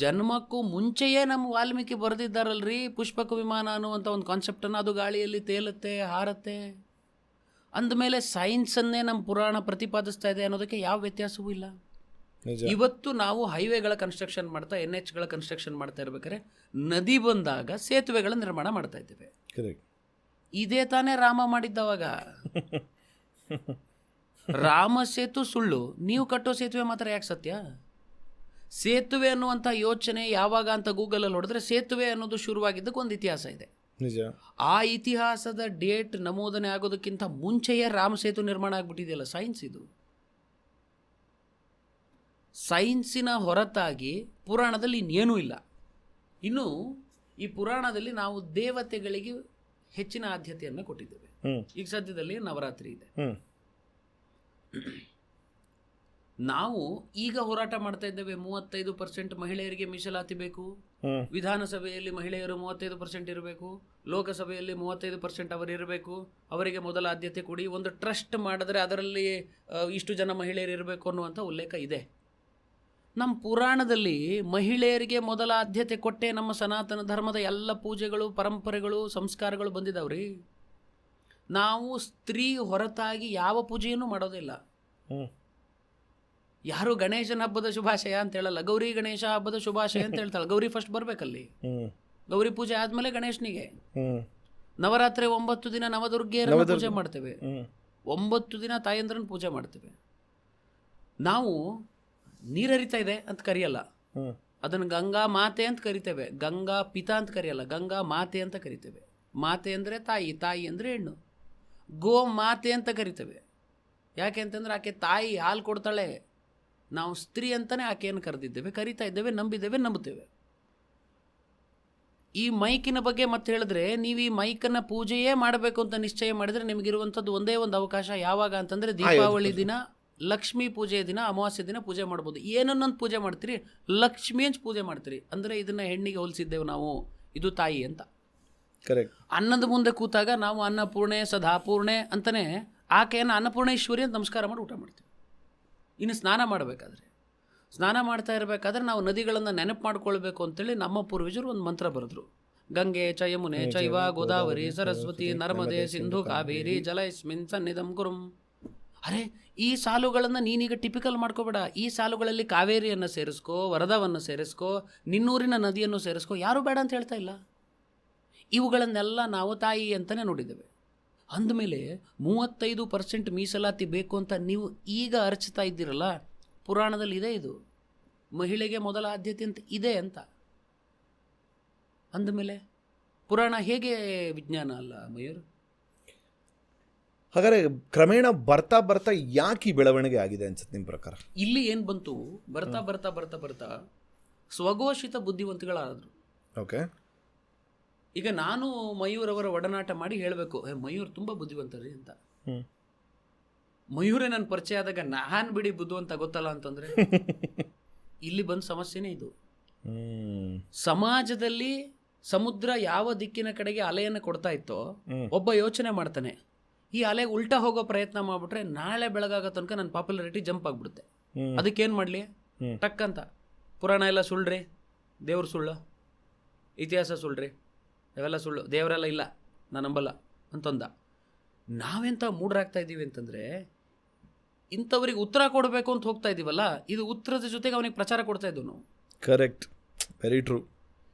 ಜನ್ಮಕ್ಕೂ ಮುಂಚೆಯೇ ನಮ್ಮ ವಾಲ್ಮೀಕಿ ಬರೆದಿದ್ದಾರಲ್ರಿ ಪುಷ್ಪಕ ವಿಮಾನ ಅನ್ನುವಂಥ ಒಂದು ಕಾನ್ಸೆಪ್ಟನ್ನು. ಅದು ಗಾಳಿಯಲ್ಲಿ ತೇಲುತ್ತೆ, ಹಾರತ್ತೆ. ಅಂದಮೇಲೆ ಸೈನ್ಸನ್ನೇ ನಮ್ಮ ಪುರಾಣ ಪ್ರತಿಪಾದಿಸ್ತಾ ಇದೆ ಅನ್ನೋದಕ್ಕೆ ಯಾವ ವ್ಯತ್ಯಾಸವೂ ಇಲ್ಲ. ಇವತ್ತು ನಾವು ಹೈವೇಗಳ ಕನ್ಸ್ಟ್ರಕ್ಷನ್ ಮಾಡ್ತಾ, NHಗಳ ಕನ್ಸ್ಟ್ರಕ್ಷನ್ ಮಾಡ್ತಾ ಇರ್ಬೇಕಾದ್ರೆ ನದಿ ಬಂದಾಗ ಸೇತುವೆಗಳ ನಿರ್ಮಾಣ ಮಾಡ್ತಾ ಇದ್ದೇವೆ. ಇದೇ ತಾನೇ ರಾಮ ಮಾಡಿದ್ದವಾಗ. ರಾಮ ಸೇತು ಸುಳ್ಳು, ನೀವು ಕಟ್ಟೋ ಸೇತುವೆ ಮಾತ್ರ ಯಾಕೆ ಸತ್ಯ? ಸೇತುವೆ ಅನ್ನುವಂಥ ಯೋಚನೆ ಯಾವಾಗ ಅಂತ ಗೂಗಲಲ್ಲಿ ಹೊಡೆದ್ರೆ ಸೇತುವೆ ಅನ್ನೋದು ಶುರುವಾಗಿದ್ದಕ್ಕೆ ಒಂದು ಇತಿಹಾಸ ಇದೆ. ಆ ಇತಿಹಾಸದ ಡೇಟ್ ನಮೂದನೆ ಆಗೋದಕ್ಕಿಂತ ಮುಂಚೆಯೇ ರಾಮ ಸೇತು ನಿರ್ಮಾಣ ಆಗ್ಬಿಟ್ಟಿದೆಯಲ್ಲ. ಸೈನ್ಸ್ ಇದು. ಸೈನ್ಸಿನ ಹೊರತಾಗಿ ಪುರಾಣದಲ್ಲಿ ಇನ್ನೇನೂ ಇಲ್ಲ. ಇನ್ನು ಈ ಪುರಾಣದಲ್ಲಿ ನಾವು ದೇವತೆಗಳಿಗೆ ಹೆಚ್ಚಿನ ಆದ್ಯತೆಯನ್ನು ಕೊಟ್ಟಿದ್ದೇವೆ. ಈಗ ಸದ್ಯದಲ್ಲಿ ನವರಾತ್ರಿ ಇದೆ. ನಾವು ಈಗ ಹೋರಾಟ ಮಾಡ್ತಾ ಇದ್ದೇವೆ 35% ಮಹಿಳೆಯರಿಗೆ ಮೀಸಲಾತಿ ಬೇಕು, ವಿಧಾನಸಭೆಯಲ್ಲಿ ಮಹಿಳೆಯರು 35% ಇರಬೇಕು, ಲೋಕಸಭೆಯಲ್ಲಿ 35% ಅವರು ಇರಬೇಕು, ಅವರಿಗೆ ಮೊದಲ ಆದ್ಯತೆ ಕೊಡಿ, ಒಂದು ಟ್ರಸ್ಟ್ ಮಾಡಿದ್ರೆ ಅದರಲ್ಲಿ ಇಷ್ಟು ಜನ ಮಹಿಳೆಯರು ಇರಬೇಕು ಅನ್ನುವಂಥ ಉಲ್ಲೇಖ ಇದೆ. ನಮ್ಮ ಪುರಾಣದಲ್ಲಿ ಮಹಿಳೆಯರಿಗೆ ಮೊದಲ ಆದ್ಯತೆ ಕೊಟ್ಟೆ ನಮ್ಮ ಸನಾತನ ಧರ್ಮದ ಎಲ್ಲ ಪೂಜೆಗಳು, ಪರಂಪರೆಗಳು, ಸಂಸ್ಕಾರಗಳು ಬಂದಿದ್ದಾವ್ರಿ. ನಾವು ಸ್ತ್ರೀ ಹೊರತಾಗಿ ಯಾವ ಪೂಜೆಯನ್ನು ಮಾಡೋದಿಲ್ಲ. ಯಾರು ಗಣೇಶನ ಹಬ್ಬದ ಶುಭಾಶಯ ಅಂತ ಹೇಳಲ್ಲ, ಗೌರಿ ಗಣೇಶ ಹಬ್ಬದ ಶುಭಾಶಯ ಅಂತ ಹೇಳ್ತಾಳೆ. ಗೌರಿ ಫಸ್ಟ್ ಬರ್ಬೇಕಲ್ಲಿ. ಗೌರಿ ಪೂಜೆ ಆದ್ಮೇಲೆ ಗಣೇಶನಿಗೆ. ನವರಾತ್ರಿ 9 ದಿನ ನವದುರ್ಗೆಯರನ್ನ ಪೂಜೆ ಮಾಡ್ತೇವೆ. 9 ದಿನ ತಾಯಂದ್ರನ್ನ ಪೂಜೆ ಮಾಡ್ತೇವೆ. ನಾವು ನೀರರಿತಾ ಇದೆ ಅಂತ ಕರೆಯಲ್ಲ, ಅದನ್ನು ಗಂಗಾ ಮಾತೆ ಅಂತ ಕರಿತೇವೆ. ಗಂಗಾ ಪಿತಾ ಅಂತ ಕರೆಯಲ್ಲ, ಗಂಗಾ ಮಾತೆ ಅಂತ ಕರಿತೇವೆ. ಮಾತೆ ಅಂದರೆ ತಾಯಿ, ತಾಯಿ ಅಂದರೆ ಹೆಣ್ಣು. ಗೋ ಮಾತೆ ಅಂತ ಕರಿತೇವೆ. ಯಾಕೆ ಅಂತಂದ್ರೆ ಆಕೆ ತಾಯಿ ಹಾಲು ಕೊಡ್ತಾಳೆ. ನಾವು ಸ್ತ್ರೀ ಅಂತಲೇ ಆಕೆಯನ್ನು ಕರೆದಿದ್ದೇವೆ, ಕರಿತಾ ಇದ್ದೇವೆ, ನಂಬಿದ್ದೇವೆ, ನಂಬುತ್ತೇವೆ. ಈ ಮೈಕಿನ ಬಗ್ಗೆ ಮತ್ತೆ ಹೇಳಿದ್ರೆ, ನೀವು ಈ ಮೈಕನ್ನ ಪೂಜೆಯೇ ಮಾಡಬೇಕು ಅಂತ ನಿಶ್ಚಯ ಮಾಡಿದರೆ ನಿಮಗಿರುವಂಥದ್ದು ಒಂದೇ ಒಂದು ಅವಕಾಶ. ಯಾವಾಗ ಅಂತಂದರೆ ದೀಪಾವಳಿ ದಿನ, ಲಕ್ಷ್ಮೀ ಪೂಜೆಯ ದಿನ, ಅಮಾವಾಸ್ಯೆ ದಿನ ಪೂಜೆ ಮಾಡ್ಬೋದು. ಏನನ್ನೊಂದು ಪೂಜೆ ಮಾಡ್ತೀರಿ, ಲಕ್ಷ್ಮೀ ಅಂತ ಪೂಜೆ ಮಾಡ್ತೀರಿ. ಅಂದರೆ ಇದನ್ನು ಹೆಣ್ಣಿಗೆ ಹೋಲಿಸಿದ್ದೇವೆ ನಾವು, ಇದು ತಾಯಿ ಅಂತ. ಕರೆಕ್ಟ್. ಅನ್ನದ ಮುಂದೆ ಕೂತಾಗ ನಾವು ಅನ್ನಪೂರ್ಣೆ ಸದಾಪೂರ್ಣೆ ಅಂತಲೇ ಆಕೆಯನ್ನು ಅನ್ನಪೂರ್ಣೇಶ್ವರಿ ಅಂತ ನಮಸ್ಕಾರ ಮಾಡಿ ಊಟ ಮಾಡ್ತೀವಿ. ಇನ್ನು ಸ್ನಾನ ಮಾಡಬೇಕಾದ್ರೆ ಸ್ನಾನ ಮಾಡ್ತಾ ಇರಬೇಕಾದ್ರೆ ನಾವು ನದಿಗಳನ್ನು ನೆನಪು ಮಾಡ್ಕೊಳ್ಬೇಕು ಅಂತೇಳಿ ನಮ್ಮ ಪೂರ್ವಜರು ಒಂದು ಮಂತ್ರ ಬರೆದ್ರು. ಗಂಗೆ ಚ ಯಮುನೆ ಚೈವ ಗೋದಾವರಿ ಸರಸ್ವತಿ ನರ್ಮದೆ ಸಿಂಧು ಕಾವೇರಿ ಜಲೈಸ್ಮಿನ್ ಸನ್ನಿಧಂ ಕುರುಂ. ಅರೆ, ಈ ಸಾಲುಗಳನ್ನು ನೀನೀಗ ಟಿಪಿಕಲ್ ಮಾಡ್ಕೋಬೇಡ. ಈ ಸಾಲುಗಳಲ್ಲಿ ಕಾವೇರಿಯನ್ನು ಸೇರಿಸ್ಕೋ, ವರದವನ್ನು ಸೇರಿಸ್ಕೋ, ನಿನ್ನೂರಿನ ನದಿಯನ್ನು ಸೇರಿಸ್ಕೋ, ಯಾರೂ ಬೇಡ ಅಂತ ಹೇಳ್ತಾ ಇಲ್ಲ. ಇವುಗಳನ್ನೆಲ್ಲ ನಾವು ತಾಯಿ ಅಂತಲೇ ನೋಡಿದ್ದೇವೆ. ಅಂದಮೇಲೆ 35% ಮೀಸಲಾತಿ ಬೇಕು ಅಂತ ನೀವು ಈಗ ಅರ್ಚ್ತಾ ಇದ್ದೀರಲ್ಲ, ಪುರಾಣದಲ್ಲಿ ಇದೆ ಇದು. ಮಹಿಳೆಗೆ ಮೊದಲ ಆದ್ಯತೆ ಅಂತ ಇದೆ ಅಂತ. ಅಂದಮೇಲೆ ಪುರಾಣ ಹೇಗೆ ವಿಜ್ಞಾನ ಅಲ್ಲ ಮಯೂರ್? ಹಾಗಾದ್ರೆ ಕ್ರಮೇಣ ಬರ್ತಾ ಬರ್ತಾ ಯಾಕೆ ಈ ಬೆಳವಣಿಗೆ ಆಗಿದೆ ಅನ್ಸುತ್ತೆ ನಿಮ್ಮ ಪ್ರಕಾರ? ಇಲ್ಲಿ ಏನು ಬಂತು, ಬರ್ತಾ ಬರ್ತಾ ಬರ್ತಾ ಬರ್ತಾ ಸ್ವಘೋಷಿತ ಬುದ್ಧಿವಂತಗಳಾದರು. ಓಕೆ, ಈಗ ನಾನು ಮಯೂರ್ ಅವರ ಒಡನಾಟ ಮಾಡಿ ಹೇಳಬೇಕು, ಮಯೂರ್ ತುಂಬ ಬುದ್ಧಿವಂತರಿ ಅಂತ. ಮಯೂರೇ ನನ್ನ ಪರಿಚಯ ಆದಾಗ ನಾನು ಬಿಡಿ ಬುದ್ಧಿವಂತ ಗೊತ್ತಲ್ಲ ಅಂತಂದರೆ ಇಲ್ಲಿ ಬಂದ ಸಮಸ್ಯೆನೇ ಇದು. ಸಮಾಜದಲ್ಲಿ ಸಮುದ್ರ ಯಾವ ದಿಕ್ಕಿನ ಕಡೆಗೆ ಅಲೆಯನ್ನು ಕೊಡ್ತಾ ಇತ್ತೋ, ಒಬ್ಬ ಯೋಚನೆ ಮಾಡ್ತಾನೆ, ಈ ಅಲೆಗೆ ಉಲ್ಟಾ ಹೋಗೋ ಪ್ರಯತ್ನ ಮಾಡಿಬಿಟ್ರೆ ನಾಳೆ ಬೆಳಗಾಗೋ ತನಕ ನನ್ನ ಪಾಪ್ಯುಲಾರಿಟಿ ಜಂಪ್ ಆಗಿಬಿಡುತ್ತೆ. ಅದಕ್ಕೇನು ಮಾಡಲಿ? ಟಕ್ ಅಂತ ಪುರಾಣ ಎಲ್ಲ ಸುಳ್ಳ್ರಿ, ದೇವ್ರು ಸುಳ್ಳು, ಇತಿಹಾಸ ಸುಳ್ಳ್ರಿ, ಅವೆಲ್ಲ ಸುಳ್ಳು, ದೇವರೆಲ್ಲ ಇಲ್ಲ, ನಾನು ನಂಬಲ್ಲ ಅಂತಂದ. ನಾವೆಂತ ಮೂಡ್ರಾಗ್ತಾ ಇದ್ದೀವಿ ಅಂತಂದರೆ, ಇಂಥವ್ರಿಗೆ ಉತ್ತರ ಕೊಡಬೇಕು ಅಂತ ಹೋಗ್ತಾ ಇದ್ದೀವಲ್ಲ, ಇದು ಉತ್ತರದ ಜೊತೆಗೆ ಅವನಿಗೆ ಪ್ರಚಾರ ಕೊಡ್ತಾ ಇದ್ದವು ನಾವು. Correct, very true.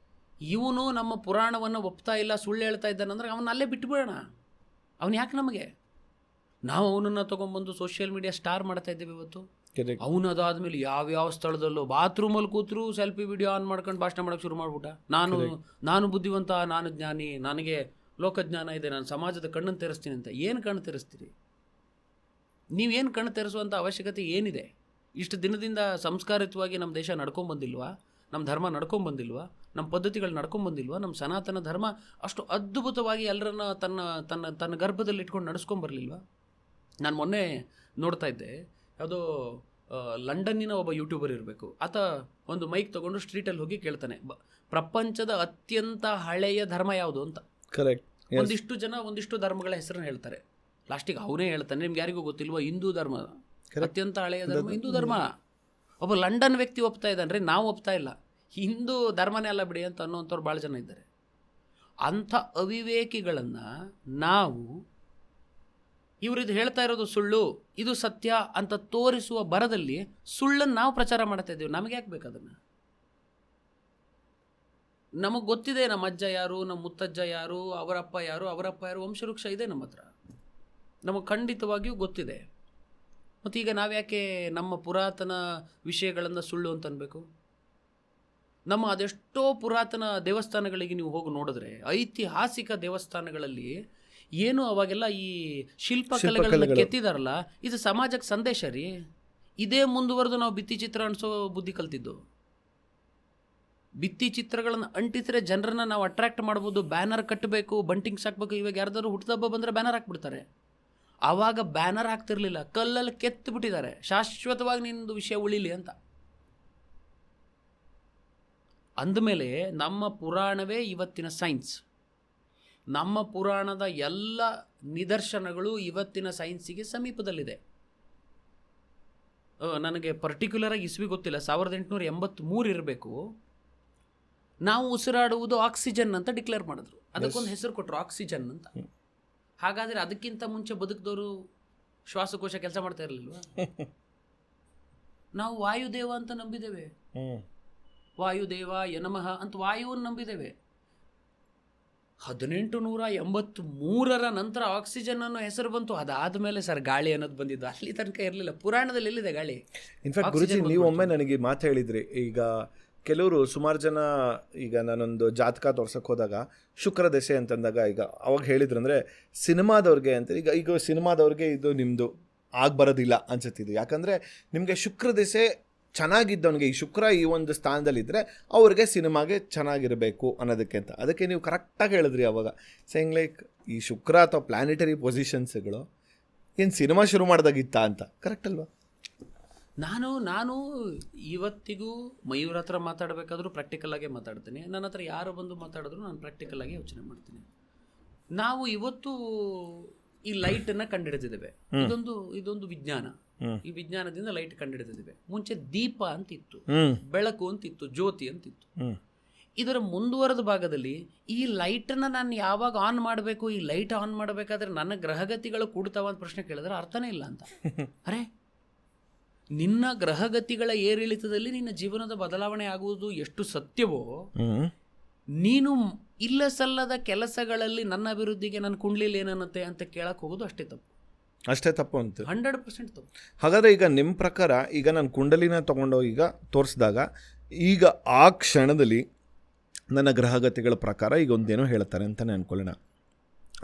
ಇವನು ನಮ್ಮ ಪುರಾಣವನ್ನು ಒಪ್ತಾ ಇಲ್ಲ, ಸುಳ್ಳು ಹೇಳ್ತಾ ಇದ್ದಾನಂದ್ರೆ ಅವನ್ನ ಅಲ್ಲೇ ಬಿಟ್ಟುಬಿಡೋಣ. ಅವನು ಯಾಕೆ ನಮಗೆ? ನಾವು ಅವನನ್ನು ತೊಗೊಂಬಂದು ಸೋಷಿಯಲ್ ಮೀಡಿಯಾ ಸ್ಟಾರ್ ಮಾಡ್ತಾ ಇದ್ದೇವೆ ಇವತ್ತು. ಅವನು ಅದಾದ್ಮೇಲೆ ಯಾವ್ಯಾವ ಸ್ಥಳದಲ್ಲೋ ಬಾತ್ರೂಮಲ್ಲಿ ಕೂತರು ಸೆಲ್ಫಿ ವಿಡಿಯೋ ಆನ್ ಮಾಡ್ಕೊಂಡು ಭಾಷಣ ಮಾಡೋಕ್ಕೆ ಶುರು ಮಾಡ್ಬಿಟ್ಟ. ನಾನು ಬುದ್ಧಿವಂತ, ನಾನು ಜ್ಞಾನಿ, ನನಗೆ ಲೋಕಜ್ಞಾನ ಇದೆ, ನಾನು ಸಮಾಜದ ಕಣ್ಣನ್ನು ತೆರೆಸ್ತೀನಿ ಅಂತ. ಏನು ಕಣ್ಣು ತೆರೆಸ್ತೀರಿ? ನೀವೇನು ಕಣ್ಣು ತೆರೆಸುವಂಥ ಅವಶ್ಯಕತೆ ಏನಿದೆ? ಇಷ್ಟು ದಿನದಿಂದ ಸಂಸ್ಕಾರಿತವಾಗಿ ನಮ್ಮ ದೇಶ ನಡ್ಕೊಂಬಂದಿಲ್ವಾ? ನಮ್ಮ ಧರ್ಮ ನಡ್ಕೊಂಬಂದಿಲ್ವಾ? ನಮ್ಮ ಪದ್ಧತಿಗಳು ನಡ್ಕೊಂಬಂದಿಲ್ವಾ? ನಮ್ಮ ಸನಾತನ ಧರ್ಮ ಅಷ್ಟು ಅದ್ಭುತವಾಗಿ ಎಲ್ಲರನ್ನ ತನ್ನ ತನ್ನ ತನ್ನ ಗರ್ಭದಲ್ಲಿ ಇಟ್ಕೊಂಡು ನಡೆಸ್ಕೊಂಬರ್ಲಿಲ್ವಾ? ನಾನು ಮೊನ್ನೆ ನೋಡ್ತಾ ಇದ್ದೆ, ಯಾವುದೋ ಲಂಡನ್ನಿನ ಒಬ್ಬ ಯೂಟ್ಯೂಬರ್ ಇರಬೇಕು, ಆತ ಒಂದು ಮೈಕ್ ತೊಗೊಂಡು ಸ್ಟ್ರೀಟಲ್ಲಿ ಹೋಗಿ ಕೇಳ್ತಾನೆ, ಪ್ರಪಂಚದ ಅತ್ಯಂತ ಹಳೆಯ ಧರ್ಮ ಯಾವುದು ಅಂತ. ಕರೆಕ್ಟ್. ಒಂದಿಷ್ಟು ಜನ ಒಂದಿಷ್ಟು ಧರ್ಮಗಳ ಹೆಸರನ್ನು ಹೇಳ್ತಾರೆ. ಲಾಸ್ಟಿಗೆ ಅವನೇ ಹೇಳ್ತಾನೆ, ನಿಮ್ಗೆ ಯಾರಿಗೂ ಗೊತ್ತಿಲ್ವಾ, ಹಿಂದೂ ಧರ್ಮ ಅತ್ಯಂತ ಹಳೆಯ ಧರ್ಮ ಹಿಂದೂ ಧರ್ಮ. ಒಬ್ಬ ಲಂಡನ್ ವ್ಯಕ್ತಿ ಒಪ್ತಾ ಇದ್ದಾನೆ, ನಾವು ಒಪ್ತಾ ಇಲ್ಲ, ಹಿಂದೂ ಧರ್ಮನೇ ಅಲ್ಲ ಬಿಡಿ ಅಂತ ಅನ್ನೋವಂಥವ್ರು ಭಾಳ ಜನ ಇದ್ದಾರೆ. ಅಂಥ ಅವಿವೇಕಿಗಳನ್ನು ನಾವು ಇವರಿದು ಹೇಳ್ತಾ ಇರೋದು ಸುಳ್ಳು, ಇದು ಸತ್ಯ ಅಂತ ತೋರಿಸುವ ಬರದಲ್ಲಿ ಸುಳ್ಳನ್ನು ನಾವು ಪ್ರಚಾರ ಮಾಡ್ತಾ ಇದ್ದೀವಿ. ನಮಗೆ ಯಾಕೆ ಬೇಕು ಅದನ್ನು? ನಮಗೆ ಗೊತ್ತಿದೆ ನಮ್ಮ ಅಜ್ಜ ಯಾರು, ನಮ್ಮ ಮುತ್ತಜ್ಜ ಯಾರು, ಅವರಪ್ಪ ಯಾರು, ವಂಶವೃಕ್ಷ ಇದೆ ನಮ್ಮ ಹತ್ರ, ನಮಗೆ ಖಂಡಿತವಾಗಿಯೂ ಗೊತ್ತಿದೆ. ಮತ್ತು ಈಗ ನಾವ್ಯಾಕೆ ನಮ್ಮ ಪುರಾತನ ವಿಷಯಗಳನ್ನು ಸುಳ್ಳು ಅಂತ ಅನ್ಬೇಕು? ನಮ್ಮ ಅದೆಷ್ಟೋ ಪುರಾತನ ದೇವಸ್ಥಾನಗಳಿಗೆ ನೀವು ಹೋಗಿ ನೋಡಿದ್ರೆ, ಐತಿಹಾಸಿಕ ದೇವಸ್ಥಾನಗಳಲ್ಲಿ ಏನು ಅವಾಗೆಲ್ಲ ಈ ಶಿಲ್ಪಕಲೆಗಳನ್ನ ಕೆತ್ತಿದಾರಲ್ಲ, ಇದು ಸಮಾಜಕ್ಕೆ ಸಂದೇಶ ರೀ. ಇದೇ ಮುಂದುವರೆದು ನಾವು ಭಿತ್ತಿ ಚಿತ್ರ ಅಂಟಿಸೋ ಬುದ್ಧಿ ಕಲ್ತಿದ್ದು. ಭಿತ್ತಿ ಚಿತ್ರಗಳನ್ನು ಅಂಟಿಸಿದ್ರೆ ಜನರನ್ನ ನಾವು ಅಟ್ರಾಕ್ಟ್ ಮಾಡ್ಬೋದು, ಬ್ಯಾನರ್ ಕಟ್ಟಬೇಕು, ಬಂಟಿಂಗ್ಸ್ ಹಾಕಬೇಕು. ಇವಾಗ ಯಾರ್ದಾದ್ರು ಹುಟ್ಟದಬ್ಬ ಬಂದರೆ ಬ್ಯಾನರ್ ಹಾಕ್ಬಿಡ್ತಾರೆ. ಆವಾಗ ಬ್ಯಾನರ್ ಹಾಕ್ತಿರ್ಲಿಲ್ಲ, ಕಲ್ಲಲ್ಲಿ ಕೆತ್ತು ಬಿಟ್ಟಿದ್ದಾರೆ, ಶಾಶ್ವತವಾಗಿ ನಿನ್ನದು ವಿಷಯ ಉಳಿಲಿ ಅಂತ. ಅಂದಮೇಲೆ ನಮ್ಮ ಪುರಾಣವೇ ಇವತ್ತಿನ ಸೈನ್ಸ್. ನಮ್ಮ ಪುರಾಣದ ಎಲ್ಲ ನಿದರ್ಶನಗಳು ಇವತ್ತಿನ ಸೈನ್ಸಿಗೆ ಸಮೀಪದಲ್ಲಿದೆ. ನನಗೆ ಪರ್ಟಿಕ್ಯುಲರಾಗಿ ಇಸ್ವಿ ಗೊತ್ತಿಲ್ಲ, 1883 ಇರಬೇಕು. ನಾವು ಉಸಿರಾಡುವುದು ಆಕ್ಸಿಜನ್ ಅಂತ ಡಿಕ್ಲೇರ್ ಮಾಡಿದ್ರು, ಅದಕ್ಕೊಂದು ಹೆಸರು ಕೊಟ್ಟರು, ಆಕ್ಸಿಜನ್ ಅಂತ. ಹಾಗಾದರೆ ಅದಕ್ಕಿಂತ ಮುಂಚೆ ಬದುಕಿದವರು ಶ್ವಾಸಕೋಶ ಕೆಲಸ ಮಾಡ್ತಾ ಇರಲಿಲ್ವಾ? ನಾವು ವಾಯುದೇವ ಅಂತ ನಂಬಿದ್ದೇವೆ, ವಾಯುದೇವ ಯನಮಃ ಅಂತ ವಾಯುವನ್ನು ನಂಬಿದ್ದೇವೆ. 1883 ನಂತರ ಆಕ್ಸಿಜನ್ ಅನ್ನೋ ಹೆಸರು ಬಂತು. ಅದಾದಮೇಲೆ ಸರ್ ಗಾಳಿ ಅನ್ನೋದು ಬಂದಿದ್ದು, ಅಲ್ಲಿ ತನಕ ಇರಲಿಲ್ಲ. ಪುರಾಣದಲ್ಲಿ ಎಲ್ಲಿದೆ ಗಾಳಿ? ಇನ್ಫ್ಯಾಕ್ಟ್ ಗುರುಜಿ, ನೀವು ಒಮ್ಮೆ ನನಗೆ ಮಾತು ಹೇಳಿದ್ರಿ, ಈಗ ಕೆಲವರು ಸುಮಾರು ಜನ, ಈಗ ನಾನೊಂದು ಜಾತಕ ತೋರ್ಸಕ್ಕೆ ಹೋದಾಗ ಶುಕ್ರ ದಶೆ ಅಂತಂದಾಗ, ಈಗ ಅವಾಗ ಹೇಳಿದ್ರು ಅಂದರೆ ಸಿನಿಮಾದವ್ರಿಗೆ ಅಂತ, ಈಗ ಸಿನಿಮಾದವ್ರಿಗೆ ಇದು ನಿಮ್ಮದು ಬರೋದಿಲ್ಲ ಅನ್ಸುತ್ತಿದ್ದು. ಯಾಕಂದರೆ ನಿಮಗೆ ಶುಕ್ರ ದಶೆ ಚೆನ್ನಾಗಿದ್ದವನಿಗೆ, ಈ ಶುಕ್ರ ಈ ಒಂದು ಸ್ಥಾನದಲ್ಲಿದ್ದರೆ ಅವ್ರಿಗೆ ಸಿನಿಮಾಗೆ ಚೆನ್ನಾಗಿರಬೇಕು ಅನ್ನೋದಕ್ಕೆ ಅಂತ. ಅದಕ್ಕೆ ನೀವು ಕರೆಕ್ಟಾಗಿ ಹೇಳಿದ್ರಿ ಅವಾಗ, ಸೇಯಿಂಗ್ ಲೈಕ್ ಈ ಶುಕ್ರ ಅಥವಾ ಪ್ಲಾನೆಟರಿ ಪೊಸಿಷನ್ಸ್ಗಳು ಏನು ಸಿನಿಮಾ ಶುರು ಮಾಡಿದಾಗಿತ್ತಾ ಅಂತ. ಕರೆಕ್ಟ್ ಅಲ್ವಾ? ನಾನು ಇವತ್ತಿಗೂ ಮಯೂರ್ ಹತ್ರ ಮಾತಾಡಬೇಕಾದ್ರೂ ಪ್ರಾಕ್ಟಿಕಲಾಗೇ ಮಾತಾಡ್ತೀನಿ. ನನ್ನ ಹತ್ರ ಯಾರು ಬಂದು ಮಾತಾಡಿದ್ರು ನಾನು ಪ್ರಾಕ್ಟಿಕಲಾಗಿ ಯೋಚನೆ ಮಾಡ್ತೀನಿ. ನಾವು ಇವತ್ತು ಈ ಲೈಟನ್ನು ಕಂಡುಹಿಡಿದಿದ್ದೇವೆ, ಇದೊಂದು ವಿಜ್ಞಾನ. ಈ ವಿಜ್ಞಾನದಿಂದ ಲೈಟ್ ಕಂಡುಹಿಡಿದಿವೆ. ಮುಂಚೆ ದೀಪ ಅಂತಿತ್ತು, ಹ್ಮ್ ಬೆಳಕು ಅಂತಿತ್ತು, ಜ್ಯೋತಿ ಅಂತಿತ್ತು. ಹ್ಮ್ ಇದರ ಮುಂದುವರೆದ ಭಾಗದಲ್ಲಿ ಈ ಲೈಟನ್ನು ನಾನು ಯಾವಾಗ ಆನ್ ಮಾಡಬೇಕು, ಈ ಲೈಟ್ ಆನ್ ಮಾಡಬೇಕಾದ್ರೆ ನನ್ನ ಗ್ರಹಗತಿಗಳು ಕೂಡ್ತಾವ ಅಂತ ಪ್ರಶ್ನೆ ಕೇಳಿದ್ರೆ ಅರ್ಥನೇ ಇಲ್ಲ ಅಂತ. ಅರೆ, ನಿನ್ನ ಗ್ರಹಗತಿಗಳ ಏರಿಳಿತದಲ್ಲಿ ನಿನ್ನ ಜೀವನದ ಬದಲಾವಣೆ ಆಗುವುದು ಎಷ್ಟು ಸತ್ಯವೋ, ಹ್ಮ್ ನೀನು ಇಲ್ಲ ಸಲ್ಲದ ಕೆಲಸಗಳಲ್ಲಿ ನನ್ನ ಅಭಿವೃದ್ಧಿಗೆ ನನ್ನ ಕುಂಡ್ಲಿಲಿ ಏನನ್ನತ್ತೆ ಅಂತ ಕೇಳಕ್ಕೆ ಹೋಗೋದು ಅಷ್ಟೇ ತಪ್ಪು, ಅಷ್ಟೇ ತಪ್ಪು ಅಂತ. 100% ತಪ್ಪು. ಹಾಗಾದರೆ ಈಗ ನಿಮ್ಮ ಪ್ರಕಾರ ಈಗ ನಾನು ಕುಂಡಲಿನ ತೊಗೊಂಡೋಗಿ ಈಗ ತೋರಿಸಿದಾಗ ಈಗ ಆ ಕ್ಷಣದಲ್ಲಿ ನನ್ನ ಗ್ರಹಗತಿಗಳ ಪ್ರಕಾರ ಈಗ ಒಂದೇನೋ ಹೇಳ್ತಾರೆ ಅಂತಲೇ ಅಂದ್ಕೊಳ್ಳೋಣ,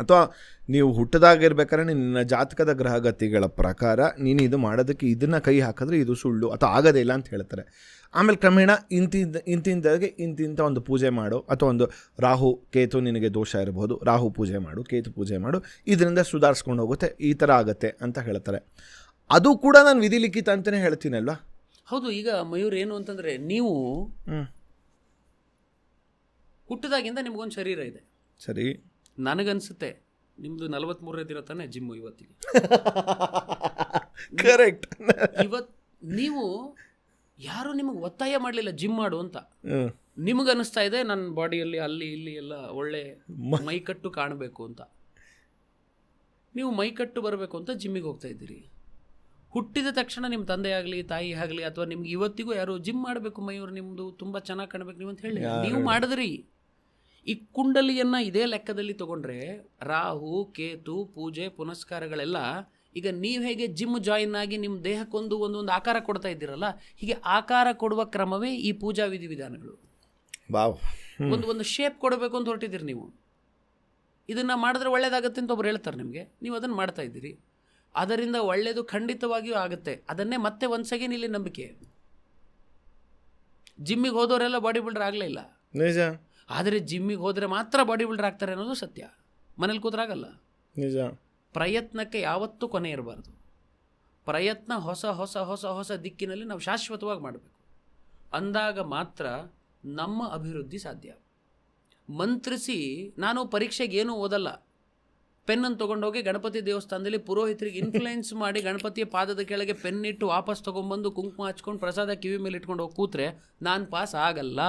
ಅಥವಾ ನೀವು ಹುಟ್ಟದಾಗಿರ್ಬೇಕಾದ್ರೆ ನಿನ್ನ ಜಾತಕದ ಗ್ರಹಗತಿಗಳ ಪ್ರಕಾರ ನೀನು ಇದು ಮಾಡೋದಕ್ಕೆ ಇದನ್ನು ಕೈ ಹಾಕಿದ್ರೆ ಇದು ಸುಳ್ಳು ಅಥವಾ ಆಗೋದೇ ಇಲ್ಲ ಅಂತ ಹೇಳ್ತಾರೆ. ಆಮೇಲೆ ಕ್ರಮೇಣ ಇಂತಿಂದಾಗೆ ಇಂತಿಂಥ ಒಂದು ಪೂಜೆ ಮಾಡು, ಅಥವಾ ಒಂದು ರಾಹು ಕೇತು ನಿನಗೆ ದೋಷ ಇರ್ಬೋದು, ರಾಹು ಪೂಜೆ ಮಾಡು, ಕೇತು ಪೂಜೆ ಮಾಡು, ಇದರಿಂದ ಸುಧಾರಿಸ್ಕೊಂಡು ಹೋಗುತ್ತೆ, ಈ ಥರ ಆಗುತ್ತೆ ಅಂತ ಹೇಳ್ತಾರೆ. ಅದು ಕೂಡ ನಾನು ವಿಧಿಲಿಖಿತ ಅಂತಲೇ ಹೇಳ್ತೀನಲ್ವಾ? ಹೌದು. ಈಗ ಮಯೂರ್ ಏನು ಅಂತಂದರೆ, ನೀವು ಹುಟ್ಟಿದಾಗಿಂದ ನಿಮಗೊಂದು ಶರೀರ ಇದೆ, ಸರಿ. ನನಗನ್ಸುತ್ತೆ ನಿಮ್ಮದು 43ನೇ ದಿನ ತಾನೇ ಜಿಮ್ಮು ಇವತ್ತಿಗೆ. ಕರೆಕ್ಟ್. ನೀವು ಯಾರೂ ನಿಮಗೆ ಒತ್ತಾಯ ಮಾಡಲಿಲ್ಲ ಜಿಮ್ ಮಾಡು ಅಂತ. ನಿಮಗನ್ನಿಸ್ತಾ ಇದೆ ನನ್ನ ಬಾಡಿಯಲ್ಲಿ ಅಲ್ಲಿ ಇಲ್ಲಿ ಎಲ್ಲ ಒಳ್ಳೆ ಮೈಕಟ್ಟು ಕಾಣಬೇಕು ಅಂತ. ನೀವು ಮೈಕಟ್ಟು ಬರಬೇಕು ಅಂತ ಜಿಮ್ಮಿಗೆ ಹೋಗ್ತಾ ಇದ್ದೀರಿ. ಹುಟ್ಟಿದ ತಕ್ಷಣ ನಿಮ್ಮ ತಂದೆ ಆಗಲಿ ತಾಯಿ ಆಗಲಿ ಅಥವಾ ನಿಮ್ಗೆ ಇವತ್ತಿಗೂ ಯಾರು ಜಿಮ್ ಮಾಡಬೇಕು ಮಯೂರ್, ನಿಮ್ಮದು ತುಂಬ ಚೆನ್ನಾಗಿ ಕಾಣಬೇಕು ನೀವು ಅಂತ ಹೇಳಿ ನೀವು ಮಾಡಿದ್ರಿ. ಈ ಕುಂಡಲಿಯನ್ನು ಇದೇ ಲೆಕ್ಕದಲ್ಲಿ ತೊಗೊಂಡ್ರೆ ರಾಹು ಕೇತು ಪೂಜೆ ಪುನಸ್ಕಾರಗಳೆಲ್ಲ, ಈಗ ನೀವು ಹೇಗೆ ಜಿಮ್ ಜಾಯಿನ್ ಆಗಿ ನಿಮ್ಮ ದೇಹಕ್ಕೊಂದು ಒಂದೊಂದು ಆಕಾರ ಕೊಡ್ತಾ ಇದ್ದೀರಲ್ಲ, ಹೀಗೆ ಆಕಾರ ಕೊಡುವ ಕ್ರಮವೇ ಈ ಪೂಜಾ ವಿಧಿವಿಧಾನಗಳು. ಒಂದು ಶೇಪ್ ಕೊಡಬೇಕು ಅಂತ ಹೊರಟಿದ್ದೀರಿ ನೀವು. ಇದನ್ನು ಮಾಡಿದ್ರೆ ಒಳ್ಳೇದಾಗತ್ತೆ ಅಂತ ಒಬ್ರು ಹೇಳ್ತಾರೆ ನಿಮಗೆ, ನೀವು ಅದನ್ನು ಮಾಡ್ತಾ ಇದ್ದೀರಿ. ಅದರಿಂದ ಒಳ್ಳೆಯದು ಖಂಡಿತವಾಗಿಯೂ ಆಗುತ್ತೆ. ಅದನ್ನೇ ಮತ್ತೆ ಒನ್ಸ್ ಅಗೇನ್ ಇಲ್ಲಿ ನಂಬಿಕೆ. ಜಿಮ್ಮಿಗೆ ಹೋದವರೆಲ್ಲ ಬಾಡಿ ಬಿಲ್ಡರ್ ಆಗಲೇ ಇಲ್ಲ, ನಿಜ. ಆದರೆ ಜಿಮ್ಮಿಗೆ ಹೋದರೆ ಮಾತ್ರ ಬಾಡಿ ಬಿಲ್ಡರ್ ಆಗ್ತಾರೆ ಅನ್ನೋದು ಸತ್ಯ. ಮನೇಲಿ ಕೂತ್ರಾಗಲ್ಲ. ನಿಜ. ಪ್ರಯತ್ನಕ್ಕೆ ಯಾವತ್ತೂ ಕೊನೆ ಇರಬಾರ್ದು. ಪ್ರಯತ್ನ ಹೊಸ ಹೊಸ ಹೊಸ ಹೊಸ ದಿಕ್ಕಿನಲ್ಲಿ ನಾವು ಶಾಶ್ವತವಾಗಿ ಮಾಡಬೇಕು. ಅಂದಾಗ ಮಾತ್ರ ನಮ್ಮ ಅಭಿವೃದ್ಧಿ ಸಾಧ್ಯ. ಮಂತ್ರಿಸಿ ನಾನು ಪರೀಕ್ಷೆಗೆ ಏನೂ ಓದಲ್ಲ, ಪೆನ್ನನ್ನು ತೊಗೊಂಡೋಗಿ ಗಣಪತಿ ದೇವಸ್ಥಾನದಲ್ಲಿ ಪುರೋಹಿತರಿಗೆ ಇನ್ಫ್ಲುಯೆನ್ಸ್ ಮಾಡಿ ಗಣಪತಿಯ ಪಾದದ ಕೆಳಗೆ ಪೆನ್ನಿಟ್ಟು ವಾಪಸ್ ತೊಗೊಂಬಂದು ಕುಂಕುಮ ಹಚ್ಕೊಂಡು ಪ್ರಸಾದ ಕಿವಿ ಮೇಲೆ ಇಟ್ಕೊಂಡು ಹೋಗಿ ಕೂತ್ರೆ ನಾನು ಪಾಸ್ ಆಗಲ್ಲ.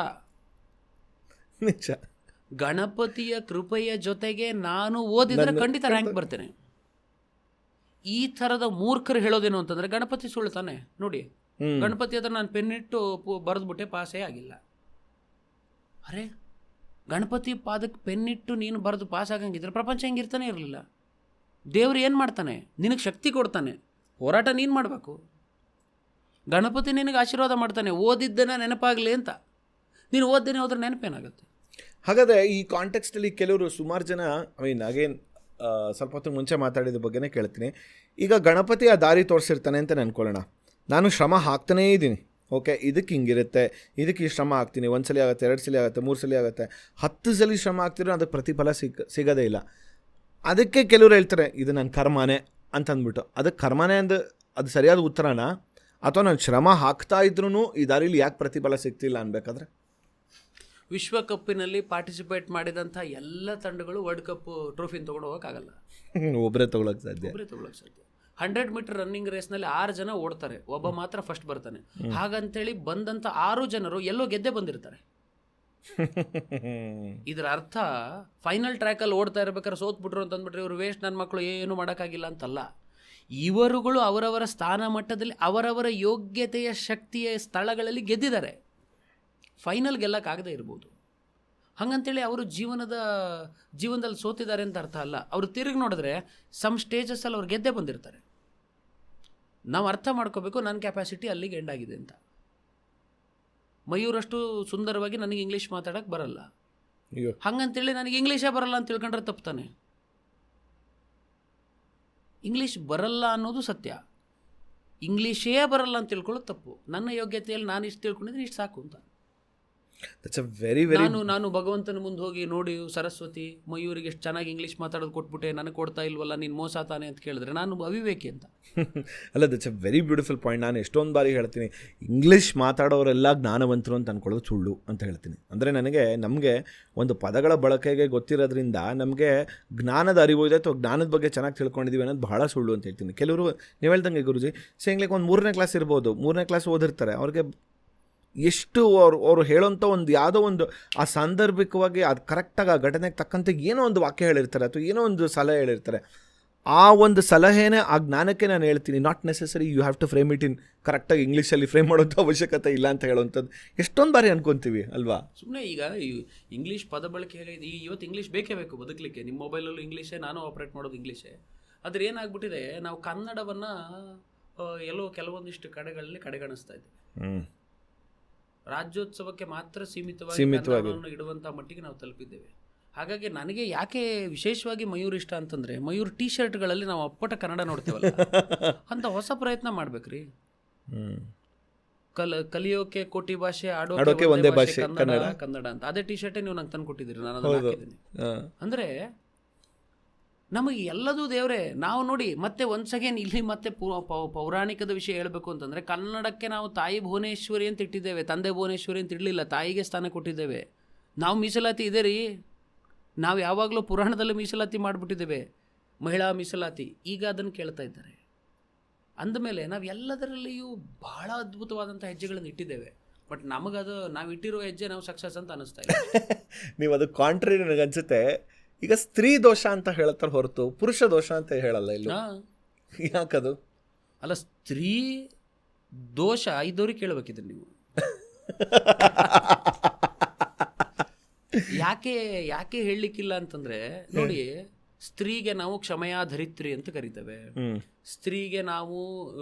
ನಿಜ. ಗಣಪತಿಯ ಕೃಪೆಯ ಜೊತೆಗೆ ನಾನು ಓದಿದ್ರೆ ಖಂಡಿತ ರ್ಯಾಂಕ್ ಬರ್ತೇನೆ. ಈ ಥರದ ಮೂರ್ಖರು ಹೇಳೋದೇನು ಅಂತಂದರೆ ಗಣಪತಿ ಸುಳ್ಳು ತಾನೆ. ನೋಡಿ, ಗಣಪತಿ ಹತ್ರ ನಾನು ಪೆನ್ನಿಟ್ಟು ಬರೆದ್ಬಿಟ್ಟೆ, ಪಾಸೇ ಆಗಿಲ್ಲ. ಅರೆ, ಗಣಪತಿ ಪಾದಕ್ಕೆ ಪೆನ್ನಿಟ್ಟು ನೀನು ಬರೆದು ಪಾಸ್ ಆಗಂಗಿದ್ರೆ ಪ್ರಪಂಚ ಹೆಂಗಿರ್ತಾನೆ ಇರಲಿಲ್ಲ. ದೇವ್ರು ಏನು ಮಾಡ್ತಾನೆ, ನಿನಗೆ ಶಕ್ತಿ ಕೊಡ್ತಾನೆ, ಹೋರಾಟ ನೀನು ಮಾಡಬೇಕು. ಗಣಪತಿ ನಿನಗೆ ಆಶೀರ್ವಾದ ಮಾಡ್ತಾನೆ, ಓದಿದ್ದನ್ನು ನೆನಪಾಗಲಿ ಅಂತ. ನೀನು ಓದ್ದೇನೆ ಹೋದ್ರೆ ನೆನಪೇನಾಗುತ್ತೆ? ಹಾಗಾದರೆ ಈ ಕಾಂಟೆಕ್ಸ್ಟಲ್ಲಿ ಕೆಲವರು ಸುಮಾರು ಜನ ಅಗೇನ್ ಸ್ವಲ್ಪ ಹೊತ್ತು ಮುಂಚೆ ಮಾತಾಡಿದ ಬಗ್ಗೆನೇ ಕೇಳ್ತೀನಿ. ಈಗ ಗಣಪತಿ ಆ ದಾರಿ ತೋರಿಸಿರ್ತಾನೆ ಅಂತ ನೆನ್ಕೊಳ್ಳೋಣ, ನಾನು ಶ್ರಮ ಹಾಕ್ತಾನೇ ಇದ್ದೀನಿ. ಓಕೆ, ಇದಕ್ಕೆ ಹಿಂಗಿರುತ್ತೆ, ಇದಕ್ಕೆ ಈ ಶ್ರಮ ಹಾಕ್ತೀನಿ, 1 ಸಲ ಆಗುತ್ತೆ, 2 ಸಲ ಆಗುತ್ತೆ, 3 ಸಲ ಆಗುತ್ತೆ, 10 ಸಲ ಶ್ರಮ ಹಾಕ್ತಿರೋ ಅದಕ್ಕೆ ಪ್ರತಿಫಲ ಸಿಗೋದೇ ಇಲ್ಲ. ಅದಕ್ಕೆ ಕೆಲವರು ಹೇಳ್ತಾರೆ ಇದು ನನ್ನ ಕರ್ಮನೇ ಅಂತ ಅಂದ್ಬಿಟ್ಟು. ಅದಕ್ಕೆ ಕರ್ಮನೇ ಅದು ಸರಿಯಾದ ಉತ್ತರನಾ, ಅಥವಾ ನಾನು ಶ್ರಮ ಹಾಕ್ತಾ ಇದ್ರೂ ಈ ದಾರಿಲಿ ಯಾಕೆ ಪ್ರತಿಫಲ ಸಿಗ್ತಿಲ್ಲ ಅನ್ಬೇಕಾದ್ರೆ? ವಿಶ್ವಕಪ್ಪಿನಲ್ಲಿ ಪಾರ್ಟಿಸಿಪೇಟ್ ಮಾಡಿದಂಥ ಎಲ್ಲ ತಂಡಗಳು ವರ್ಲ್ಡ್ ಕಪ್ ಟ್ರೋಫಿನ ತೊಗೊಂಡು ಹೋಗೋಕ್ಕಾಗಲ್ಲ. ಒಬ್ಬರೇ ತೊಗೊಳಕ್ಕೆ ಸಾಧ್ಯ. 100 ಮೀಟರ್ ರನ್ನಿಂಗ್ ರೇಸ್ನಲ್ಲಿ 6 ಜನ ಓಡ್ತಾರೆ, ಒಬ್ಬ ಮಾತ್ರ ಫಸ್ಟ್ ಬರ್ತಾನೆ. ಹಾಗಂತೇಳಿ ಬಂದಂಥ 6 ಜನರು ಎಲ್ಲೋ ಗೆದ್ದೆ ಬಂದಿರ್ತಾರೆ. ಇದರ ಅರ್ಥ ಫೈನಲ್ ಟ್ರ್ಯಾಕಲ್ಲಿ ಓಡ್ತಾ ಇರ್ಬೇಕಾದ್ರೆ ಸೋತ್ಬಿಟ್ರು ಅಂತಂದ್ಬಿಟ್ರೆ ಇವರು ವೇಸ್ಟ್, ನನ್ನ ಮಕ್ಕಳು ಏನು ಮಾಡೋಕ್ಕಾಗಿಲ್ಲ ಅಂತಲ್ಲ. ಇವರುಗಳು ಅವರವರ ಸ್ಥಾನ ಮಟ್ಟದಲ್ಲಿ ಅವರವರ ಯೋಗ್ಯತೆಯ ಶಕ್ತಿಯ ಸ್ಥಳಗಳಲ್ಲಿ ಗೆದ್ದಿದ್ದಾರೆ. ಫೈನಲ್ ಗೆಲ್ಲಕ್ಕಾಗದೇ ಇರ್ಬೋದು. ಹಾಗಂತೇಳಿ ಅವರು ಜೀವನದಲ್ಲಿ ಸೋತಿದ್ದಾರೆ ಅಂತ ಅರ್ಥ ಅಲ್ಲ. ಅವರು ತಿರುಗಿ ನೋಡಿದ್ರೆ ಸಮ್ ಸ್ಟೇಜಸ್ಸಲ್ಲಿ ಅವ್ರು ಗೆದ್ದೇ ಬಂದಿರ್ತಾರೆ. ನಾವು ಅರ್ಥ ಮಾಡ್ಕೋಬೇಕು, ನನ್ನ ಕ್ಯಾಪಾಸಿಟಿ ಅಲ್ಲಿಗೆ ಎಂಡ್ ಆಗಿದೆ ಅಂತ. ಮಯೂರಷ್ಟು ಸುಂದರವಾಗಿ ನನಗೆ ಇಂಗ್ಲೀಷ್ ಮಾತಾಡೋಕ್ಕೆ ಬರಲ್ಲ, ಹಾಗಂತೇಳಿ ನನಗೆ ಇಂಗ್ಲೀಷೇ ಬರಲ್ಲ ಅಂತ ತಿಳ್ಕೊಂಡ್ರೆ ತಪ್ಪುತ್ತಾನೆ. ಇಂಗ್ಲೀಷ್ ಬರಲ್ಲ ಅನ್ನೋದು ಸತ್ಯ, ಇಂಗ್ಲೀಷೇ ಬರಲ್ಲ ಅಂತ ತಿಳ್ಕೊಳ್ಳೋದು ತಪ್ಪು. ನನ್ನ ಯೋಗ್ಯತೆಯಲ್ಲಿ ನಾನು ಇಷ್ಟು ತಿಳ್ಕೊಂಡಿದ್ರೆ ಇಷ್ಟು ಸಾಕು ಅಂತ. ದಟ್ಸ್ ಅ ವೆರಿ ವೆರಿ ನಾನು ಭಗವಂತನ ಮುಂದೆ ಹೋಗಿ ನೋಡಿ ಸರಸ್ವತಿ ಮಯೂರಿಗೆ ಎಷ್ಟು ಚೆನ್ನಾಗಿ ಇಂಗ್ಲೀಷ್ ಮಾತಾಡೋದು ಕೊಟ್ಬಿಟ್ಟೆ, ನನಗೆ ಕೊಡ್ತಾ ಇಲ್ವಲ್ಲ, ನೀನು ಮೋಸ ತಾನೆ ಅಂತ ಕೇಳಿದ್ರೆ ನಾನು ಅವಿವೇಕಿ ಅಂತ. ಅಲ್ಲ, that's a very beautiful point. ನಾನು ಎಷ್ಟೊಂದು ಬಾರಿ ಹೇಳ್ತೀನಿ, ಇಂಗ್ಲೀಷ್ ಮಾತಾಡೋರೆಲ್ಲ ಜ್ಞಾನವಂತರು ಅಂತ ಅಂದ್ಕೊಳ್ಳೋದು ಸುಳ್ಳು ಅಂತ ಹೇಳ್ತೀನಿ. ಅಂದರೆ ನಮಗೆ ಒಂದು ಪದಗಳ ಬಳಕೆಗೆ ಗೊತ್ತಿರೋದ್ರಿಂದ ನಮಗೆ ಜ್ಞಾನದ ಅರಿವು ಇದೆ ಅಥವಾ ಜ್ಞಾನದ ಬಗ್ಗೆ ಚೆನ್ನಾಗಿ ತಿಳ್ಕೊಂಡಿದ್ದೀವಿ ಅನ್ನೋದು ಬಹಳ ಸುಳ್ಳು ಅಂತ ಹೇಳ್ತೀನಿ. ಕೆಲವರು ನೀವು ಹೇಳ್ದಂಗೆ ಗುರುಜಿ ಸೇಂಗ್ಲಿಕ್ಕೆ ಒಂದು 3ನೇ ಕ್ಲಾಸ್ ಇರ್ಬೋದು, 3ನೇ ಕ್ಲಾಸ್ ಓದಿರ್ತಾರೆ, ಅವ್ರಿಗೆ ಎಷ್ಟು ಅವರು ಹೇಳೋಂಥ ಒಂದು ಯಾವುದೋ ಒಂದು ಆ ಸಾಂದರ್ಭಿಕವಾಗಿ ಅದು ಕರೆಕ್ಟಾಗಿ ಆ ಘಟನೆಗೆ ತಕ್ಕಂತೆ ಏನೋ ಒಂದು ವಾಕ್ಯ ಹೇಳಿರ್ತಾರೆ ಅಥವಾ ಏನೋ ಒಂದು ಸಲಹೆ ಹೇಳಿರ್ತಾರೆ. ಆ ಒಂದು ಸಲಹೆನೇ ಆ ಜ್ಞಾನಕ್ಕೆ ನಾನು ಹೇಳ್ತೀನಿ. Not necessary you have to frame it in ಕರೆಕ್ಟಾಗಿ ಇಂಗ್ಲೀಷಲ್ಲಿ ಫ್ರೇಮ್ ಮಾಡೋಂಥ ಅವಶ್ಯಕತೆ ಇಲ್ಲ ಅಂತ ಹೇಳೋವಂಥದ್ದು ಎಷ್ಟೊಂದು ಬಾರಿ ಅನ್ಕೊತೀವಿ ಅಲ್ವಾ? ಸುಮ್ಮನೆ ಈಗ ಇಂಗ್ಲೀಷ್ ಪದ ಬಳಕೆ ಹೇಗಿದೆ, ಇವತ್ತು ಇಂಗ್ಲೀಷ್ ಬೇಕೇ ಬೇಕು ಬದುಕಲಿಕ್ಕೆ. ನಿಮ್ಮ ಮೊಬೈಲಲ್ಲೂ ಇಂಗ್ಲೀಷೇ, ನಾನು ಆಪ್ರೇಟ್ ಮಾಡೋದು ಇಂಗ್ಲೀಷೇ. ಆದರೆ ಏನಾಗ್ಬಿಟ್ಟಿದೆ, ನಾವು ಕನ್ನಡವನ್ನು ಎಲ್ಲೋ ಕೆಲವೊಂದಿಷ್ಟು ಕಡೆಗಳಲ್ಲಿ ಕಡೆಗಣಿಸ್ತಾ ಇದ್ದೀವಿ. ರಾಜ್ಯೋತ್ಸವಕ್ಕೆ ಮಾತ್ರ ಸೀಮಿತವಾಗಿ ಇಡುವಂಥ ಮಟ್ಟಿಗೆ ನಾವು ತಲುಪಿದ್ದೇವೆ. ಹಾಗಾಗಿ ನನಗೆ ಯಾಕೆ ವಿಶೇಷವಾಗಿ ಮಯೂರ್ ಇಷ್ಟ ಅಂತಂದರೆ, ಮಯೂರ್ ಟಿ ಶರ್ಟ್ಗಳಲ್ಲಿ ನಾವು ಅಪ್ಪಟ ಕನ್ನಡ ನೋಡ್ತೇವಲ್ಲ, ಅಂತ ಹೊಸ ಪ್ರಯತ್ನ ಮಾಡ್ಬೇಕ್ರಿ. ಕಲಿಯೋಕೆ ಕೋಟಿ ಭಾಷೆ, ಆಡೋಕೆ ಒಂದೇ ಭಾಷೆ ಕನ್ನಡ ಅಂತ. ಅದೇ ಟಿ ಶರ್ಟೇ ನೀವು ನಂಗೆ ತಂದು ಕೊಟ್ಟಿದ್ದೀರಿ, ನಾನು ಅದನ್ನು ಹಾಕಿದ್ದೀನಿ. ಅಂದರೆ ನಮಗೆ ಎಲ್ಲದೂ ದೇವರೇ. ನಾವು ನೋಡಿ ಮತ್ತೆ ಒನ್ಸ್ ಅಗೇನ್ ಇಲ್ಲಿ ಮತ್ತೆ ಪೌರಾಣಿಕದ ವಿಷಯ ಹೇಳಬೇಕು ಅಂತಂದರೆ, ಕನ್ನಡಕ್ಕೆ ನಾವು ತಾಯಿ ಭುವನೇಶ್ವರಿ ಅಂತ ಇಟ್ಟಿದ್ದೇವೆ, ತಂದೆ ಭುವನೇಶ್ವರಿ ಅಂತ ಇಡಲಿಲ್ಲ, ತಾಯಿಗೆ ಸ್ಥಾನ ಕೊಟ್ಟಿದ್ದೇವೆ. ನಾವು ಮೀಸಲಾತಿ ಇದೆ ರೀ, ನಾವು ಯಾವಾಗಲೂ ಪುರಾಣದಲ್ಲಿ ಮೀಸಲಾತಿ ಮಾಡಿಬಿಟ್ಟಿದ್ದೇವೆ, ಮಹಿಳಾ ಮೀಸಲಾತಿ. ಈಗ ಅದನ್ನು ಕೇಳ್ತಾ ಇದ್ದಾರೆ. ಅಂದಮೇಲೆ ನಾವು ಎಲ್ಲದರಲ್ಲಿಯೂ ಬಹಳ ಅದ್ಭುತವಾದಂಥ ಹೆಜ್ಜೆಗಳನ್ನು ಇಟ್ಟಿದ್ದೇವೆ. ಬಟ್ ನಮಗದು ನಾವು ಇಟ್ಟಿರೋ ಹೆಜ್ಜೆ ನಾವು ಸಕ್ಸಸ್ ಅಂತ ಅನ್ನಿಸ್ತಾ ಇಲ್ಲ. ನೀವು ಅದು ಕಾಂಟ್ರಿ ನನಗನ್ಸುತ್ತೆ. ಈಗ ಸ್ತ್ರೀ ದೋಷ ಅಂತ ಹೇಳ್ತಾರೆ ಹೊರತು ಪುರುಷ ದೋಷ ಅಂತ ಹೇಳಲ್ಲ ಇಲ್ಲ. ಯಾಕದು? ಅಲ್ಲ, ಸ್ತ್ರೀ ದೋಷ ಇದ್ದವ್ರಿಗೆ ಕೇಳಬೇಕಿದ್ರೆ ನೀವು ಯಾಕೆ ಹೇಳಲಿಕ್ಕಿಲ್ಲ ಅಂತಂದ್ರೆ, ನೋಡಿ, ಸ್ತ್ರೀಗೆ ನಾವು ಕ್ಷಮೆಯಾಧರಿತ್ರಿ ಅಂತ ಕರಿತೇವೆ. ಸ್ತ್ರೀಗೆ ನಾವು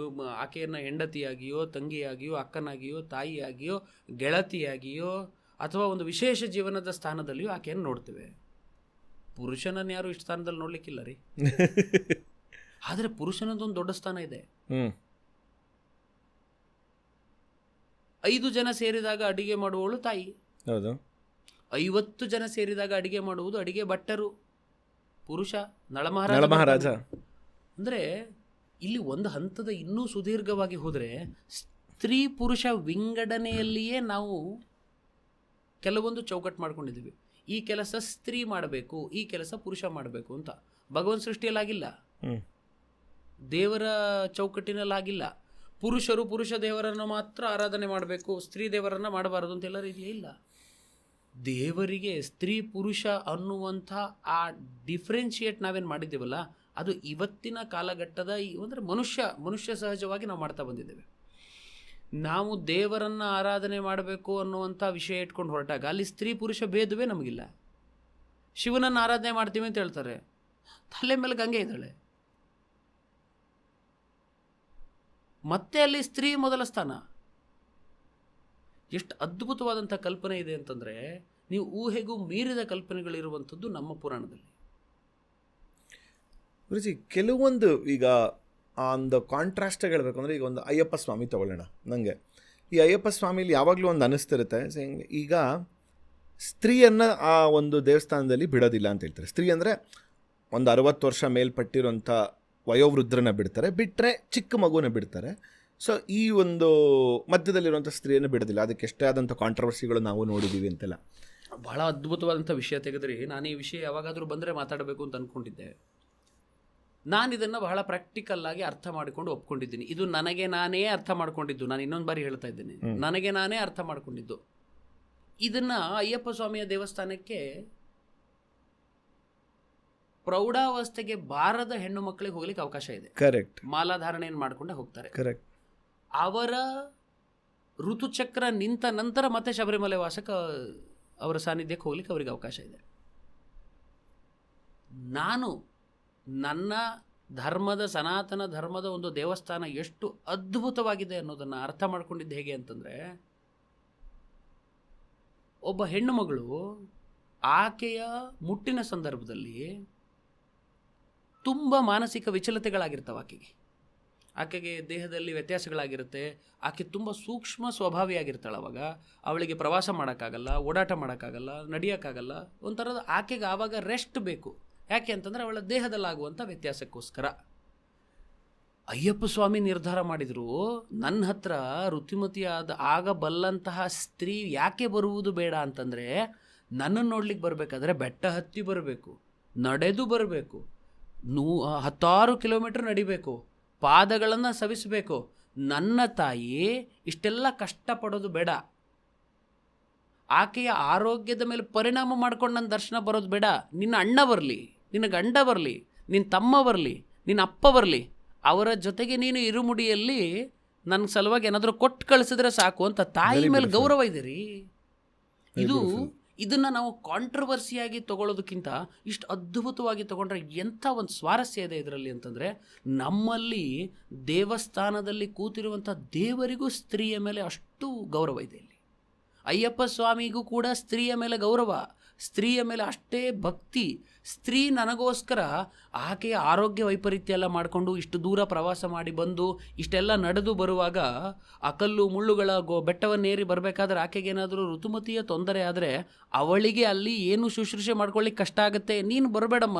ಆಕೆಯನ್ನ ಹೆಂಡತಿಯಾಗಿಯೋ, ತಂಗಿಯಾಗಿಯೋ, ಅಕ್ಕನಾಗಿಯೋ, ತಾಯಿಯಾಗಿಯೋ, ಗೆಳತಿಯಾಗಿಯೋ ಅಥವಾ ಒಂದು ವಿಶೇಷ ಜೀವನದ ಸ್ಥಾನದಲ್ಲಿಯೋ ಆಕೆಯನ್ನು ನೋಡ್ತೇವೆ. ಪುರುಷನನ್ನು ಯಾರು ಇಷ್ಟ ಸ್ಥಾನದಲ್ಲಿ ನೋಡ್ಲಿಕ್ಕಿಲ್ಲ ರೀ. ಆದರೆ ಪುರುಷನದೊಂದು ದೊಡ್ಡ ಸ್ಥಾನ ಇದೆ. 5 ಜನ ಸೇರಿದಾಗ ಅಡಿಗೆ ಮಾಡುವವಳು ತಾಯಿ. ಹೌದು. 50 ಜನ ಸೇರಿದಾಗ ಅಡಿಗೆ ಮಾಡುವುದು ಅಡಿಗೆ ಭಟ್ಟರು, ಪುರುಷ, ನಳಮಹಾರಾಜ. ಅಂದರೆ ಇಲ್ಲಿ ಒಂದು ಹಂತದ ಇನ್ನೂ ಸುದೀರ್ಘವಾಗಿ ಹೋದರೆ, ಸ್ತ್ರೀ ಪುರುಷ ವಿಂಗಡಣೆಯಲ್ಲಿಯೇ ನಾವು ಕೆಲವೊಂದು ಚೌಕಟ್ಟು ಮಾಡ್ಕೊಂಡಿದ್ದೀವಿ. ಈ ಕೆಲಸ ಸ್ತ್ರೀ ಮಾಡಬೇಕು, ಈ ಕೆಲಸ ಪುರುಷ ಮಾಡಬೇಕು ಅಂತ. ಭಗವಂತ ಸೃಷ್ಟಿಯಲ್ಲಾಗಿಲ್ಲ, ದೇವರ ಚೌಕಟ್ಟಿನಲ್ಲಾಗಿಲ್ಲ. ಪುರುಷರು ಪುರುಷ ದೇವರನ್ನು ಮಾತ್ರ ಆರಾಧನೆ ಮಾಡಬೇಕು, ಸ್ತ್ರೀ ದೇವರನ್ನು ಮಾಡಬಾರದು ಅಂತೆಲ್ಲ ರೀತಿಯೇ ಇಲ್ಲ. ದೇವರಿಗೆ ಸ್ತ್ರೀ ಪುರುಷ ಅನ್ನುವಂಥ ಆ ಡಿಫ್ರೆನ್ಷಿಯೇಟ್ ನಾವೇನು ಮಾಡಿದ್ದೇವಲ್ಲ, ಅದು ಇವತ್ತಿನ ಕಾಲಘಟ್ಟದ ಅಂದರೆ ಮನುಷ್ಯ ಸಹಜವಾಗಿ ನಾವು ಮಾಡ್ತಾ ಬಂದಿದ್ದೇವೆ. ನಾವು ದೇವರನ್ನು ಆರಾಧನೆ ಮಾಡಬೇಕು ಅನ್ನುವಂಥ ವಿಷಯ ಇಟ್ಕೊಂಡು ಹೊರಟಾಗ ಅಲ್ಲಿ ಸ್ತ್ರೀ ಪುರುಷ ಭೇದವೇ ನಮಗಿಲ್ಲ. ಶಿವನನ್ನು ಆರಾಧನೆ ಮಾಡ್ತೀವಿ ಅಂತ ಹೇಳ್ತಾರೆ, ತಲೆ ಮೇಲೆ ಗಂಗೆ ಇದ್ದಾಳೆ, ಮತ್ತೆ ಅಲ್ಲಿ ಸ್ತ್ರೀ ಮೊದಲ ಸ್ಥಾನ. ಎಷ್ಟು ಅದ್ಭುತವಾದಂಥ ಕಲ್ಪನೆ ಇದೆ ಅಂತಂದರೆ, ನೀವು ಊಹೆಗೂ ಮೀರಿದ ಕಲ್ಪನೆಗಳಿರುವಂಥದ್ದು ನಮ್ಮ ಪುರಾಣದಲ್ಲಿ. ಗುರುಜಿ, ಕೆಲವೊಂದು ಈಗ ಒಂದು ಕಾಂಟ್ರಾಸ್ಟ್ ಹೇಳಬೇಕು ಅಂದರೆ, ಈಗ ಒಂದು ಅಯ್ಯಪ್ಪ ಸ್ವಾಮಿ ತಗೊಳ್ಳೋಣ. ನನಗೆ ಈ ಅಯ್ಯಪ್ಪ ಸ್ವಾಮಿಲಿ ಯಾವಾಗಲೂ ಒಂದು ಅನ್ನಿಸ್ತಿರುತ್ತೆ, ಈಗ ಸ್ತ್ರೀಯನ್ನು ಆ ಒಂದು ದೇವಸ್ಥಾನದಲ್ಲಿ ಬಿಡೋದಿಲ್ಲ ಅಂತ ಹೇಳ್ತಾರೆ. ಸ್ತ್ರೀ ಅಂದರೆ ಒಂದು 60 ವರ್ಷ ಮೇಲ್ಪಟ್ಟಿರೋಂಥ ವಯೋವೃದ್ಧರನ್ನ ಬಿಡ್ತಾರೆ, ಬಿಟ್ಟರೆ ಚಿಕ್ಕ ಮಗುನ ಬಿಡ್ತಾರೆ. ಸೊ ಈ ಒಂದು ಮಧ್ಯದಲ್ಲಿರುವಂಥ ಸ್ತ್ರೀಯನ್ನು ಬಿಡೋದಿಲ್ಲ. ಅದಕ್ಕೆ ಎಷ್ಟೇ ಆದಂಥ ಕಾಂಟ್ರವರ್ಸಿಗಳು ನಾವು ನೋಡಿದ್ದೀವಿ ಅಂತೆಲ್ಲ. ಭಾಳ ಅದ್ಭುತವಾದಂಥ ವಿಷಯ ತೆಗೆದ್ರಿ. ನಾನು ಈ ವಿಷಯ ಯಾವಾಗಾದರೂ ಬಂದರೆ ಮಾತಾಡಬೇಕು ಅಂತ ಅಂದ್ಕೊಂಡಿದ್ದೆ. ನಾನು ಇದನ್ನು ಬಹಳ ಪ್ರಾಕ್ಟಿಕಲ್ಲಾಗಿ ಅರ್ಥ ಮಾಡಿಕೊಂಡು ಒಪ್ಕೊಂಡಿದ್ದೀನಿ. ಇದು ನನಗೆ ನಾನೇ ಅರ್ಥ ಮಾಡ್ಕೊಂಡಿದ್ದು. ನಾನು ಇನ್ನೊಂದು ಬಾರಿ ಹೇಳ್ತಾ ಇದ್ದೀನಿ, ನನಗೆ ನಾನೇ ಅರ್ಥ ಮಾಡ್ಕೊಂಡಿದ್ದು. ಇದನ್ನು ಅಯ್ಯಪ್ಪ ಸ್ವಾಮಿಯ ದೇವಸ್ಥಾನಕ್ಕೆ ಪ್ರೌಢಾವಸ್ಥೆಗೆ ಬಾರದ ಹೆಣ್ಣು ಮಕ್ಕಳಿಗೆ ಹೋಗ್ಲಿಕ್ಕೆ ಅವಕಾಶ ಇದೆ. ಕರೆಕ್ಟ್. ಮಾಲಾಧಾರಣೆಯನ್ನು ಮಾಡಿಕೊಂಡೇ ಹೋಗ್ತಾರೆ. ಕರೆಕ್ಟ್. ಅವರ ಋತುಚಕ್ರ ನಿಂತ ನಂತರ ಮತ್ತೆ ಶಬರಿಮಲೆ ವಾಸಕ್ಕೆ ಅವರ ಸಾನ್ನಿಧ್ಯಕ್ಕೆ ಹೋಗ್ಲಿಕ್ಕೆ ಅವರಿಗೆ ಅವಕಾಶ ಇದೆ. ನಾನು ನನ್ನ ಧರ್ಮದ, ಸನಾತನ ಧರ್ಮದ ಒಂದು ದೇವಸ್ಥಾನ ಎಷ್ಟು ಅದ್ಭುತವಾಗಿದೆ ಅನ್ನೋದನ್ನು ಅರ್ಥ ಮಾಡ್ಕೊಂಡಿದ್ದು ಹೇಗೆ ಅಂತಂದರೆ, ಒಬ್ಬ ಹೆಣ್ಣು ಮಗಳು ಆಕೆಯ ಮುಟ್ಟಿನ ಸಂದರ್ಭದಲ್ಲಿ ತುಂಬ ಮಾನಸಿಕ ವಿಚಲತೆಗಳಾಗಿರ್ತವೆ ಆಕೆಗೆ. ಆಕೆಗೆ ದೇಹದಲ್ಲಿ ವ್ಯತ್ಯಾಸಗಳಾಗಿರುತ್ತೆ. ಆಕೆ ತುಂಬ ಸೂಕ್ಷ್ಮ ಸ್ವಭಾವಿಯಾಗಿರ್ತಾಳೆ. ಅವಾಗ ಅವಳಿಗೆ ಪ್ರವಾಸ ಮಾಡೋಕ್ಕಾಗಲ್ಲ, ಓಡಾಟ ಮಾಡೋಕ್ಕಾಗಲ್ಲ, ನಡೆಯೋಕ್ಕಾಗಲ್ಲ. ಒಂಥರದ ಆಕೆಗೆ ಆವಾಗ ರೆಸ್ಟ್ ಬೇಕು. ಯಾಕೆ ಅಂತಂದರೆ ಅವಳ ದೇಹದಲ್ಲಾಗುವಂಥ ವ್ಯತ್ಯಾಸಕ್ಕೋಸ್ಕರ ಅಯ್ಯಪ್ಪ ಸ್ವಾಮಿ ನಿರ್ಧಾರ ಮಾಡಿದರು, ನನ್ನ ಹತ್ರ ಋತುಮತಿಯಾದ ಆಗಬಲ್ಲಂತಹ ಸ್ತ್ರೀ ಯಾಕೆ ಬರುವುದು ಬೇಡ ಅಂತಂದರೆ, ನನ್ನನ್ನು ನೋಡ್ಲಿಕ್ಕೆ ಬರಬೇಕಾದ್ರೆ ಬೆಟ್ಟ ಹತ್ತಿ ಬರಬೇಕು, ನಡೆದು ಬರಬೇಕು, 10 ಕಿಲೋಮೀಟರ್ ನಡಿಬೇಕು, ಪಾದಗಳನ್ನು ಸವಿಸಬೇಕು. ನನ್ನ ತಾಯಿ ಇಷ್ಟೆಲ್ಲ ಕಷ್ಟಪಡೋದು ಬೇಡ. ಆಕೆಯ ಆರೋಗ್ಯದ ಮೇಲೆ ಪರಿಣಾಮ ಮಾಡ್ಕೊಂಡು ನನ್ನ ದರ್ಶನ ಬರೋದು ಬೇಡ. ನಿನ್ನ ಅಣ್ಣ ಬರಲಿ, ನಿನ್ನ ಗಂಡ ಬರಲಿ, ನಿನ್ನ ತಮ್ಮ ಬರಲಿ, ನಿನ್ನ ಅಪ್ಪ ಬರಲಿ, ಅವರ ಜೊತೆಗೆ ನೀನು ಇರುಮುಡಿಯಲ್ಲಿ ನನ್ನ ಸಲುವಾಗಿ ಏನಾದರೂ ಕೊಟ್ಟು ಕಳಿಸಿದ್ರೆ ಸಾಕು ಅಂತ ತಾಯಿ ಮೇಲೆ ಗೌರವ ಇದೆ ರೀ. ಇದನ್ನು ನಾವು ಕಾಂಟ್ರವರ್ಸಿಯಾಗಿ ತಗೊಳ್ಳೋದಕ್ಕಿಂತ ಇಷ್ಟು ಅದ್ಭುತವಾಗಿ ತಗೊಂಡ್ರೆ ಎಂಥ ಒಂದು ಸ್ವಾರಸ್ಯ ಇದೆ ಇದರಲ್ಲಿ ಅಂತಂದರೆ, ನಮ್ಮಲ್ಲಿ ದೇವಸ್ಥಾನದಲ್ಲಿ ಕೂತಿರುವಂಥ ದೇವರಿಗೂ ಸ್ತ್ರೀಯ ಮೇಲೆ ಅಷ್ಟು ಗೌರವ ಇದೆ. ಇಲ್ಲಿ ಅಯ್ಯಪ್ಪ ಸ್ವಾಮಿಗೂ ಕೂಡ ಸ್ತ್ರೀಯ ಮೇಲೆ ಗೌರವ, ಸ್ತ್ರೀಯ ಮೇಲೆ ಅಷ್ಟೇ ಭಕ್ತಿ. ಸ್ತ್ರೀ ನನಗೋಸ್ಕರ ಆಕೆಯ ಆರೋಗ್ಯ ವೈಪರೀತ್ಯ ಎಲ್ಲ ಮಾಡಿಕೊಂಡು ಇಷ್ಟು ದೂರ ಪ್ರವಾಸ ಮಾಡಿ ಬಂದು ಇಷ್ಟೆಲ್ಲ ನಡೆದು ಬರುವಾಗ ಆ ಕಲ್ಲು ಮುಳ್ಳುಗಳ ಬೆಟ್ಟವನ್ನೇರಿ ಬರಬೇಕಾದ್ರೆ ಆಕೆಗೇನಾದರೂ ಋತುಮತಿಯ ತೊಂದರೆ ಆದರೆ ಅವಳಿಗೆ ಅಲ್ಲಿ ಏನು ಶುಶ್ರೂಷೆ ಮಾಡ್ಕೊಳ್ಳಿಕ್ಕೆ ಕಷ್ಟ ಆಗುತ್ತೆ. ನೀನು ಬರಬೇಡಮ್ಮ,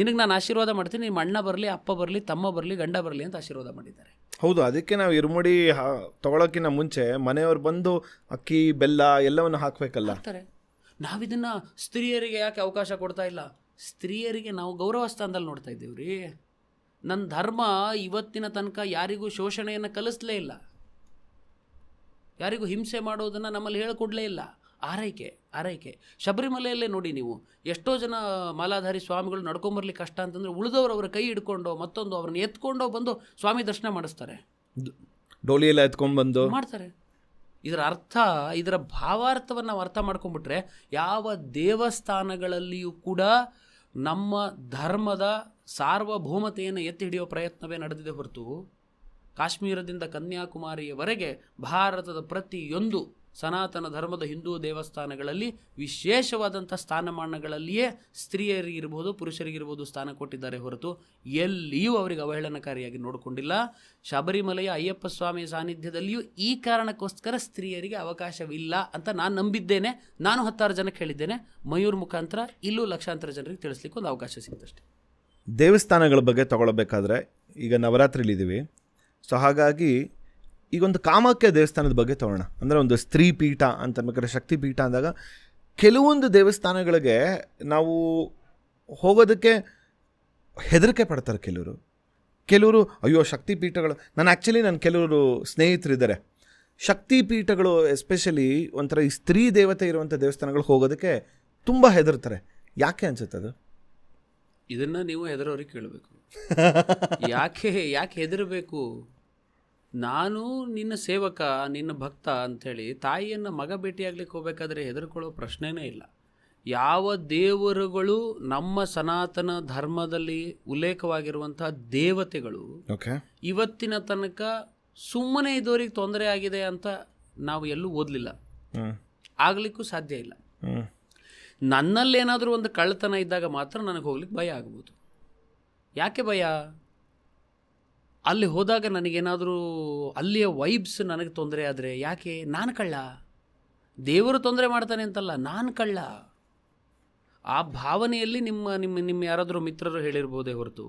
ನಿನಗೆ ನಾನು ಆಶೀರ್ವಾದ ಮಾಡ್ತೀನಿ, ನಿಮ್ಮ ಅಣ್ಣ ಬರಲಿ, ಅಪ್ಪ ಬರಲಿ, ತಮ್ಮ ಬರಲಿ, ಗಂಡ ಬರಲಿ ಅಂತ ಆಶೀರ್ವಾದ ಮಾಡಿದ್ದಾರೆ. ಹೌದು, ಅದಕ್ಕೆ ನಾವು ಇರುಮುಡಿ ತಗೊಳ್ಳೋಕ್ಕಿಂತ ಮುಂಚೆ ಮನೆಯವ್ರು ಬಂದು ಅಕ್ಕಿ ಬೆಲ್ಲ ಎಲ್ಲವನ್ನು ಹಾಕಬೇಕಲ್ಲ. ನಾವಿದನ್ನು ಸ್ತ್ರೀಯರಿಗೆ ಯಾಕೆ ಅವಕಾಶ ಕೊಡ್ತಾ ಇಲ್ಲ? ಸ್ತ್ರೀಯರಿಗೆ ನಾವು ಗೌರವ ಸ್ಥಾನದಲ್ಲಿ ನೋಡ್ತಾ ಇದ್ದೇವೆ ರೀ. ನನ್ನ ಧರ್ಮ ಇವತ್ತಿನ ತನಕ ಯಾರಿಗೂ ಶೋಷಣೆಯನ್ನು ಕಲಿಸ್ಲೇ ಇಲ್ಲ, ಯಾರಿಗೂ ಹಿಂಸೆ ಮಾಡೋದನ್ನು ನಮ್ಮಲ್ಲಿ ಹೇಳಿಕೊಡ್ಲೇ ಇಲ್ಲ. ಆರೈಕೆ ಶಬರಿಮಲೆಯಲ್ಲೇ ನೋಡಿ ನೀವು, ಎಷ್ಟೋ ಜನ ಮಾಲಾಧಾರಿ ಸ್ವಾಮಿಗಳು ನಡ್ಕೊಂಬರ್ಲಿಕ್ಕೆ ಕಷ್ಟ ಅಂತಂದರೆ ಉಳಿದವರು ಅವರ ಕೈ ಹಿಡ್ಕೊಂಡು ಮತ್ತೊಂದು ಅವ್ರನ್ನ ಎತ್ಕೊಂಡೋ ಬಂದು ಸ್ವಾಮಿ ದರ್ಶನ ಮಾಡಿಸ್ತಾರೆ, ಡೋಲಿ ಎಲ್ಲ ಎತ್ಕೊಂಡ್ಬಂದು ಮಾಡ್ತಾರೆ. ಇದರ ಅರ್ಥ, ಇದರ ಭಾವಾರ್ಥವನ್ನು ನಾವು ಅರ್ಥ ಮಾಡ್ಕೊಂಡ್ಬಿಟ್ರೆ ಯಾವ ದೇವಸ್ಥಾನಗಳಲ್ಲಿಯೂ ಕೂಡ ನಮ್ಮ ಧರ್ಮದ ಸಾರ್ವಭೌಮತೆಯನ್ನು ಎತ್ತಿ ಹಿಡಿಯೋ ಪ್ರಯತ್ನವೇ ನಡೆದಿದೆ ಹೊರತು ಕಾಶ್ಮೀರದಿಂದ ಕನ್ಯಾಕುಮಾರಿಯವರೆಗೆ ಭಾರತದ ಪ್ರತಿಯೊಂದು ಸನಾತನ ಧರ್ಮದ ಹಿಂದೂ ದೇವಸ್ಥಾನಗಳಲ್ಲಿ ವಿಶೇಷವಾದಂಥ ಸ್ಥಾನಮಾನಗಳಲ್ಲಿಯೇ ಸ್ತ್ರೀಯರಿಗಿರ್ಬೋದು ಪುರುಷರಿಗಿರ್ಬೋದು ಸ್ಥಾನ ಕೊಟ್ಟಿದ್ದಾರೆ ಹೊರತು ಎಲ್ಲಿಯೂ ಅವರಿಗೆ ಅವಹೇಳನಕಾರಿಯಾಗಿ ನೋಡಿಕೊಂಡಿಲ್ಲ. ಶಬರಿಮಲೆಯ ಅಯ್ಯಪ್ಪ ಸ್ವಾಮಿಯ ಸಾನ್ನಿಧ್ಯದಲ್ಲಿಯೂ ಈ ಕಾರಣಕ್ಕೋಸ್ಕರ ಸ್ತ್ರೀಯರಿಗೆ ಅವಕಾಶವಿಲ್ಲ ಅಂತ ನಾನು ನಂಬಿದ್ದೇನೆ. ನಾನು 10 ಜನಕ್ಕೆ ಹೇಳಿದ್ದೇನೆ, ಮಯೂರ್ ಮುಖಾಂತರ ಇಲ್ಲೂ ಲಕ್ಷಾಂತರ ಜನರಿಗೆ ತಿಳಿಸ್ಲಿಕ್ಕೆ ಒಂದು ಅವಕಾಶ ಸಿಗ್ತಷ್ಟೆ. ದೇವಸ್ಥಾನಗಳ ಬಗ್ಗೆ ತಗೊಳ್ಬೇಕಾದ್ರೆ ಈಗ ನವರಾತ್ರಿಲಿದ್ದೀವಿ, ಸೊ ಹಾಗಾಗಿ ಈಗೊಂದು ಕಾಮಾಖ್ಯ ದೇವಸ್ಥಾನದ ಬಗ್ಗೆ ತಗೋಣ. ಅಂದರೆ ಒಂದು ಸ್ತ್ರೀ ಪೀಠ ಅಂತ ಅನ್ಬೇಕಾದ್ರೆ, ಶಕ್ತಿ ಪೀಠ ಅಂದಾಗ ಕೆಲವೊಂದು ದೇವಸ್ಥಾನಗಳಿಗೆ ನಾವು ಹೋಗೋದಕ್ಕೆ ಹೆದರಿಕೆ ಪಡ್ತಾರೆ ಕೆಲವರು ಅಯ್ಯೋ ಶಕ್ತಿ ಪೀಠಗಳು. ನನ್ನ ಕೆಲವರು ಸ್ನೇಹಿತರಿದ್ದಾರೆ, ಶಕ್ತಿ ಪೀಠಗಳು ಎಸ್ಪೆಷಲಿ ಒಂಥರ ಈ ಸ್ತ್ರೀ ದೇವತೆ ಇರುವಂಥ ದೇವಸ್ಥಾನಗಳಿಗೆ ಹೋಗೋದಕ್ಕೆ ತುಂಬ ಹೆದರ್ತಾರೆ. ಯಾಕೆ ಅನ್ಸುತ್ತೆ ಅದು? ಇದನ್ನು ನೀವು ಹೆದರೋರಿಗೆ ಕೇಳಬೇಕು. ಯಾಕೆ ಹೆದರಬೇಕು? ನಾನು ನಿನ್ನ ಸೇವಕ, ನಿನ್ನ ಭಕ್ತ ಅಂಥೇಳಿ ತಾಯಿಯನ್ನು ಮಗ ಭೇಟಿಯಾಗ್ಲಿಕ್ಕೆ ಹೋಗ್ಬೇಕಾದ್ರೆ ಹೆದರ್ಕೊಳ್ಳೋ ಪ್ರಶ್ನೆನೇ ಇಲ್ಲ. ಯಾವ ದೇವರುಗಳು ನಮ್ಮ ಸನಾತನ ಧರ್ಮದಲ್ಲಿ ಉಲ್ಲೇಖವಾಗಿರುವಂತಹ ದೇವತೆಗಳು ಇವತ್ತಿನ ತನಕ ಸುಮ್ಮನೆ ಇದ್ದವರಿಗೆ ತೊಂದರೆ ಆಗಿದೆ ಅಂತ ನಾವು ಎಲ್ಲೂ ಓದಲಿಲ್ಲ, ಆಗಲಿಕ್ಕೂ ಸಾಧ್ಯ ಇಲ್ಲ. ನನ್ನಲ್ಲೇನಾದರೂ ಒಂದು ಕಳ್ಳತನ ಇದ್ದಾಗ ಮಾತ್ರ ನನಗೆ ಹೋಗ್ಲಿಕ್ಕೆ ಭಯ ಆಗ್ಬೋದು. ಯಾಕೆ ಭಯ? ಅಲ್ಲಿ ಹೋದಾಗ ನನಗೇನಾದರೂ ಅಲ್ಲಿಯ ವೈಬ್ಸ್ ನನಗೆ ತೊಂದರೆ ಆದರೆ ಯಾಕೆ? ನಾನು ಕಳ್ಳ, ದೇವರು ತೊಂದರೆ ಮಾಡ್ತಾನೆ ಅಂತಲ್ಲ, ನಾನು ಕಳ್ಳ. ಆ ಭಾವನೆಯಲ್ಲಿ ನಿಮ್ಮ ಯಾರಾದರೂ ಮಿತ್ರರು ಹೇಳಿರ್ಬೋದೇ ಹೊರತು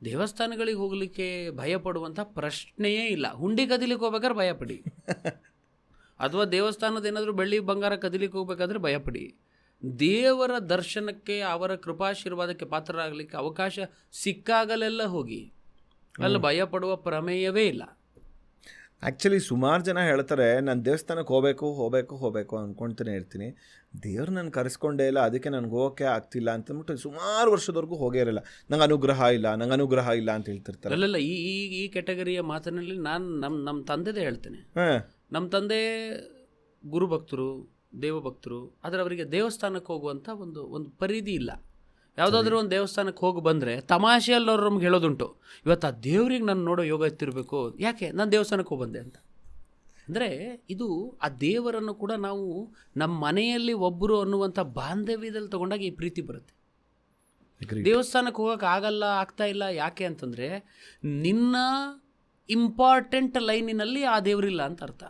ದೇವಸ್ಥಾನಗಳಿಗೆ ಹೋಗಲಿಕ್ಕೆ ಭಯಪಡುವಂಥ ಪ್ರಶ್ನೆಯೇ ಇಲ್ಲ. ಹುಂಡಿ ಕದಿಲಿಕ್ಕೆ ಹೋಗ್ಬೇಕಾದ್ರೆ ಭಯಪಡಿ, ಅಥವಾ ದೇವಸ್ಥಾನದ ಏನಾದರೂ ಬೆಳ್ಳಿ ಬಂಗಾರ ಕದಿಲಿಕ್ಕೆ ಹೋಗ್ಬೇಕಾದ್ರೆ ಭಯಪಡಿ. ದೇವರ ದರ್ಶನಕ್ಕೆ, ಅವರ ಕೃಪಾಶೀರ್ವಾದಕ್ಕೆ ಪಾತ್ರರಾಗಲಿಕ್ಕೆ ಅವಕಾಶ ಸಿಕ್ಕಾಗಲೆಲ್ಲ ಹೋಗಿ, ಅಲ್ಲಿ ಭಯ ಪಡುವ ಪ್ರಮೇಯವೇ ಇಲ್ಲ. ಆ್ಯಕ್ಚುಲಿ ಸುಮಾರು ಜನ ಹೇಳ್ತಾರೆ, ನಾನು ದೇವಸ್ಥಾನಕ್ಕೆ ಹೋಗಬೇಕು ಅಂದ್ಕೊಳ್ತಾನೆ ಇರ್ತೀನಿ, ದೇವ್ರು ನಾನು ಕರೆಸ್ಕೊಂಡೇ ಇಲ್ಲ, ಅದಕ್ಕೆ ನನಗೆ ಹೋಗೋಕ್ಕೆ ಆಗ್ತಿಲ್ಲ ಅಂತಂದ್ಬಿಟ್ಟು ಸುಮಾರು ವರ್ಷದವರೆಗೂ ಹೋಗೇ ಇರಲ್ಲ. ನಂಗೆ ಅನುಗ್ರಹ ಇಲ್ಲ ಅಂತ ಹೇಳ್ತಿರ್ತಾರೆ. ಅಲ್ಲಲ್ಲ, ಈ ಕೆಟಗರಿಯ ಮಾತಿನಲ್ಲಿ ನಾನು ನಮ್ಮ ತಂದೆದೇ ಹೇಳ್ತೇನೆ. ನಮ್ಮ ತಂದೆ ಗುರುಭಕ್ತರು, ದೇವಭಕ್ತರು, ಆದರೆ ಅವರಿಗೆ ದೇವಸ್ಥಾನಕ್ಕೆ ಹೋಗುವಂಥ ಒಂದು ಪರಿಧಿ ಇಲ್ಲ. ಯಾವುದಾದ್ರೂ ಒಂದು ದೇವಸ್ಥಾನಕ್ಕೆ ಹೋಗಿ ಬಂದರೆ ತಮಾಷೆಯಲ್ಲಿ ಅವ್ರು ನಮ್ಗೆ ಹೇಳೋದುಂಟು, ಇವತ್ತು ಆ ದೇವ್ರಿಗೆ ನಾನು ನೋಡೋ ಯೋಗ ಎತ್ತಿರಬೇಕು, ಯಾಕೆ ನಾನು ದೇವಸ್ಥಾನಕ್ಕೆ ಹೋಗಿ ಬಂದೆ ಅಂತ. ಅಂದರೆ ಇದು ಆ ದೇವರನ್ನು ಕೂಡ ನಾವು ನಮ್ಮ ಮನೆಯಲ್ಲಿ ಒಬ್ಬರು ಅನ್ನುವಂಥ ಬಾಂಧವ್ಯದಲ್ಲಿ ತಗೊಂಡಾಗ ಈ ಪ್ರೀತಿ ಬರುತ್ತೆ. ದೇವಸ್ಥಾನಕ್ಕೆ ಹೋಗೋಕೆ ಆಗ್ತಾ ಇಲ್ಲ. ಯಾಕೆ ಅಂತಂದರೆ ನಿನ್ನ ಇಂಪಾರ್ಟೆಂಟ್ ಲೈನಿನಲ್ಲಿ ಆ ದೇವರಿಲ್ಲ ಅಂತ ಅರ್ಥ.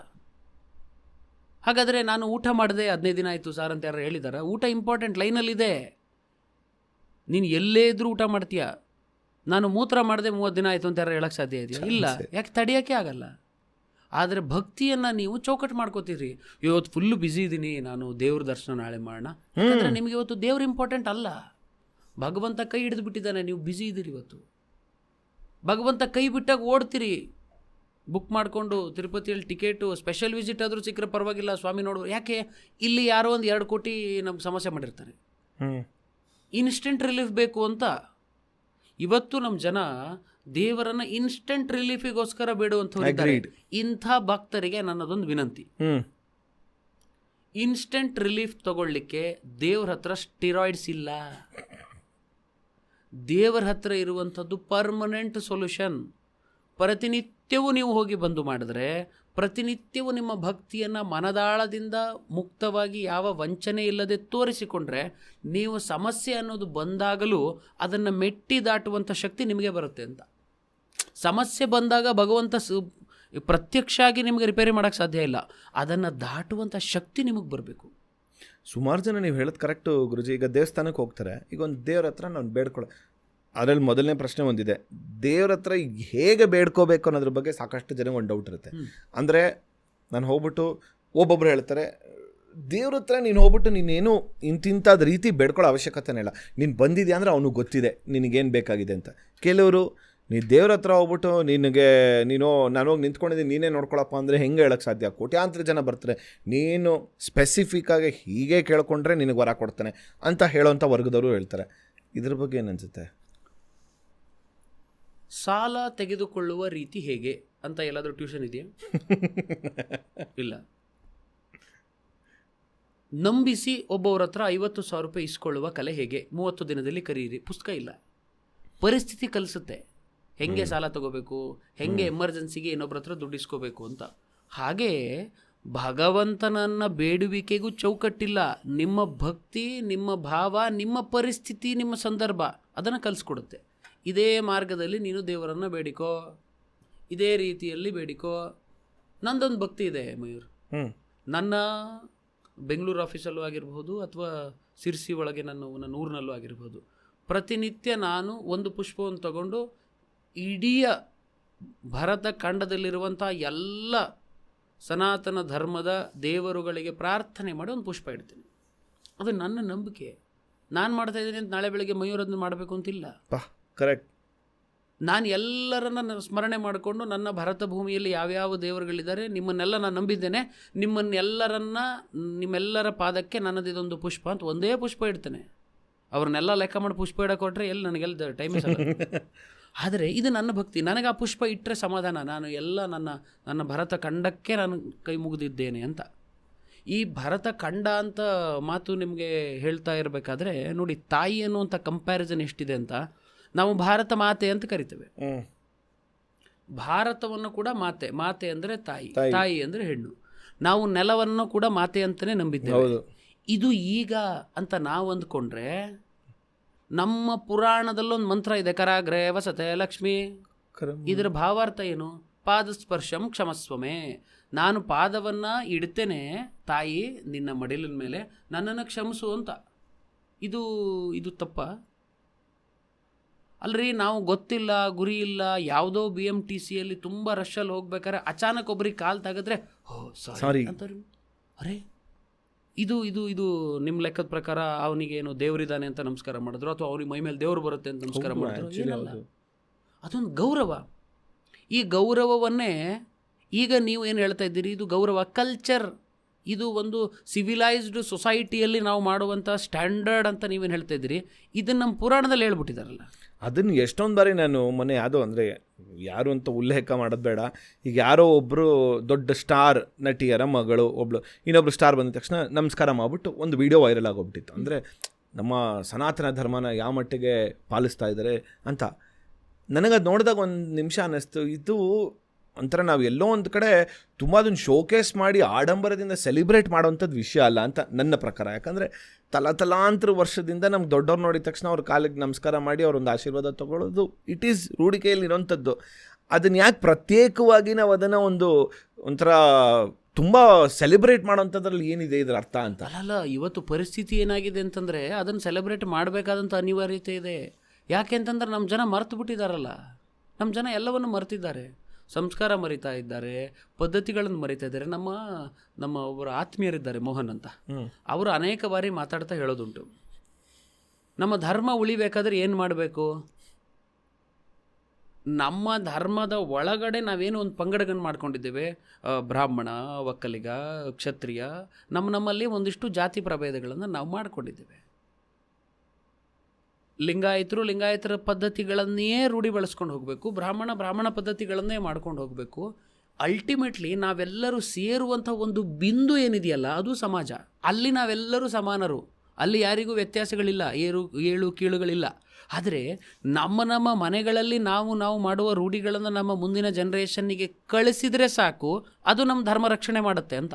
ಹಾಗಾದರೆ ನಾನು ಊಟ ಮಾಡಿದೆ 15 ದಿನ ಆಯಿತು ಸರ್ ಅಂತ ಯಾರು ಹೇಳಿದಾರ? ಊಟ ಇಂಪಾರ್ಟೆಂಟ್ ಲೈನಲ್ಲಿದೆ. ನೀನು ಎಲ್ಲೇ ಇದ್ರೂ ಊಟ ಮಾಡ್ತೀಯ. ನಾನು ಮೂತ್ರ ಮಾಡಿದೆ 30 ದಿನ ಆಯಿತು ಅಂತ ಯಾರು ಹೇಳಕ್ಕೆ ಸಾಧ್ಯ ಇದೆಯಾ? ಇಲ್ಲ. ಯಾಕೆ? ತಡೆಯೋಕ್ಕೆ ಆಗಲ್ಲ. ಆದರೆ ಭಕ್ತಿಯನ್ನು ನೀವು ಚೌಕಟ್ಟು ಮಾಡ್ಕೋತೀರಿ. ಇವತ್ತು ಫುಲ್ಲು ಬ್ಯುಸಿ ಇದ್ದೀನಿ, ನಾನು ದೇವ್ರ ದರ್ಶನ ನಾಳೆ ಮಾಡೋಣ. ಯಾಕಂದರೆ ನಿಮಗೆ ಇವತ್ತು ದೇವ್ರು ಇಂಪಾರ್ಟೆಂಟ್ ಅಲ್ಲ. ಭಗವಂತ ಕೈ ಹಿಡಿದು ಬಿಟ್ಟಿದ್ದಾನೆ, ನೀವು ಬ್ಯುಸಿ ಇದ್ದೀರಿ ಇವತ್ತು. ಭಗವಂತ ಕೈ ಬಿಟ್ಟಾಗ ಓಡ್ತೀರಿ, ಬುಕ್ ಮಾಡಿಕೊಂಡು ತಿರುಪತಿಯಲ್ಲಿ ಟಿಕೆಟು, ಸ್ಪೆಷಲ್ ವಿಸಿಟ್ ಆದರೂ ಸಿಕ್ಕರೆ ಪರವಾಗಿಲ್ಲ, ಸ್ವಾಮಿ ನೋಡುವ. ಯಾಕೆ? ಇಲ್ಲಿ ಯಾರೋ ಒಂದು 2 ಕೋಟಿ ನಮ್ಗೆ ಸಮಸ್ಯೆ ಮಾಡಿರ್ತಾರೆ, ಇನ್ಸ್ಟೆಂಟ್ ರಿಲೀಫ್ ಬೇಕು ಅಂತ. ಇವತ್ತು ನಮ್ಮ ಜನ ದೇವರನ್ನ ಇನ್ಸ್ಟೆಂಟ್ ರಿಲೀಫಿಗೋಸ್ಕರ ಬೇಡುವಂಥವ್ರು. ಇಂಥ ಭಕ್ತರಿಗೆ ನನ್ನದೊಂದು ವಿನಂತಿ, ಇನ್ಸ್ಟೆಂಟ್ ರಿಲೀಫ್ ತಗೊಳ್ಳಿಕ್ಕೆ ದೇವ್ರ ಹತ್ರ ಸ್ಟಿರಾಯ್ಡ್ಸ್ ಇಲ್ಲ. ದೇವರ ಹತ್ರ ಇರುವಂಥದ್ದು ಪರ್ಮನೆಂಟ್ ಸೊಲ್ಯೂಷನ್. ಪ್ರತಿನಿತ್ಯವೂ ನೀವು ಹೋಗಿ ಬಂದು ಮಾಡಿದ್ರೆ, ಪ್ರತಿನಿತ್ಯವೂ ನಿಮ್ಮ ಭಕ್ತಿಯನ್ನು ಮನದಾಳದಿಂದ ಮುಕ್ತವಾಗಿ ಯಾವ ವಂಚನೆ ಇಲ್ಲದೆ ತೋರಿಸಿಕೊಂಡ್ರೆ, ನೀವು ಸಮಸ್ಯೆ ಅನ್ನೋದು ಬಂದಾಗಲೂ ಅದನ್ನು ಮೆಟ್ಟಿ ದಾಟುವಂಥ ಶಕ್ತಿ ನಿಮಗೆ ಬರುತ್ತೆ ಅಂತ. ಸಮಸ್ಯೆ ಬಂದಾಗ ಭಗವಂತ ಪ್ರತ್ಯಕ್ಷ ಆಗಿ ನಿಮಗೆ ರಿಪೇರಿ ಮಾಡೋಕ್ಕೆ ಸಾಧ್ಯ ಇಲ್ಲ, ಅದನ್ನು ದಾಟುವಂಥ ಶಕ್ತಿ ನಿಮಗೆ ಬರಬೇಕು. ಸುಮಾರು ಜನ ನೀವು ಹೇಳೋದು ಕರೆಕ್ಟು ಗುರುಜಿ. ಈಗ ದೇವಸ್ಥಾನಕ್ಕೆ ಹೋಗ್ತಾರೆ, ಈಗ ಒಂದು ದೇವ್ರ ಹತ್ರ ನಾನು ಬೇಡ್ಕೊಳ್ಳೋ, ಅದರಲ್ಲಿ ಮೊದಲನೇ ಪ್ರಶ್ನೆ ಒಂದಿದೆ, ದೇವ್ರ ಹತ್ರ ಹೇಗೆ ಬೇಡ್ಕೋಬೇಕು ಅನ್ನೋದ್ರ ಬಗ್ಗೆ ಸಾಕಷ್ಟು ಜನಕ್ಕೆ ಒಂದು ಡೌಟ್ ಇರುತ್ತೆ. ಅಂದರೆ ನಾನು ಹೋಗ್ಬಿಟ್ಟು ಒಬ್ಬೊಬ್ರು ಹೇಳ್ತಾರೆ, ದೇವ್ರ ಹತ್ರ ನೀನು ಹೋಗ್ಬಿಟ್ಟು ನೀನೇನು ಇಂತಿಂಥದ್ದು ರೀತಿ ಬೇಡ್ಕೊಳ್ಳೋ ಅವಶ್ಯಕತೆನೇ ಇಲ್ಲ, ನೀನು ಬಂದಿದ್ಯಾ ಅಂದರೆ ಅವನಿಗೆ ಗೊತ್ತಿದೆ ನಿನಗೇನು ಬೇಕಾಗಿದೆ ಅಂತ. ಕೆಲವರು ನೀನು ದೇವ್ರ ಹತ್ರ ಹೋಗ್ಬಿಟ್ಟು ನೀನು ನಾನು ಹೋಗಿ ನಿಂತ್ಕೊಂಡಿದ್ದೀನಿ ನೀನೇ ನೋಡ್ಕೊಳಪ್ಪ ಅಂದರೆ ಹೆಂಗೆ ಹೇಳೋಕ್ಕೆ ಸಾಧ್ಯ? ಕೋಟ್ಯಾಂತರ ಜನ ಬರ್ತಾರೆ, ನೀನು ಸ್ಪೆಸಿಫಿಕ್ಕಾಗಿ ಹೀಗೆ ಕೇಳ್ಕೊಂಡ್ರೆ ನಿನಗೆ ವರ ಕೊಡ್ತಾನೆ ಅಂತ ಹೇಳೋವಂಥ ವರ್ಗದವರು ಹೇಳ್ತಾರೆ. ಇದ್ರ ಬಗ್ಗೆ ಏನು ಅನಿಸುತ್ತೆ? ಸಾಲ ತೆಗೆದುಕೊಳ್ಳುವ ರೀತಿ ಹೇಗೆ ಅಂತ ಎಲ್ಲಾದರೂ ಟ್ಯೂಷನ್ ಇದೆಯಾ? ಇಲ್ಲ. ನಂಬಿಸಿ ಒಬ್ಬವ್ರ ಹತ್ರ 50,000 ರೂಪಾಯಿ ಇಸ್ಕೊಳ್ಳುವ ಕಲೆ ಹೇಗೆ? 30 ದಿನದಲ್ಲಿ ಕರೀರಿ. ಪುಸ್ತಕ ಇಲ್ಲ. ಪರಿಸ್ಥಿತಿ ಕಲಿಸುತ್ತೆ ಹೆಂಗೆ ಸಾಲ ತಗೋಬೇಕು, ಹೆಂಗೆ ಎಮರ್ಜೆನ್ಸಿಗೆ ಇನ್ನೊಬ್ಬರ ಹತ್ರ ದುಡ್ಡು ಇಸ್ಕೋಬೇಕು ಅಂತ. ಹಾಗೆ ಭಗವಂತನನ್ನ ಬೇಡುವಿಕೆಗೂ ಚೌಕಟ್ಟಿಲ್ಲ. ನಿಮ್ಮ ಭಕ್ತಿ, ನಿಮ್ಮ ಭಾವ, ನಿಮ್ಮ ಪರಿಸ್ಥಿತಿ, ನಿಮ್ಮ ಸಂದರ್ಭ ಅದನ್ನು ಕಲಿಸ್ಕೊಡುತ್ತೆ. ಇದೇ ಮಾರ್ಗದಲ್ಲಿ ನೀನು ದೇವರನ್ನು ಬೇಡಿಕೋ, ಇದೇ ರೀತಿಯಲ್ಲಿ ಬೇಡಿಕೋ. ನಂದೊಂದು ಭಕ್ತಿ ಇದೆ ಮಯೂರ್. ನನ್ನ ಬೆಂಗಳೂರು ಆಫೀಸಲ್ಲೂ ಆಗಿರ್ಬೋದು ಅಥವಾ ಸಿರ್ಸಿ ಒಳಗೆ ನನ್ನ ಊರಿನಲ್ಲೂ ಆಗಿರ್ಬೋದು, ಪ್ರತಿನಿತ್ಯ ನಾನು ಒಂದು ಪುಷ್ಪವನ್ನು ತಗೊಂಡು ಇಡೀ ಭರತ ಖಂಡದಲ್ಲಿರುವಂಥ ಎಲ್ಲ ಸನಾತನ ಧರ್ಮದ ದೇವರುಗಳಿಗೆ ಪ್ರಾರ್ಥನೆ ಮಾಡಿ ಒಂದು ಪುಷ್ಪ ಇಡ್ತೀನಿ. ಅದು ನನ್ನ ನಂಬಿಕೆ. ನಾನು ಮಾಡ್ತಾ ಇದ್ದೀನಿ ಅಂತ ನಾಳೆ ಬೆಳಗ್ಗೆ ಮಯೂರನ್ನು ಮಾಡಬೇಕು ಅಂತಿಲ್ಲ. ಕರೆಕ್ಟ್. ನಾನು ಎಲ್ಲರನ್ನ ಸ್ಮರಣೆ ಮಾಡಿಕೊಂಡು ನನ್ನ ಭರತ ಭೂಮಿಯಲ್ಲಿ ಯಾವ್ಯಾವ ದೇವರುಗಳಿದ್ದಾರೆ ನಿಮ್ಮನ್ನೆಲ್ಲ ನಾನು ನಂಬಿದ್ದೇನೆ, ನಿಮ್ಮೆಲ್ಲರ ಪಾದಕ್ಕೆ ನನ್ನದಿದೊಂದು ಪುಷ್ಪ ಅಂತ ಒಂದೇ ಪುಷ್ಪ ಇಡ್ತೇನೆ. ಅವ್ರನ್ನೆಲ್ಲ ಲೆಕ್ಕ ಮಾಡಿ ಪುಷ್ಪ ಇಡಕ್ಕೆ ಕೊಟ್ಟರೆ ಎಲ್ಲಿ ನನಗೆಲ್ಲ ಟೈಮ್ ಇಲ್ಲ. ಆದರೆ ಇದು ನನ್ನ ಭಕ್ತಿ. ನನಗೆ ಆ ಪುಷ್ಪ ಇಟ್ಟರೆ ಸಮಾಧಾನ. ನಾನು ಎಲ್ಲ ನನ್ನ ಭರತ ಖಂಡಕ್ಕೆ ನಾನು ಕೈ ಮುಗಿದಿದ್ದೇನೆ ಅಂತ. ಈ ಭರತ ಖಂಡ ಅಂತ ಮಾತು ನಿಮಗೆ ಹೇಳ್ತಾ ಇರಬೇಕಾದ್ರೆ ನೋಡಿ, ತಾಯಿ ಅನ್ನುವಂಥ ಕಂಪ್ಯಾರಿಸನ್ ಎಷ್ಟಿದೆ ಅಂತ. ನಾವು ಭಾರತ ಮಾತೆ ಅಂತ ಕರಿತೇವೆ. ಭಾರತವನ್ನು ಕೂಡ ಮಾತೆ ಅಂದರೆ ತಾಯಿ ಅಂದರೆ ಹೆಣ್ಣು. ನಾವು ನೆಲವನ್ನು ಕೂಡ ಮಾತೆ ಅಂತಲೇ ನಂಬಿದ್ದೇವೆ. ಇದು ಈಗ ಅಂತ ನಾವು ಅಂದ್ಕೊಂಡ್ರೆ, ನಮ್ಮ ಪುರಾಣದಲ್ಲೊಂದು ಮಂತ್ರ ಇದೆ, ಕರಾಗ್ರೆ ವಸತೆ ಲಕ್ಷ್ಮಿ. ಇದರ ಭಾವಾರ್ಥ ಏನು? ಪಾದಸ್ಪರ್ಶಂ ಕ್ಷಮಸ್ವಮೇ. ನಾನು ಪಾದವನ್ನು ಇಡ್ತೇನೆ ತಾಯಿ ನಿನ್ನ ಮಡಿಲಿನ ಮೇಲೆ, ನನ್ನನ್ನು ಕ್ಷಮಿಸು ಅಂತ. ಇದು ತಪ್ಪ ಅಲ್ರಿ? ನಾವು ಗೊತ್ತಿಲ್ಲ, ಗುರಿ ಇಲ್ಲ, ಯಾವುದೋ BMTCಯಲ್ಲಿ ತುಂಬ ರಶಲ್ಲಿ ಹೋಗ್ಬೇಕಾದ್ರೆ ಅಚಾನಕ್ ಒಬ್ರಿಗೆ ಕಾಲು ತೆಗೆದ್ರೆ ಸಾರಿ ಅಂತಾರೆ. ಅರೆ ಇದು ನಿಮ್ಮ ಲೆಕ್ಕದ ಪ್ರಕಾರ ಅವನಿಗೇನು ದೇವರಿದ್ದಾನೆ ಅಂತ ನಮಸ್ಕಾರ ಮಾಡಿದ್ರು, ಅಥವಾ ಅವ್ರಿಗೆ ಮೈ ಮೇಲೆ ದೇವರು ಬರುತ್ತೆ ಅಂತ ನಮಸ್ಕಾರ ಮಾಡಿದ್ರು? ಏನಲ್ಲ, ಅದೊಂದು ಗೌರವ. ಈ ಗೌರವವನ್ನೇ ಈಗ ನೀವು ಏನು ಹೇಳ್ತಾ ಇದ್ದೀರಿ, ಇದು ಗೌರವ ಕಲ್ಚರ್. ಇದು ಒಂದು ಸಿವಿಲೈಸ್ಡ್ ಸೊಸೈಟಿಯಲ್ಲಿ ನಾವು ಮಾಡುವಂಥ ಸ್ಟ್ಯಾಂಡರ್ಡ್ ಅಂತ ನೀವೇನು ಹೇಳ್ತಾ ಇದ್ದೀರಿ. ಇದನ್ನು ನಮ್ಮ ಪುರಾಣದಲ್ಲಿ ಹೇಳ್ಬಿಟ್ಟಿದ್ದಾರಲ್ಲ. ಅದನ್ನು ಎಷ್ಟೊಂದು ಬಾರಿ ನಾನು ಮೊನ್ನೆ ಯಾವುದೋ, ಅಂದರೆ ಯಾರು ಅಂತ ಉಲ್ಲೇಖ ಮಾಡೋದು ಬೇಡ, ಈಗ ಯಾರೋ ಒಬ್ಬರು ದೊಡ್ಡ ಸ್ಟಾರ್ ನಟಿಯರ ಮಗಳು ಇನ್ನೊಬ್ರು ಸ್ಟಾರ್ ಬಂದ ತಕ್ಷಣ ನಮಸ್ಕಾರ ಮಾಡಿಬಿಟ್ಟು ಒಂದು ವಿಡಿಯೋ ವೈರಲ್ ಆಗೋಗ್ಬಿಟ್ಟಿತ್ತು. ಅಂದರೆ ನಮ್ಮ ಸನಾತನ ಧರ್ಮನ ಯಾವ ಮಟ್ಟಿಗೆ ಪಾಲಿಸ್ತಾ ಇದ್ದಾರೆ ಅಂತ. ನನಗದು ನೋಡಿದಾಗ ಒಂದು ನಿಮಿಷ ಅನ್ನಿಸ್ತು, ಇದು ಒಂಥರ ನಾವು ಎಲ್ಲೋ ಒಂದು ಕಡೆ ತುಂಬ ಅದನ್ನು ಶೋಕೇಸ್ ಮಾಡಿ ಆಡಂಬರದಿಂದ ಸೆಲಿಬ್ರೇಟ್ ಮಾಡೋವಂಥದ್ದು ವಿಷಯ ಅಲ್ಲ ಅಂತ ನನ್ನ ಪ್ರಕಾರ. ಯಾಕಂದರೆ ತಲಾಂತರ ವರ್ಷದಿಂದ ನಮ್ಗೆ ದೊಡ್ಡವ್ರು ನೋಡಿದ ತಕ್ಷಣ ಅವ್ರ ಕಾಲಿಗೆ ನಮಸ್ಕಾರ ಮಾಡಿ ಅವರೊಂದು ಆಶೀರ್ವಾದ ತೊಗೊಳ್ಳೋದು ಇಟ್ ಈಸ್ ರೂಢಿಕೆಯಲ್ಲಿ ಇರೋವಂಥದ್ದು. ಅದನ್ನು ಯಾಕೆ ಪ್ರತ್ಯೇಕವಾಗಿ ನಾವು ಅದನ್ನು ಒಂಥರ ತುಂಬ ಸೆಲೆಬ್ರೇಟ್ ಮಾಡೋಂಥದ್ರಲ್ಲಿ ಏನಿದೆ ಇದರ ಅರ್ಥ ಅಂತ? ಅಲ್ಲ, ಇವತ್ತು ಪರಿಸ್ಥಿತಿ ಏನಾಗಿದೆ ಅಂತಂದರೆ ಅದನ್ನು ಸೆಲೆಬ್ರೇಟ್ ಮಾಡಬೇಕಾದಂಥ ಅನಿವಾರ್ಯತೆ ಇದೆ. ಯಾಕೆ ಅಂತಂದ್ರೆ ನಮ್ಮ ಜನ ಮರೆತು ಬಿಟ್ಟಿದ್ದಾರಲ್ಲ, ನಮ್ಮ ಜನ ಎಲ್ಲವನ್ನು ಮರೆತಿದ್ದಾರೆ. ಸಂಸ್ಕಾರ ಮರಿತಾ ಇದ್ದಾರೆ, ಪದ್ಧತಿಗಳನ್ನು ಮರಿತಾ ಇದ್ದಾರೆ. ನಮ್ಮ ಒಬ್ಬರು ಆತ್ಮೀಯರಿದ್ದಾರೆ ಮೋಹನ್ ಅಂತ, ಅವರು ಅನೇಕ ಬಾರಿ ಮಾತಾಡ್ತಾ ಹೇಳೋದುಂಟು, ನಮ್ಮ ಧರ್ಮ ಉಳಿಬೇಕಾದ್ರೆ ಏನು ಮಾಡಬೇಕು, ನಮ್ಮ ಧರ್ಮದ ಒಳಗಡೆ ನಾವೇನು ಒಂದು ಪಂಗಡಗಳನ್ನು ಮಾಡ್ಕೊಂಡಿದ್ದೇವೆ, ಬ್ರಾಹ್ಮಣ, ಒಕ್ಕಲಿಗ, ಕ್ಷತ್ರಿಯ, ನಮ್ಮಲ್ಲಿ ಒಂದಿಷ್ಟು ಜಾತಿ ಪ್ರಭೇದಗಳನ್ನು ನಾವು ಮಾಡಿಕೊಂಡಿದ್ದೇವೆ. ಲಿಂಗಾಯತರ ಪದ್ಧತಿಗಳನ್ನೇ ರೂಢಿ ಬಳಸ್ಕೊಂಡು ಹೋಗಬೇಕು, ಬ್ರಾಹ್ಮಣ ಪದ್ಧತಿಗಳನ್ನೇ ಮಾಡ್ಕೊಂಡು ಹೋಗಬೇಕು. ಅಲ್ಟಿಮೇಟ್ಲಿ ನಾವೆಲ್ಲರೂ ಸೇರುವಂಥ ಒಂದು ಬಿಂದು ಏನಿದೆಯಲ್ಲ ಅದು ಸಮಾಜ. ಅಲ್ಲಿ ನಾವೆಲ್ಲರೂ ಸಮಾನರು, ಅಲ್ಲಿ ಯಾರಿಗೂ ವ್ಯತ್ಯಾಸಗಳಿಲ್ಲ, ಏಳು ಕೀಳುಗಳಿಲ್ಲ. ಆದರೆ ನಮ್ಮ ಮನೆಗಳಲ್ಲಿ ನಾವು ಮಾಡುವ ರೂಢಿಗಳನ್ನು ನಮ್ಮ ಮುಂದಿನ ಜನ್ರೇಷನ್ನಿಗೆ ಕಳಿಸಿದರೆ ಸಾಕು, ಅದು ನಮ್ಮ ಧರ್ಮ ರಕ್ಷಣೆ ಮಾಡುತ್ತೆ ಅಂತ.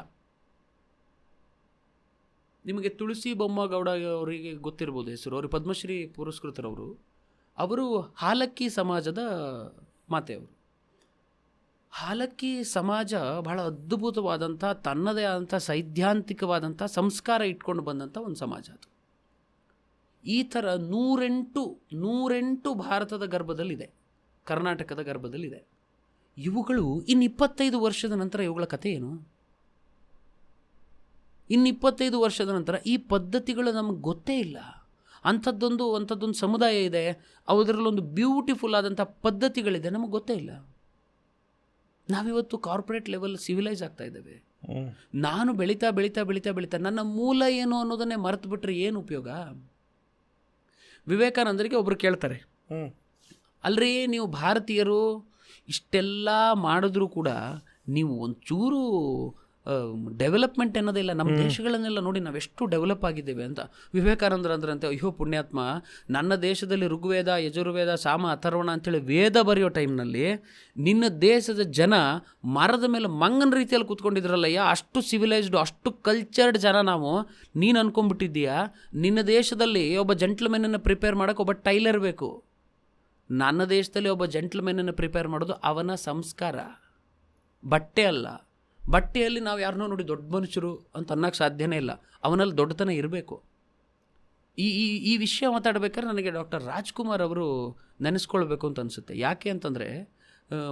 ನಿಮಗೆ ತುಳಸಿ ಬೊಮ್ಮಗೌಡ ಅವರಿಗೆ ಗೊತ್ತಿರ್ಬೋದು ಹೆಸರು, ಅವರು ಪದ್ಮಶ್ರೀ ಪುರಸ್ಕೃತರವರು. ಅವರು ಹಾಲಕ್ಕಿ ಸಮಾಜದ ಮಾತೆಯವರು. ಹಾಲಕ್ಕಿ ಸಮಾಜ ಬಹಳ ಅದ್ಭುತವಾದಂಥ, ತನ್ನದೇ ಆದಂಥ ಸೈದ್ಧಾಂತಿಕವಾದಂಥ ಸಂಸ್ಕಾರ ಇಟ್ಕೊಂಡು ಬಂದಂಥ ಒಂದು ಸಮಾಜ ಅದು. ಈ ಥರ 108 ಭಾರತದ ಗರ್ಭದಲ್ಲಿದೆ, ಕರ್ನಾಟಕದ ಗರ್ಭದಲ್ಲಿದೆ. ಇವುಗಳು ಇನ್ನು 25 ವರ್ಷದ ನಂತರ ಇವುಗಳ ಕಥೆ ಏನು? ಇನ್ನು 25 ವರ್ಷದ ನಂತರ ಈ ಪದ್ಧತಿಗಳು ನಮಗೆ ಗೊತ್ತೇ ಇಲ್ಲ. ಅಂಥದ್ದೊಂದು ಸಮುದಾಯ ಇದೆ, ಅದರಲ್ಲೊಂದು ಬ್ಯೂಟಿಫುಲ್ ಆದಂಥ ಪದ್ಧತಿಗಳಿದೆ, ನಮಗೆ ಗೊತ್ತೇ ಇಲ್ಲ. ನಾವಿವತ್ತು ಕಾರ್ಪೊರೇಟ್ ಲೆವೆಲ್ ಸಿವಿಲೈಸ್ ಆಗ್ತಾ ಇದ್ದೇವೆ. ನಾನು ಬೆಳೀತಾ ನನ್ನ ಮೂಲ ಏನು ಅನ್ನೋದನ್ನೇ ಮರೆತು ಬಿಟ್ರೆ ಏನು ಉಪಯೋಗ? ವಿವೇಕಾನಂದರಿಗೆ ಒಬ್ಬರು ಕೇಳ್ತಾರೆ, ಅಲ್ರಿ ನೀವು ಭಾರತೀಯರು ಇಷ್ಟೆಲ್ಲ ಮಾಡಿದ್ರೂ ಕೂಡ ನೀವು ಒಂಚೂರು ಡೆವಲಪ್ಮೆಂಟ್ ಅನ್ನೋದಿಲ್ಲ, ನಮ್ಮ ದೇಶಗಳನ್ನೆಲ್ಲ ನೋಡಿ ನಾವೆಷ್ಟು ಡೆವಲಪ್ ಆಗಿದ್ದೇವೆ ಅಂತ. ವಿವೇಕಾನಂದರು ಅಂದ್ರಂತೆ, ಅಯ್ಯೋ ಪುಣ್ಯಾತ್ಮ, ನನ್ನ ದೇಶದಲ್ಲಿ ಋಗ್ವೇದ, ಯಜುರ್ವೇದ, ಸಾಮ, ಅಥರ್ವಣ ಅಂತೇಳಿ ವೇದ ಬರೆಯೋ ಟೈಮ್ನಲ್ಲಿ ನಿನ್ನ ದೇಶದ ಜನ ಮರದ ಮೇಲೆ ಮಂಗನ ರೀತಿಯಲ್ಲಿ ಕೂತ್ಕೊಂಡಿದ್ರಲ್ಲಯ್ಯ, ಅಷ್ಟು ಸಿವಿಲೈಸ್ಡು, ಅಷ್ಟು ಕಲ್ಚರ್ಡ್ ಜನ ನಾವು. ನೀನು ಅನ್ಕೊಂಡ್ಬಿಟ್ಟಿದ್ದೀಯಾ ನಿನ್ನ ದೇಶದಲ್ಲಿ ಒಬ್ಬ ಜೆಂಟ್ಲ್ಮೆನನ್ನು ಪ್ರಿಪೇರ್ ಮಾಡೋಕ್ಕೆ ಒಬ್ಬ ಟೈಲರ್ ಬೇಕು. ನನ್ನ ದೇಶದಲ್ಲಿ ಒಬ್ಬ ಜೆಂಟ್ಲ್ಮೆನನ್ನು ಪ್ರಿಪೇರ್ ಮಾಡೋದು ಅವನ ಸಂಸ್ಕಾರ, ಬಟ್ಟೆ ಅಲ್ಲ. ಬಟ್ಟೆಯಲ್ಲಿ ನಾವು ಯಾರನ್ನೋ ನೋಡಿ ದೊಡ್ಡ ಮನುಷ್ಯರು ಅಂತ ಅನ್ನೋಕ್ಕೆ ಸಾಧ್ಯನೇ ಇಲ್ಲ, ಅವನಲ್ಲಿ ದೊಡ್ಡತನ ಇರಬೇಕು. ಈ ವಿಷಯ ಮಾತಾಡಬೇಕಾದ್ರೆ ನನಗೆ ಡಾಕ್ಟರ್ ರಾಜ್ಕುಮಾರ್ ಅವರು ನೆನೆಸ್ಕೊಳ್ಬೇಕು ಅಂತ ಅನಿಸುತ್ತೆ. ಯಾಕೆ ಅಂತಂದರೆ,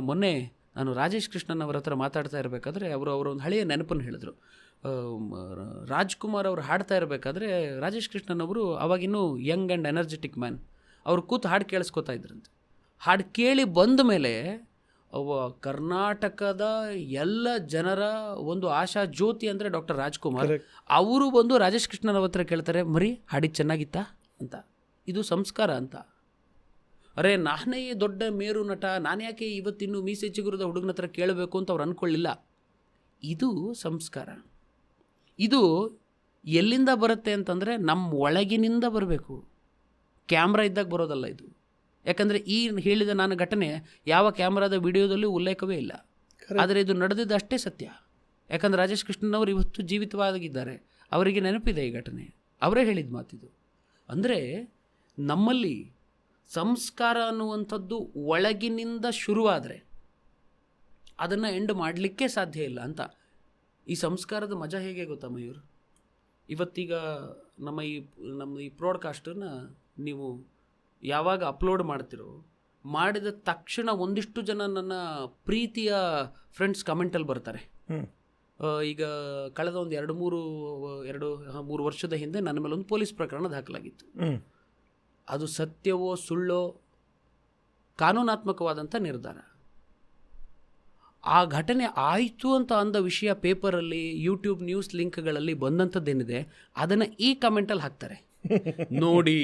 ಮೊನ್ನೆ ನಾನು ರಾಜೇಶ್ ಕೃಷ್ಣನ್ ಅವರ ಹತ್ರ ಮಾತಾಡ್ತಾ ಇರಬೇಕಾದ್ರೆ ಅವರು ಒಂದು ಹಳೆಯ ನೆನಪನ್ನು ಹೇಳಿದ್ರು. ರಾಜ್ಕುಮಾರ್ ಅವರು ಹಾಡ್ತಾ ಇರಬೇಕಾದ್ರೆ ರಾಜೇಶ್ ಕೃಷ್ಣನ್ ಅವರು ಅವಾಗಿನ್ನೂ ಯಂಗ್ ಆ್ಯಂಡ್ ಎನರ್ಜೆಟಿಕ್ ಮ್ಯಾನ್, ಅವ್ರು ಕೂತು ಹಾಡು ಕೇಳಿಸ್ಕೊತಾ ಇದ್ರಂತೆ. ಹಾಡು ಕೇಳಿ ಬಂದ ಮೇಲೆ ಕರ್ನಾಟಕದ ಎಲ್ಲ ಜನರ ಒಂದು ಆಶಾ ಜ್ಯೋತಿ ಅಂದರೆ ಡಾಕ್ಟರ್ ರಾಜ್ಕುಮಾರ್. ಅವರು ಬಂದು ರಾಜೇಶ್ ಕೃಷ್ಣನ್ ಹತ್ರ ಕೇಳ್ತಾರೆ, ಮರಿ ಹಾಡಿದ್ದು ಚೆನ್ನಾಗಿತ್ತಾ ಅಂತ. ಇದು ಸಂಸ್ಕಾರ ಅಂತ. ಅರೆ ನಾನೇ ದೊಡ್ಡ ಮೇರು ನಟ, ನಾನು ಯಾಕೆ ಇವತ್ತಿನ್ನೂ ಮೀಸೆ ಚಿಗುರದ ಹುಡುಗನ ಹತ್ರ ಕೇಳಬೇಕು ಅಂತ ಅವ್ರು ಅಂದ್ಕೊಳ್ಳಿಲ್ಲ. ಇದು ಸಂಸ್ಕಾರ. ಇದು ಎಲ್ಲಿಂದ ಬರುತ್ತೆ ಅಂತಂದರೆ ನಮ್ಮ ಒಳಗಿನಿಂದ ಬರಬೇಕು, ಕ್ಯಾಮ್ರಾ ಇದ್ದಾಗ ಬರೋದಲ್ಲ ಇದು. ಯಾಕಂದರೆ ಈ ಹೇಳಿದ ನಾನು ಘಟನೆ ಯಾವ ಕ್ಯಾಮ್ರಾದ ವಿಡಿಯೋದಲ್ಲೂ ಉಲ್ಲೇಖವೇ ಇಲ್ಲ, ಆದರೆ ಇದು ನಡೆದಿದ್ದು ಅಷ್ಟೇ ಸತ್ಯ. ಯಾಕಂದರೆ ರಾಜೇಶ್ ಕೃಷ್ಣನ್ ಅವರು ಇವತ್ತು ಜೀವಿತವಾಗಿದ್ದಾರೆ, ಅವರಿಗೆ ನೆನಪಿದೆ ಈ ಘಟನೆ, ಅವರೇ ಹೇಳಿದ ಮಾತಿದು. ಅಂದರೆ ನಮ್ಮಲ್ಲಿ ಸಂಸ್ಕಾರ ಅನ್ನುವಂಥದ್ದು ಒಳಗಿನಿಂದ ಶುರುವಾದರೆ ಅದನ್ನು ಎಂಡ್ ಮಾಡಲಿಕ್ಕೆ ಸಾಧ್ಯ ಇಲ್ಲ ಅಂತ. ಈ ಸಂಸ್ಕಾರದ ಮಜಾ ಹೇಗೆ ಗೊತ್ತಾ ಮಯೂರ್? ಇವತ್ತೀಗ ನಮ್ಮ ಈ ಬ್ರಾಡ್ಕಾಸ್ಟನ್ನು ನೀವು ಯಾವಾಗ ಅಪ್ಲೋಡ್ ಮಾಡ್ತಿರೋ, ಮಾಡಿದ ತಕ್ಷಣ ಒಂದಿಷ್ಟು ಜನ ನನ್ನ ಪ್ರೀತಿಯ ಫ್ರೆಂಡ್ಸ್ ಕಮೆಂಟಲ್ಲಿ ಬರ್ತಾರೆ. ಈಗ ಕಳೆದ ಒಂದು 2-3 ವರ್ಷದ ಹಿಂದೆ ನನ್ನ ಮೇಲೆ ಒಂದು ಪೊಲೀಸ್ ಪ್ರಕರಣ ದಾಖಲಾಗಿತ್ತು. ಅದು ಸತ್ಯವೋ ಸುಳ್ಳೋ ಕಾನೂನಾತ್ಮಕವಾದಂಥ ನಿರ್ಧಾರ. ಆ ಘಟನೆ ಆಯಿತು ಅಂತ ಅಂದ ವಿಷಯ ಪೇಪರಲ್ಲಿ, ಯೂಟ್ಯೂಬ್ ನ್ಯೂಸ್ ಲಿಂಕ್ಗಳಲ್ಲಿ ಬಂದಂಥದ್ದೇನಿದೆ ಅದನ್ನು ಈ ಕಮೆಂಟಲ್ಲಿ ಹಾಕ್ತಾರೆ, ನೋಡಿ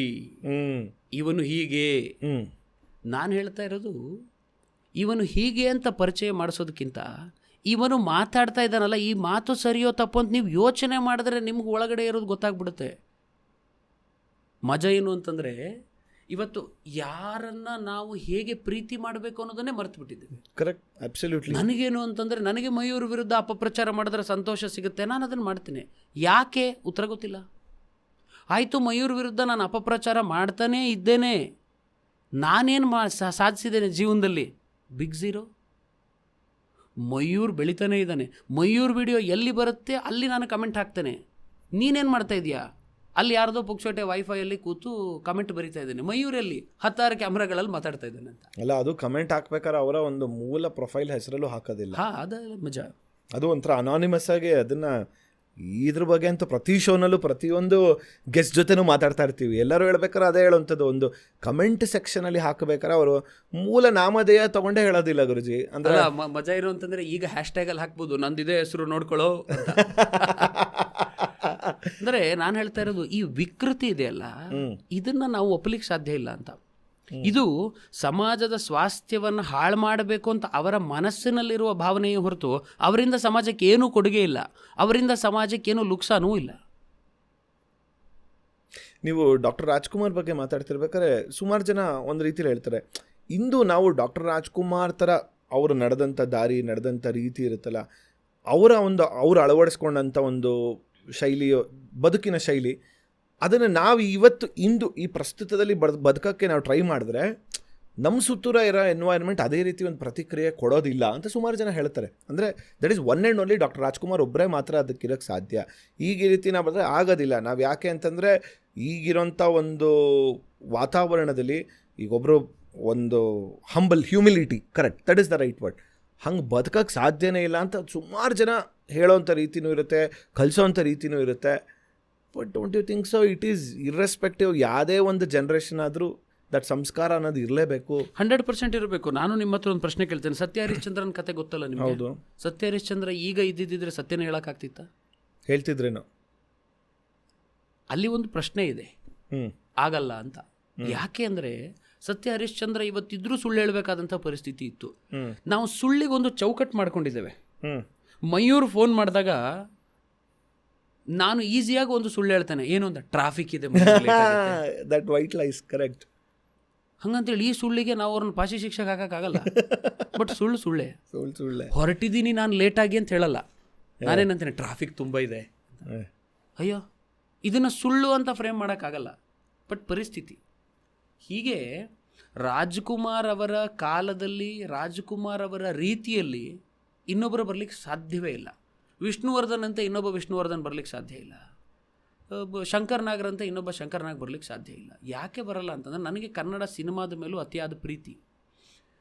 ಇವನು ಹೀಗೆ. ನಾನು ಹೇಳ್ತಾ ಇರೋದು, ಇವನು ಹೀಗೆ ಅಂತ ಪರಿಚಯ ಮಾಡಿಸೋದಕ್ಕಿಂತ ಇವನು ಮಾತಾಡ್ತಾ ಇದ್ದಾನಲ್ಲ, ಈ ಮಾತು ಸರಿಯೋ ತಪ್ಪು ಅಂತ ನೀವು ಯೋಚನೆ ಮಾಡಿದ್ರೆ ನಿಮ್ಗೆ ಒಳಗಡೆ ಇರೋದು ಗೊತ್ತಾಗ್ಬಿಡುತ್ತೆ. ಮಜಾ ಏನು ಅಂತಂದರೆ, ಇವತ್ತು ಯಾರನ್ನ ನಾವು ಹೇಗೆ ಪ್ರೀತಿ ಮಾಡಬೇಕು ಅನ್ನೋದನ್ನೇ ಮರೆತು ಬಿಟ್ಟಿದ್ದೀವಿ. Correct, absolutely. ನನಗೇನು ಅಂತಂದರೆ, ನನಗೆ ಮಯೂರ್ ವಿರುದ್ಧ ಅಪಪ್ರಚಾರ ಮಾಡಿದ್ರೆ ಸಂತೋಷ ಸಿಗುತ್ತೆ, ನಾನು ಅದನ್ನು ಮಾಡ್ತೀನಿ. ಯಾಕೆ ಉತ್ತರ ಗೊತ್ತಿಲ್ಲ. ಆಯಿತು, ಮಯೂರ್ ವಿರುದ್ಧ ನಾನು ಅಪಪ್ರಚಾರ ಮಾಡ್ತಾನೇ ಇದ್ದೇನೆ, ನಾನೇನು ಸಾಧಿಸಿದ್ದೇನೆ ಜೀವನದಲ್ಲಿ? Big zero. ಮಯೂರ್ ಬೆಳಿತಾನೆ ಇದ್ದಾನೆ. ಮಯೂರ್ ವಿಡಿಯೋ ಎಲ್ಲಿ ಬರುತ್ತೆ ಅಲ್ಲಿ ನಾನು ಕಮೆಂಟ್ ಹಾಕ್ತೇನೆ. ನೀನೇನು ಮಾಡ್ತಾ ಇದೀಯಾ? ಅಲ್ಲಿ ಯಾರ್ದೋ ಪುಕ್ಷೋಟೆ ವೈಫೈಯಲ್ಲಿ ಕೂತು ಕಮೆಂಟ್ ಬರೀತಾ ಇದ್ದೇನೆ. ಮಯೂರಲ್ಲಿ 10 ಕ್ಯಾಮ್ರಾಗಳಲ್ಲಿ ಮಾತಾಡ್ತಾ ಇದ್ದಾನೆ ಅಂತ. ಅಲ್ಲ, ಅದು ಕಮೆಂಟ್ ಹಾಕ್ಬೇಕಾದ್ರೆ ಅವರ ಒಂದು ಮೂಲ ಪ್ರೊಫೈಲ್ ಹೆಸರಲ್ಲೂ ಹಾಕೋದಿಲ್ಲ. ಅದೆಲ್ಲ ಮಜಾ. ಅದು ಒಂಥರ ಅನಾನಿಮಸ್ ಆಗಿ ಅದನ್ನು ಇದ್ರ ಬಗ್ಗೆ ಅಂತೂ ಪ್ರತಿ ಶೋನಲ್ಲೂ ಪ್ರತಿಯೊಂದು ಗೆಸ್ಟ್ ಜೊತೆನೂ ಮಾತಾಡ್ತಾ ಇರ್ತೀವಿ. ಎಲ್ಲರೂ ಹೇಳ್ಬೇಕಾದ್ರೆ ಅದೇ ಹೇಳುವಂಥದ್ದು. ಒಂದು ಕಮೆಂಟ್ ಸೆಕ್ಷನಲ್ಲಿ ಹಾಕಬೇಕಾದ್ರೆ ಅವರು ಮೂಲ ನಾಮಧೇಯ ತಗೊಂಡೇ ಹೇಳೋದಿಲ್ಲ ಗುರುಜಿ. ಅಂದ್ರೆ ಮಜಾ ಇರೋ ಅಂತಂದ್ರೆ ಈಗ ಹ್ಯಾಶ್ಟ್ಯಾಗಲ್ಲಿ ಹಾಕ್ಬೋದು ನಂದಿದೆ ಹೆಸರು ನೋಡ್ಕೊಳ್ಳೋ. ಅಂದರೆ ನಾನು ಹೇಳ್ತಾ ಇರೋದು ಈ ವಿಕೃತಿ ಇದೆಯಲ್ಲ, ಇದನ್ನ ನಾವು ಒಪ್ಪಲಿಕ್ಕೆ ಸಾಧ್ಯ ಇಲ್ಲ ಅಂತ. ಇದು ಸಮಾಜದ ಸ್ವಾಸ್ಥ್ಯವನ್ನು ಹಾಳು ಮಾಡಬೇಕು ಅಂತ ಅವರ ಮನಸ್ಸಿನಲ್ಲಿರುವ ಭಾವನೆಯೇ ಹೊರತು ಅವರಿಂದ ಸಮಾಜಕ್ಕೆ ಏನೂ ಕೊಡುಗೆ ಇಲ್ಲ, ಅವರಿಂದ ಸಮಾಜಕ್ಕೆ ಏನೂ ಲುಕ್ಸಾನೂ ಇಲ್ಲ. ನೀವು ಡಾಕ್ಟರ್ ರಾಜ್ಕುಮಾರ್ ಬಗ್ಗೆ ಮಾತಾಡ್ತಿರ್ಬೇಕಾದ್ರೆ ಸುಮಾರು ಜನ ಒಂದು ರೀತಿಲಿ ಹೇಳ್ತಾರೆ, ಇಂದು ನಾವು ಡಾಕ್ಟರ್ ರಾಜ್ಕುಮಾರ್ ಥರ ಅವರು ನಡೆದಂಥ ದಾರಿ, ನಡೆದಂಥ ರೀತಿ ಇರುತ್ತಲ್ಲ, ಅವ್ರು ಅಳವಡಿಸ್ಕೊಂಡಂಥ ಒಂದು ಶೈಲಿಯೋ ಬದುಕಿನ ಶೈಲಿ, ಅದನ್ನು ನಾವು ಇಂದು ಈ ಪ್ರಸ್ತುತದಲ್ಲಿ ಬದುಕೋಕ್ಕೆ ನಾವು ಟ್ರೈ ಮಾಡಿದ್ರೆ ನಮ್ಮ ಸುತ್ತೂರ ಇರೋ ಎನ್ವೈರ್ಮೆಂಟ್ ಅದೇ ರೀತಿ ಒಂದು ಪ್ರತಿಕ್ರಿಯೆ ಕೊಡೋದಿಲ್ಲ ಅಂತ ಸುಮಾರು ಜನ ಹೇಳ್ತಾರೆ. ಅಂದರೆ that is one and only doctor Rajkumar ಒಬ್ಬರೇ ಮಾತ್ರ ಅದಕ್ಕಿರೋಕ್ಕೆ ಸಾಧ್ಯ. ಈಗ ಈ ರೀತಿ ನಾವು ಬಂದರೆ ಆಗೋದಿಲ್ಲ. ನಾವು ಯಾಕೆ ಅಂತಂದರೆ ಈಗಿರೋಂಥ ಒಂದು ವಾತಾವರಣದಲ್ಲಿ ಈಗೊಬ್ಬರು ಒಂದು humble humility, correct, that is the right word, ಹಂಗೆ ಬದುಕೋಕ್ಕೆ ಸಾಧ್ಯನೇ ಇಲ್ಲ ಅಂತ ಸುಮಾರು ಜನ ಹೇಳೋವಂಥ ರೀತಿಯೂ ಇರುತ್ತೆ, ಕಲಿಸೋವಂಥ ರೀತಿಯೂ ಇರುತ್ತೆ. But don't you think so it is irrespective ಯಾವುದೇ ಒಂದು ಜನ್ರೇಷನ್ ಆದರೂ ದಟ್ ಸಂಸ್ಕಾರ ಅನ್ನೋದು ಇರಲೇಬೇಕು, 100% ಇರಬೇಕು. ನಾನು ನಿಮ್ಮ ಹತ್ರ ಒಂದು ಪ್ರಶ್ನೆ ಕೇಳ್ತೇನೆ. ಸತ್ಯ ಹರಿಶ್ಚಂದ್ರನ್ ಕತೆ ಗೊತ್ತಲ್ಲ ನಿಮಗೆ? ಹೌದು. ಸತ್ಯ ಹರಿಶ್ಚಂದ್ರ ಈಗ ಇದ್ದಿದ್ದರೆ ಸತ್ಯನ ಹೇಳೋಕ್ಕಾಗ್ತಿತ್ತ? ಹೇಳ್ತಿದ್ರೇನೋ. ಅಲ್ಲಿ ಒಂದು ಪ್ರಶ್ನೆ ಇದೆ, ಆಗಲ್ಲ ಅಂತ. ಯಾಕೆ ಅಂದರೆ ಸತ್ಯ ಹರಿಶ್ಚಂದ್ರ ಇವತ್ತಿದ್ರೂ ಸುಳ್ಳು ಹೇಳಬೇಕಾದಂಥ ಪರಿಸ್ಥಿತಿ ಇತ್ತು. ನಾವು ಸುಳ್ಳಿಗೊಂದು ಚೌಕಟ್ಟು ಮಾಡ್ಕೊಂಡಿದ್ದೇವೆ. ಮಯೂರ್ ಫೋನ್ ಮಾಡಿದಾಗ ನಾನು ಈಸಿಯಾಗಿ ಒಂದು ಸುಳ್ಳು ಹೇಳ್ತೇನೆ, ಏನು ಅಂತ, ಟ್ರಾಫಿಕ್ ಇದೆ, ದಟ್ ವೈಟ್ ಲೈಸ್, ಕರೆಕ್ಟ್. ಹಂಗಂತೇಳಿ ಈ ಸುಳ್ಳಿಗೆ ನಾವು ಅವ್ರನ್ನ ಪಾಶಿ ಶಿಕ್ಷೆಗೆ ಹಾಕೋಕ್ಕಾಗಲ್ಲ. ಬಟ್ ಸುಳ್ಳೆ ಹೊರಟಿದ್ದೀನಿ ನಾನು ಲೇಟಾಗಿ ಅಂತ ಹೇಳಲ್ಲ. ನಾನೇನಂತೇನೆ ಟ್ರಾಫಿಕ್ ತುಂಬ ಇದೆ, ಅಯ್ಯೋ ಇದನ್ನು ಸುಳ್ಳು ಅಂತ ಫ್ರೇಮ್ ಮಾಡೋಕ್ಕಾಗಲ್ಲ. ಬಟ್ ಪರಿಸ್ಥಿತಿ ಹೀಗೆ. ರಾಜ್ಕುಮಾರ್ ಅವರ ಕಾಲದಲ್ಲಿ, ರಾಜ್ಕುಮಾರ್ ಅವರ ರೀತಿಯಲ್ಲಿ ಇನ್ನೊಬ್ಬರು ಬರಲಿಕ್ಕೆ ಸಾಧ್ಯವೇ ಇಲ್ಲ. ವಿಷ್ಣುವರ್ಧನ್ ಅಂತ ಇನ್ನೊಬ್ಬ ವಿಷ್ಣುವರ್ಧನ್ ಬರಲಿಕ್ಕೆ ಸಾಧ್ಯ ಇಲ್ಲ. ಶಂಕರ್ ನಾಗರ್ ಅಂತ ಇನ್ನೊಬ್ಬ ಶಂಕರ್ ನಾಗ್ ಬರಲಿಕ್ಕೆ ಸಾಧ್ಯ ಇಲ್ಲ. ಯಾಕೆ ಬರಲ್ಲ ಅಂತಂದರೆ ನನಗೆ ಕನ್ನಡ ಸಿನಿಮಾದ ಮೇಲೂ ಅತಿಯಾದ ಪ್ರೀತಿ.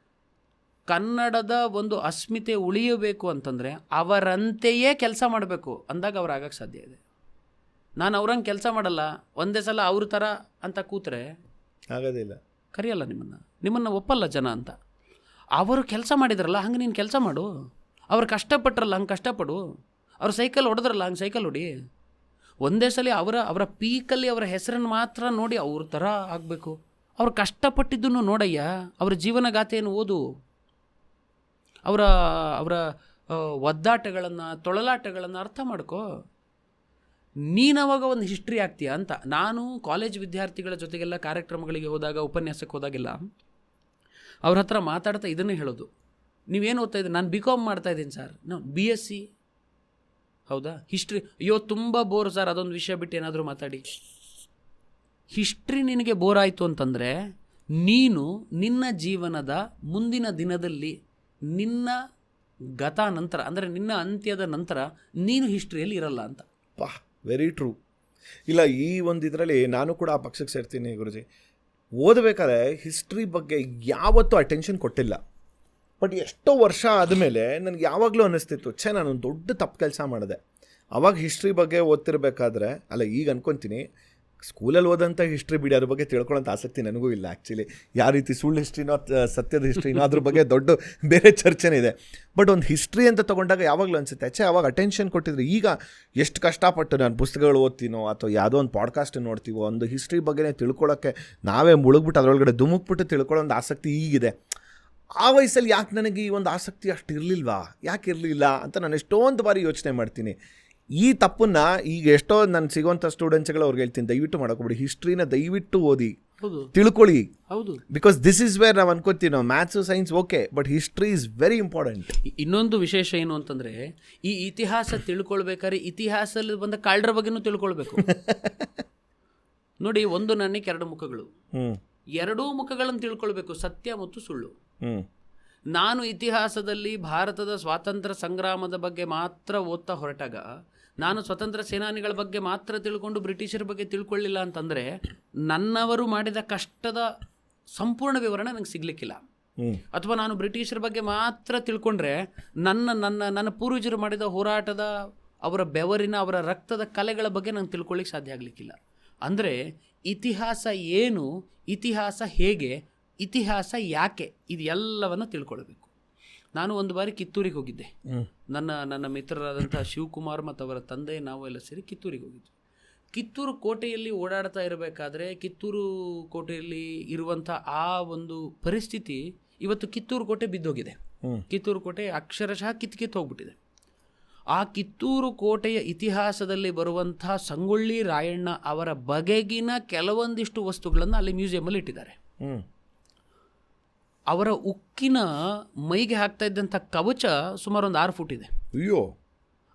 ಕನ್ನಡದ ಒಂದು ಅಸ್ಮಿತೆ ಉಳಿಯಬೇಕು ಅಂತಂದರೆ ಅವರಂತೆಯೇ ಕೆಲಸ ಮಾಡಬೇಕು ಅಂದಾಗ ಅವ್ರು ಆಗಕ್ಕೆ ಸಾಧ್ಯ ಇದೆ. ನಾನು ಅವ್ರಂಗೆ ಕೆಲಸ ಮಾಡಲ್ಲ, ಒಂದೇ ಸಲ ಅವ್ರ ಥರ ಅಂತ ಕೂತ್ರೆ ಆಗೋದಿಲ್ಲ, ಕರೆಯಲ್ಲ ನಿಮ್ಮನ್ನು ಒಪ್ಪಲ್ಲ ಜನ ಅಂತ. ಅವರು ಕೆಲಸ ಮಾಡಿದ್ರಲ್ಲ ಹಂಗೆ ನೀನು ಕೆಲಸ ಮಾಡು. ಅವ್ರು ಕಷ್ಟಪಟ್ರಲ್ಲ ಹಂಗೆ ಕಷ್ಟಪಡು. ಅವ್ರು ಸೈಕಲ್ ಹೊಡೆದ್ರಲ್ಲ ಹಂಗೆ ಸೈಕಲ್ ಹೊಡಿ. ಒಂದೇ ಸಲ ಅವರ ಪೀಕಲ್ಲಿ ಅವರ ಹೆಸರನ್ನು ಮಾತ್ರ ನೋಡಿ ಅವ್ರ ಥರ ಆಗಬೇಕು. ಅವ್ರು ಕಷ್ಟಪಟ್ಟಿದ್ದನ್ನು ನೋಡಯ್ಯ, ಅವರ ಜೀವನಗಾಥೆಯನ್ನು ಓದು, ಅವರ ಒದ್ದಾಟಗಳನ್ನು, ತೊಳಲಾಟಗಳನ್ನು ಅರ್ಥ ಮಾಡ್ಕೋ. ನೀನವಾಗ ಒಂದು ಹಿಸ್ಟ್ರಿ ಆಗ್ತೀಯ ಅಂತ. ನಾನು ಕಾಲೇಜ್ ವಿದ್ಯಾರ್ಥಿಗಳ ಜೊತೆಗೆಲ್ಲ ಕಾರ್ಯಕ್ರಮಗಳಿಗೆ ಹೋದಾಗ, ಉಪನ್ಯಾಸಕ್ಕೆ ಹೋದಾಗೆಲ್ಲ ಅವ್ರ ಹತ್ರ ಮಾತಾಡ್ತಾ ಇದನ್ನೇ ಹೇಳೋದು, ನೀವೇನು ಓದ್ತಾ ಇದ್ದೀರಿ? ನಾನು BCom ಮಾಡ್ತಾಯಿದ್ದೀನಿ ಸರ್. ನಾನು BSc. ಹೌದಾ? ಹಿಸ್ಟ್ರಿ? ಅಯ್ಯೋ ತುಂಬ ಬೋರ್ ಸರ್, ಅದೊಂದು ವಿಷಯ ಬಿಟ್ಟು ಏನಾದರೂ ಮಾತಾಡಿ. ಹಿಸ್ಟ್ರಿ ನಿನಗೆ ಬೋರ್ ಆಯಿತು ಅಂತಂದರೆ ನೀನು ನಿನ್ನ ಜೀವನದ ಮುಂದಿನ ದಿನದಲ್ಲಿ, ನಿನ್ನ ಗತ ನಂತರ, ಅಂದರೆ ನಿನ್ನ ಅಂತ್ಯದ ನಂತರ ನೀನು ಹಿಸ್ಟ್ರಿಯಲ್ಲಿ ಇರಲ್ಲ ಅಂತ. Very true. ಇಲ್ಲ, ಈ ಒಂದು ಇದರಲ್ಲಿ ನಾನು ಕೂಡ ಆ ಪಕ್ಷಕ್ಕೆ ಸೇರ್ತೀನಿ ಗುರುಜಿ. ಓದಬೇಕಾದ್ರೆ ಹಿಸ್ಟ್ರಿ ಬಗ್ಗೆ ಯಾವತ್ತೂ ಅಟೆನ್ಷನ್ ಕೊಟ್ಟಿಲ್ಲ. ಬಟ್ ಎಷ್ಟೋ ವರ್ಷ ಆದಮೇಲೆ ನನಗೆ ಯಾವಾಗಲೂ ಅನ್ನಿಸ್ತಿತ್ತು, ನಾನೊಂದು ದೊಡ್ಡ ತಪ್ಪು ಕೆಲಸ ಮಾಡಿದೆ. ಆವಾಗ ಹಿಸ್ಟ್ರಿ ಬಗ್ಗೆ ಓದ್ತಿರ್ಬೇಕಾದ್ರೆ, ಅಲ್ಲ ಈಗ ಅನ್ಕೊತೀನಿ, ಸ್ಕೂಲಲ್ಲಿ ಓದಂಥ ಹಿಸ್ಟ್ರಿ ಬಿಡಿ, ಅದ್ರ ಬಗ್ಗೆ ತಿಳ್ಕೊಳ್ಳೋಂಥ ಆಸಕ್ತಿ ನನಗೂ ಇಲ್ಲ ಆ್ಯಕ್ಚುಲಿ. ಯಾವ ರೀತಿ ಸುಳ್ಳು ಹಿಸ್ಟ್ರಿನೋ ಸತ್ಯದ ಹಿಸ್ಟ್ರಿನೋ ಅದ್ರ ಬಗ್ಗೆ ದೊಡ್ಡ ಬೇರೆ ಚರ್ಚೆನೇ ಇದೆ. ಬಟ್ ಒಂದು ಹಿಸ್ಟ್ರಿ ಅಂತ ತೊಗೊಂಡಾಗ ಯಾವಾಗಲೂ ಅನಿಸುತ್ತೆ, ಅವಾಗ ಅಟೆನ್ಷನ್ ಕೊಟ್ಟಿದ್ರೆ. ಈಗ ಎಷ್ಟು ಕಷ್ಟಪಟ್ಟು ನಾನು ಪುಸ್ತಕಗಳು ಓದ್ತೀನೋ ಅಥವಾ ಯಾವುದೋ ಒಂದು ಪಾಡ್ಕಾಸ್ಟ್ ನೋಡ್ತೀವೋ, ಒಂದು ಹಿಸ್ಟ್ರಿ ಬಗ್ಗೆನೇ ತಿಳ್ಕೊಳ್ಳೋಕ್ಕೆ ನಾವೇ ಮುಳುಗ್ಬಿಟ್ಟು ಅದರೊಳಗಡೆ ಧುಮುಕ್ಬಿಟ್ಟು ತಿಳ್ಕೊಳ್ಳೋ ಒಂದು ಆಸಕ್ತಿ ಈಗಿದೆ. ಆ ವಯಸ್ಸಲ್ಲಿ ಯಾಕೆ ನನಗೆ ಈ ಒಂದು ಆಸಕ್ತಿ ಅಷ್ಟು ಇರಲಿಲ್ವಾ, ಯಾಕೆ ಇರಲಿಲ್ಲ ಅಂತ ನಾನು ಎಷ್ಟೊಂದು ಬಾರಿ ಯೋಚನೆ ಮಾಡ್ತೀನಿ. ಈ ತಪ್ಪನ್ನು ಈಗ ಎಷ್ಟೋ ನಾನು ಸಿಗೋಂಥ ಸ್ಟೂಡೆಂಟ್ಸ್ಗಳು ಅವ್ರಿಗೆ ಹೇಳ್ತೀನಿ, ದಯವಿಟ್ಟು ಮಾಡೋಕ್ಕೋಗ್ಬಿಡಿ, ಹಿಸ್ಟ್ರಿನ ದಯವಿಟ್ಟು ಓದಿ, ತಿಳ್ಕೊಳ್ಳಿ. ಹೌದು, ಬಿಕಾಸ್ ದಿಸ್ ಈಸ್ ವೇರ್ ನಾವು ಅನ್ಕೋತೀವಿ, ನಾವು maths science okay, but history is very important. ಇನ್ನೊಂದು ವಿಶೇಷ ಏನು ಅಂತಂದರೆ, ಈ ಇತಿಹಾಸ ತಿಳ್ಕೊಳ್ಬೇಕಾದ್ರೆ ಇತಿಹಾಸದಲ್ಲಿ ಬಂದ ಕಾಲ್ಡ್ರ ಬಗ್ಗೆನೂ ತಿಳ್ಕೊಳ್ಬೇಕು. ನೋಡಿ, ಒಂದು ನಾಣ್ಯಕ್ಕೆ ಎರಡು ಮುಖಗಳು. ಎರಡೂ ಮುಖಗಳನ್ನು ತಿಳ್ಕೊಳ್ಬೇಕು, ಸತ್ಯ ಮತ್ತು ಸುಳ್ಳು. ನಾನು ಇತಿಹಾಸದಲ್ಲಿ ಭಾರತದ ಸ್ವಾತಂತ್ರ್ಯ ಸಂಗ್ರಾಮದ ಬಗ್ಗೆ ಮಾತ್ರ ಓದ್ತಾ ಹೊರಟಾಗ, ನಾನು ಸ್ವತಂತ್ರ ಸೇನಾನಿಗಳ ಬಗ್ಗೆ ಮಾತ್ರ ತಿಳ್ಕೊಂಡು ಬ್ರಿಟಿಷರ ಬಗ್ಗೆ ತಿಳ್ಕೊಳ್ಳಿಲ್ಲ ಅಂತಂದರೆ ನನ್ನವರು ಮಾಡಿದ ಕಷ್ಟದ ಸಂಪೂರ್ಣ ವಿವರಣೆ ನನಗೆ ಸಿಗಲಿಕ್ಕಿಲ್ಲ. ಅಥವಾ ನಾನು ಬ್ರಿಟಿಷರ ಬಗ್ಗೆ ಮಾತ್ರ ತಿಳ್ಕೊಂಡ್ರೆ ನನ್ನ ಪೂರ್ವಜರು ಮಾಡಿದ ಹೋರಾಟದ, ಅವರ ಬೆವರಿನ, ಅವರ ರಕ್ತದ ಕಲೆಗಳ ಬಗ್ಗೆ ನಾನು ತಿಳ್ಕೊಳ್ಳಿಕ್ಕೆ ಸಾಧ್ಯ ಆಗಲಿಕ್ಕಿಲ್ಲ. ಅಂದರೆ ಇತಿಹಾಸ ಏನು, ಇತಿಹಾಸ ಹೇಗೆ, ಇತಿಹಾಸ ಯಾಕೆ, ಇದು ಎಲ್ಲವನ್ನು ತಿಳ್ಕೊಳ್ಬೇಕು. ನಾನು ಒಂದು ಬಾರಿ ಕಿತ್ತೂರಿಗೆ ಹೋಗಿದ್ದೆ. ನನ್ನ ಮಿತ್ರರಾದಂಥ ಶಿವಕುಮಾರ್ ಮತ್ತು ಅವರ ತಂದೆ ನಾವು ಎಲ್ಲ ಸೇರಿ ಕಿತ್ತೂರಿಗೆ ಹೋಗಿದ್ವಿ. ಕಿತ್ತೂರು ಕೋಟೆಯಲ್ಲಿ ಓಡಾಡ್ತಾ ಇರಬೇಕಾದ್ರೆ ಕಿತ್ತೂರು ಕೋಟೆಯಲ್ಲಿ ಇರುವಂಥ ಆ ಒಂದು ಪರಿಸ್ಥಿತಿ, ಇವತ್ತು ಕಿತ್ತೂರು ಕೋಟೆ ಬಿದ್ದೋಗಿದೆ. ಕಿತ್ತೂರು ಕೋಟೆ ಅಕ್ಷರಶಃ ಕಿತ್ತು ಹೋಗ್ಬಿಟ್ಟಿದೆ. ಆ ಕಿತ್ತೂರು ಕೋಟೆಯ ಇತಿಹಾಸದಲ್ಲಿ ಬರುವಂಥ ಸಂಗೊಳ್ಳಿ ರಾಯಣ್ಣ ಅವರ ಬಗೆಗಿನ ಕೆಲವೊಂದಿಷ್ಟು ವಸ್ತುಗಳನ್ನು ಅಲ್ಲಿ ಮ್ಯೂಸಿಯಮಲ್ಲಿ ಇಟ್ಟಿದ್ದಾರೆ. ಅವರ ಉಕ್ಕಿನ ಮೈಗೆ ಹಾಕ್ತಾ ಇದ್ದಂಥ ಕವಚ ಸುಮಾರು ಒಂದು 6 ಫೂಟ್ ಇದೆ. ಅಯ್ಯೋ!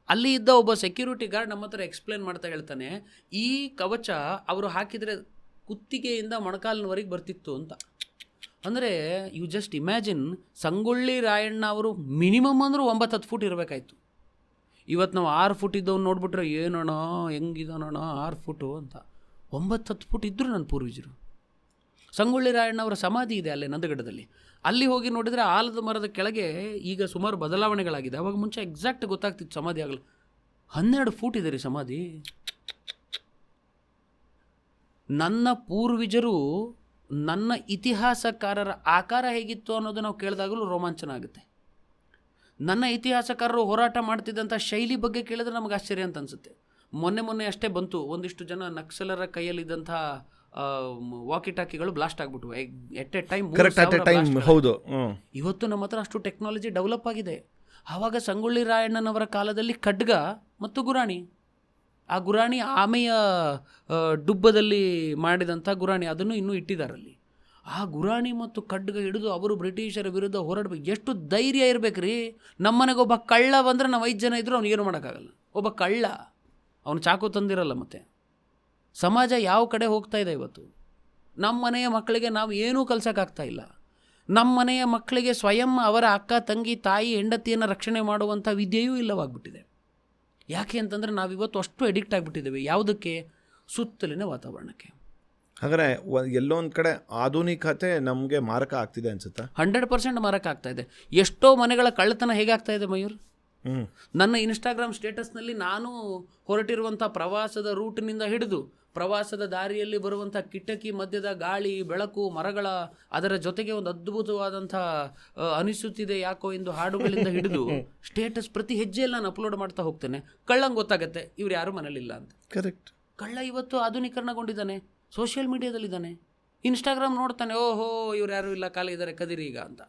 ಅಲ್ಲಿ ಇದ್ದ ಒಬ್ಬ ಸೆಕ್ಯೂರಿಟಿ ಗಾರ್ಡ್ ನಮ್ಮ ಹತ್ರ ಎಕ್ಸ್ಪ್ಲೇನ್ ಮಾಡ್ತಾ ಹೇಳ್ತಾನೆ, ಈ ಕವಚ ಅವರು ಹಾಕಿದರೆ ಕುತ್ತಿಗೆಯಿಂದ ಮೊಣಕಾಲಿನವರೆಗೆ ಬರ್ತಿತ್ತು ಅಂತ. ಅಂದರೆ you just imagine, Sangolli Rayanna ಅವರು ಮಿನಿಮಮ್ ಅಂದರೂ 9-10 ಫೂಟ್ ಇರಬೇಕಾಯ್ತು. ಇವತ್ತು ನಾವು 6 ಫೂಟ್ ಇದ್ದವ್ನು ನೋಡ್ಬಿಟ್ರೆ ಏನೋಣ ಹೆಂಗಿದಾನೋಣ 6 ಫೂಟು ಅಂತ. 9-10 ಫೂಟ್ ಇದ್ದರು ನನ್ನ ಪೂರ್ವಜರು. ಸಂಗೊಳ್ಳಿ ರಾಯಣ್ಣ ಅವರ ಸಮಾಧಿ ಇದೆ ಅಲ್ಲೇ ನಂದಗಡದಲ್ಲಿ. ಅಲ್ಲಿ ಹೋಗಿ ನೋಡಿದರೆ ಆಲದ ಮರದ ಕೆಳಗೆ ಈಗ ಸುಮಾರು ಬದಲಾವಣೆಗಳಾಗಿದೆ. ಅವಾಗ ಮುಂಚೆ ಎಕ್ಸಾಕ್ಟ್ ಗೊತ್ತಾಗ್ತಿತ್ತು ಸಮಾಧಿ ಆಗಲ್ಲ. 12 ಫೂಟ್ ಇದೆ ರೀ ಸಮಾಧಿ. ನನ್ನ ಪೂರ್ವಜರು, ನನ್ನ ಇತಿಹಾಸಕಾರರ ಆಕಾರ ಹೇಗಿತ್ತು ಅನ್ನೋದು ನಾವು ಕೇಳಿದಾಗಲೂ ರೋಮಾಂಚನ ಆಗುತ್ತೆ. ನನ್ನ ಇತಿಹಾಸಕಾರರು ಹೋರಾಟ ಮಾಡ್ತಿದ್ದಂಥ ಶೈಲಿ ಬಗ್ಗೆ ಕೇಳಿದ್ರೆ ನಮಗೆ ಆಶ್ಚರ್ಯ ಅಂತ ಅನಿಸುತ್ತೆ. ಮೊನ್ನೆ ಅಷ್ಟೇ ಬಂತು, ಒಂದಿಷ್ಟು ಜನ ನಕ್ಸಲರ ಕೈಯಲ್ಲಿದ್ದಂಥ ವಾಕಿ ಟಾಕಿಗಳು ಬ್ಲಾಸ್ಟ್ ಆಗ್ಬಿಟ್ಟು ಎಟ್ ಎ ಟೈಮ್. ಹೌದು. ಇವತ್ತು ನಮ್ಮ ಹತ್ರ ಅಷ್ಟು ಟೆಕ್ನಾಲಜಿ ಡೆವಲಪ್ ಆಗಿದೆ. ಆವಾಗ ಸಂಗೊಳ್ಳಿ ರಾಯಣ್ಣನವರ ಕಾಲದಲ್ಲಿ ಖಡ್ಗ ಮತ್ತು ಗುರಾಣಿ, ಆ ಗುರಾಣಿ ಆಮೆಯ ಡುಬ್ಬದಲ್ಲಿ ಮಾಡಿದಂಥ ಗುರಾಣಿ, ಅದನ್ನು ಇನ್ನೂ ಇಟ್ಟಿದ್ದಾರಲ್ಲಿ. ಆ ಗುರಾಣಿ ಮತ್ತು ಖಡ್ಗ ಹಿಡಿದು ಅವರು ಬ್ರಿಟಿಷರ ವಿರುದ್ಧ ಹೋರಾಡಬೇಕು. ಎಷ್ಟು ಧೈರ್ಯ ಇರಬೇಕು ರೀ. ನಮ್ಮನೆಗೆ ಒಬ್ಬ ಕಳ್ಳ ಬಂದರೆ ನಾವು 5 ಜನ ಇದ್ದರೂ ಅವ್ನು ಏನು ಮಾಡೋಕ್ಕಾಗಲ್ಲ. ಒಬ್ಬ ಕಳ್ಳ, ಅವನು ಚಾಕು ತಂದಿರಲ್ಲ. ಮತ್ತು ಸಮಾಜ ಯಾವ ಕಡೆ ಹೋಗ್ತಾ ಇದೆ ಇವತ್ತು. ನಮ್ಮ ಮನೆಯ ಮಕ್ಕಳಿಗೆ ನಾವು ಏನೂ ಕಲ್ಸೋಕ್ಕಾಗ್ತಾ ಇಲ್ಲ. ನಮ್ಮ ಮನೆಯ ಮಕ್ಕಳಿಗೆ ಸ್ವಯಂ ಅವರ ಅಕ್ಕ, ತಂಗಿ, ತಾಯಿ, ಹೆಂಡತಿಯನ್ನು ರಕ್ಷಣೆ ಮಾಡುವಂಥ ವಿದ್ಯೆಯೂ ಇಲ್ಲವಾಗ್ಬಿಟ್ಟಿದೆ. ಯಾಕೆ ಅಂತಂದರೆ ನಾವಿವತ್ತು ಅಷ್ಟು ಅಡಿಕ್ಟ್ ಆಗಿಬಿಟ್ಟಿದ್ದೇವೆ. ಯಾವುದಕ್ಕೆ? ಸುತ್ತಲಿನ ವಾತಾವರಣಕ್ಕೆ. ಹಾಗಾದರೆ ಎಲ್ಲೊಂದು ಕಡೆ ಆಧುನಿಕತೆ ನಮಗೆ ಮಾರಕ ಆಗ್ತಿದೆ ಅನ್ಸುತ್ತಾ? 100% ಮಾರಕ ಆಗ್ತಾ ಇದೆ. ಎಷ್ಟೋ ಮನೆಗಳ ಕಳ್ಳತನ ಹೇಗಾಗ್ತಾ ಇದೆ ಮಯೂರ್? ನನ್ನ ಇನ್ಸ್ಟಾಗ್ರಾಮ್ ಸ್ಟೇಟಸ್ನಲ್ಲಿ ನಾನು ಹೊರಟಿರುವಂಥ ಪ್ರವಾಸದ ರೂಟ್ನಿಂದ ಹಿಡಿದು ಪ್ರವಾಸದ ದಾರಿಯಲ್ಲಿ ಬರುವಂಥ ಕಿಟಕಿ ಮಧ್ಯದ ಗಾಳಿ, ಬೆಳಕು, ಮರಗಳ, ಅದರ ಜೊತೆಗೆ ಒಂದು ಅದ್ಭುತವಾದಂಥ ಅನಿಸುತ್ತಿದೆ ಯಾಕೋ ಎಂದು ಹಾಡುಗಳಿಂದ ಹಿಡಿದು ಸ್ಟೇಟಸ್ ಪ್ರತಿ ಹೆಜ್ಜೆಯಲ್ಲಿ ನಾನು ಅಪ್ಲೋಡ್ ಮಾಡ್ತಾ ಹೋಗ್ತೇನೆ. ಕಳ್ಳಂಗೆ ಗೊತ್ತಾಗುತ್ತೆ ಇವ್ರು ಯಾರೂ ಮನೇಲಿಲ್ಲ ಅಂತ. ಕರೆಕ್ಟ್. ಕಳ್ಳ ಇವತ್ತು ಆಧುನೀಕರಣಗೊಂಡಿದ್ದಾನೆ, ಸೋಷಿಯಲ್ ಮೀಡಿಯಾದಲ್ಲಿದ್ದಾನೆ. ಇನ್ಸ್ಟಾಗ್ರಾಮ್ ನೋಡ್ತಾನೆ, ಓಹೋ ಇವ್ರು ಯಾರೂ ಇಲ್ಲ, ಖಾಲಿ ಇದ್ದಾರೆ, ಕದಿರಿ ಈಗ ಅಂತ.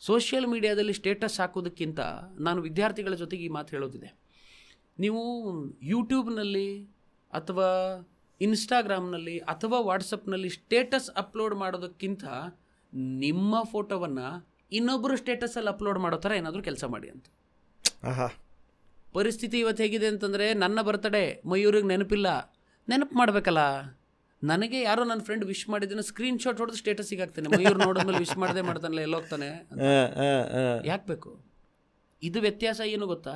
ಸೋಷಿಯಲ್ ಮೀಡಿಯಾದಲ್ಲಿ ಸ್ಟೇಟಸ್ ಹಾಕೋದಕ್ಕಿಂತ ನಾನು ವಿದ್ಯಾರ್ಥಿಗಳ ಜೊತೆಗೆ ಈ ಮಾತು ಹೇಳೋದಿದೆ. ನೀವು ಯೂಟ್ಯೂಬ್ನಲ್ಲಿ ಅಥವಾ ಇನ್ಸ್ಟಾಗ್ರಾಮ್ನಲ್ಲಿ ಅಥವಾ ವಾಟ್ಸಪ್ನಲ್ಲಿ ಸ್ಟೇಟಸ್ ಅಪ್ಲೋಡ್ ಮಾಡೋದಕ್ಕಿಂತ ನಿಮ್ಮ ಫೋಟೋವನ್ನು ಇನ್ನೊಬ್ಬರು ಸ್ಟೇಟಸಲ್ಲಿ ಅಪ್ಲೋಡ್ ಮಾಡೋ ಥರ ಏನಾದರೂ ಕೆಲಸ ಮಾಡಿ ಅಂತ. ಪರಿಸ್ಥಿತಿ ಇವತ್ತು ಹೇಗಿದೆ ಅಂತಂದರೆ, ನನ್ನ ಬರ್ತಡೇ ಮಯೂರಿಗೆ ನೆನಪು ಮಾಡಬೇಕಲ್ಲ. ನನಗೆ ಯಾರೋ ನನ್ನ ಫ್ರೆಂಡ್ ವಿಶ್ ಮಾಡಿದ್ದನ್ನು ಸ್ಕ್ರೀನ್ಶಾಟ್ ಹೊಡೆದು ಸ್ಟೇಟಸ್ಸಿಗೆ ಹಾಕ್ತಾನೆ. ಮಯೂರ್ ನೋಡಿದ್ಮೇಲೆ ವಿಶ್ ಮಾಡದೆ ಮಾಡ್ತಾನಲ್ಲ, ಎಲ್ಲೋಗ್ತಾನೆ, ಯಾಕೆ ಬೇಕು? ಇದು ವ್ಯತ್ಯಾಸ ಏನು ಗೊತ್ತಾ?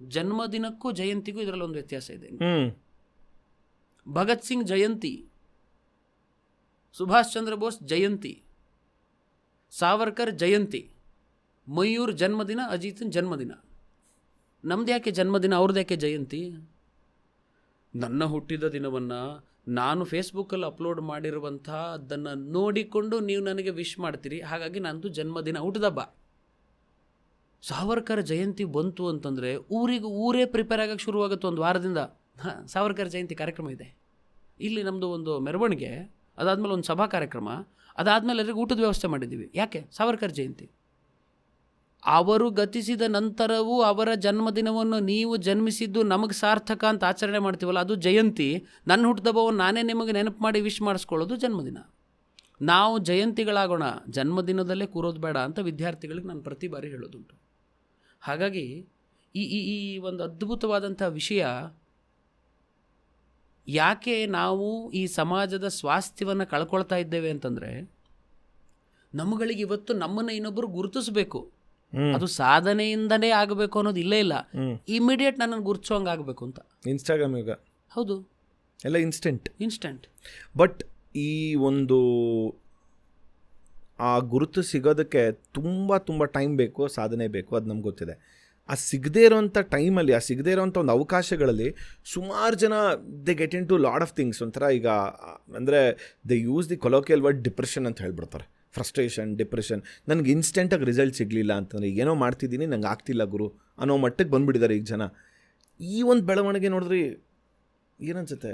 ಜನ್ಮದಿನಕ್ಕೂ ಜಯಂತಿಗೂ ಇದರಲ್ಲಿ ಒಂದು ವ್ಯತ್ಯಾಸ ಇದೆ. ಭಗತ್ ಸಿಂಗ್ ಜಯಂತಿ, ಸುಭಾಷ್ ಚಂದ್ರ ಬೋಸ್ ಜಯಂತಿ, ಸಾವರ್ಕರ್ ಜಯಂತಿ, ಮಯೂರ್ ಜನ್ಮದಿನ, ಅಜಿತನ್ ಜನ್ಮದಿನ. ನಮ್ದು ಯಾಕೆ ಜನ್ಮದಿನ, ಅವ್ರದ್ದು ಯಾಕೆ ಜಯಂತಿ? ನನ್ನ ಹುಟ್ಟಿದ ದಿನವನ್ನು ನಾನು ಫೇಸ್ಬುಕ್ಕಲ್ಲಿ ಅಪ್ಲೋಡ್ ಮಾಡಿರುವಂಥ ಅದನ್ನು ನೋಡಿಕೊಂಡು ನೀವು ನನಗೆ ವಿಶ್ ಮಾಡ್ತೀರಿ, ಹಾಗಾಗಿ ನಂದು ಜನ್ಮದಿನ, ಹುಟ್ಟಿದಬ್ಬ. ಸಾವರ್ಕರ್ ಜಯಂತಿ ಬಂತು ಅಂತಂದರೆ ಊರೇ ಪ್ರಿಪೇರ್ ಆಗೋಕ್ಕೆ ಶುರುವಾಗುತ್ತೆ. ಒಂದು ವಾರದಿಂದ ಸಾವರ್ಕರ್ ಜಯಂತಿ ಕಾರ್ಯಕ್ರಮ ಇದೆ ಇಲ್ಲಿ, ನಮ್ಮದು ಒಂದು ಮೆರವಣಿಗೆ, ಅದಾದಮೇಲೆ ಒಂದು ಸಭಾ ಕಾರ್ಯಕ್ರಮ, ಅದಾದಮೇಲೆ ಎಲ್ಲರಿಗೂ ಊಟದ ವ್ಯವಸ್ಥೆ ಮಾಡಿದ್ದೀವಿ. ಯಾಕೆ? ಸಾವರ್ಕರ್ ಜಯಂತಿ. ಅವರು ಗತಿಸಿದ ನಂತರವೂ ಅವರ ಜನ್ಮದಿನವನ್ನು ನೀವು ಜನ್ಮಿಸಿದ್ದು ನಮಗೆ ಸಾರ್ಥಕ ಅಂತ ಆಚರಣೆ ಮಾಡ್ತೀವಲ್ಲ, ಅದು ಜಯಂತಿ. ನನ್ನ ಹುಟ್ಟಿದಬ್ಬವನ್ನು ನಾನೇ ನಿಮಗೆ ನೆನಪು ಮಾಡಿ ವಿಶ್ ಮಾಡಿಸ್ಕೊಳ್ಳೋದು ಜನ್ಮದಿನ. ನಾವು ಜಯಂತಿಗಳಾಗೋಣ, ಜನ್ಮದಿನದಲ್ಲೇ ಕೂರೋದು ಬೇಡ ಅಂತ ವಿದ್ಯಾರ್ಥಿಗಳಿಗೆ ನಾನು ಪ್ರತಿ ಬಾರಿ ಹೇಳೋದುಂಟು. ಹಾಗಾಗಿ ಈ ಒಂದು ಅದ್ಭುತವಾದಂಥ ವಿಷಯ, ಯಾಕೆ ನಾವು ಈ ಸಮಾಜದ ಸ್ವಾಸ್ಥ್ಯವನ್ನು ಕಳ್ಕೊಳ್ತಾ ಇದ್ದೇವೆ ಅಂತಂದರೆ, ನಮ್ಮಗಳಿಗೆ ಇವತ್ತು ನಮ್ಮನ್ನು ಇನ್ನೊಬ್ಬರು ಗುರುತಿಸ್ಬೇಕು. ಹ್ಮ್. ಅದು ಸಾಧನೆಯಿಂದನೇ ಆಗಬೇಕು ಅನ್ನೋದು ಇಲ್ಲೇ ಇಲ್ಲ. ಹ್ಮ್. ಇಮಿಡಿಯೇಟ್ ನನ್ನನ್ನು ಗುರುತಿಸೋಂಗೆ ಆಗಬೇಕು ಅಂತ. ಇನ್ಸ್ಟಾಗ್ರಾಮ್ ಈಗ ಹೌದು, ಎಲ್ಲ ಇನ್ಸ್ಟೆಂಟ್. ಬಟ್ ಈ ಒಂದು ಆ ಗುರುತು ಸಿಗೋದಕ್ಕೆ ತುಂಬ ಟೈಮ್ ಬೇಕು, ಸಾಧನೆ ಬೇಕು, ಅದು ನಮ್ಗೆ ಗೊತ್ತಿದೆ. ಆ ಸಿಗದೇ ಇರೋಂಥ ಟೈಮಲ್ಲಿ, ಆ ಸಿಗದೇ ಇರೋಂಥ ಒಂದು ಅವಕಾಶಗಳಲ್ಲಿ ಸುಮಾರು ಜನ they get into lot of things. ಒಂಥರ ಈಗ ಅಂದರೆ they use the colloquial word depression ಅಂತ ಹೇಳ್ಬಿಡ್ತಾರೆ. Frustration, depression. ನನಗೆ ಇನ್ಸ್ಟೆಂಟಾಗಿ ರಿಸಲ್ಟ್ ಸಿಗಲಿಲ್ಲ ಅಂತಂದರೆ ಏನೋ ಮಾಡ್ತಿದ್ದೀನಿ, ನಂಗೆ ಆಗ್ತಿಲ್ಲ ಗುರು ಅನ್ನೋ ಮಟ್ಟಕ್ಕೆ ಬಂದುಬಿಟ್ಟಿದ್ದಾರೆ ಈಗ ಜನ. ಈ ಒಂದು ಬೆಳವಣಿಗೆ ನೋಡಿದ್ರಿ ಏನನ್ಸುತ್ತೆ?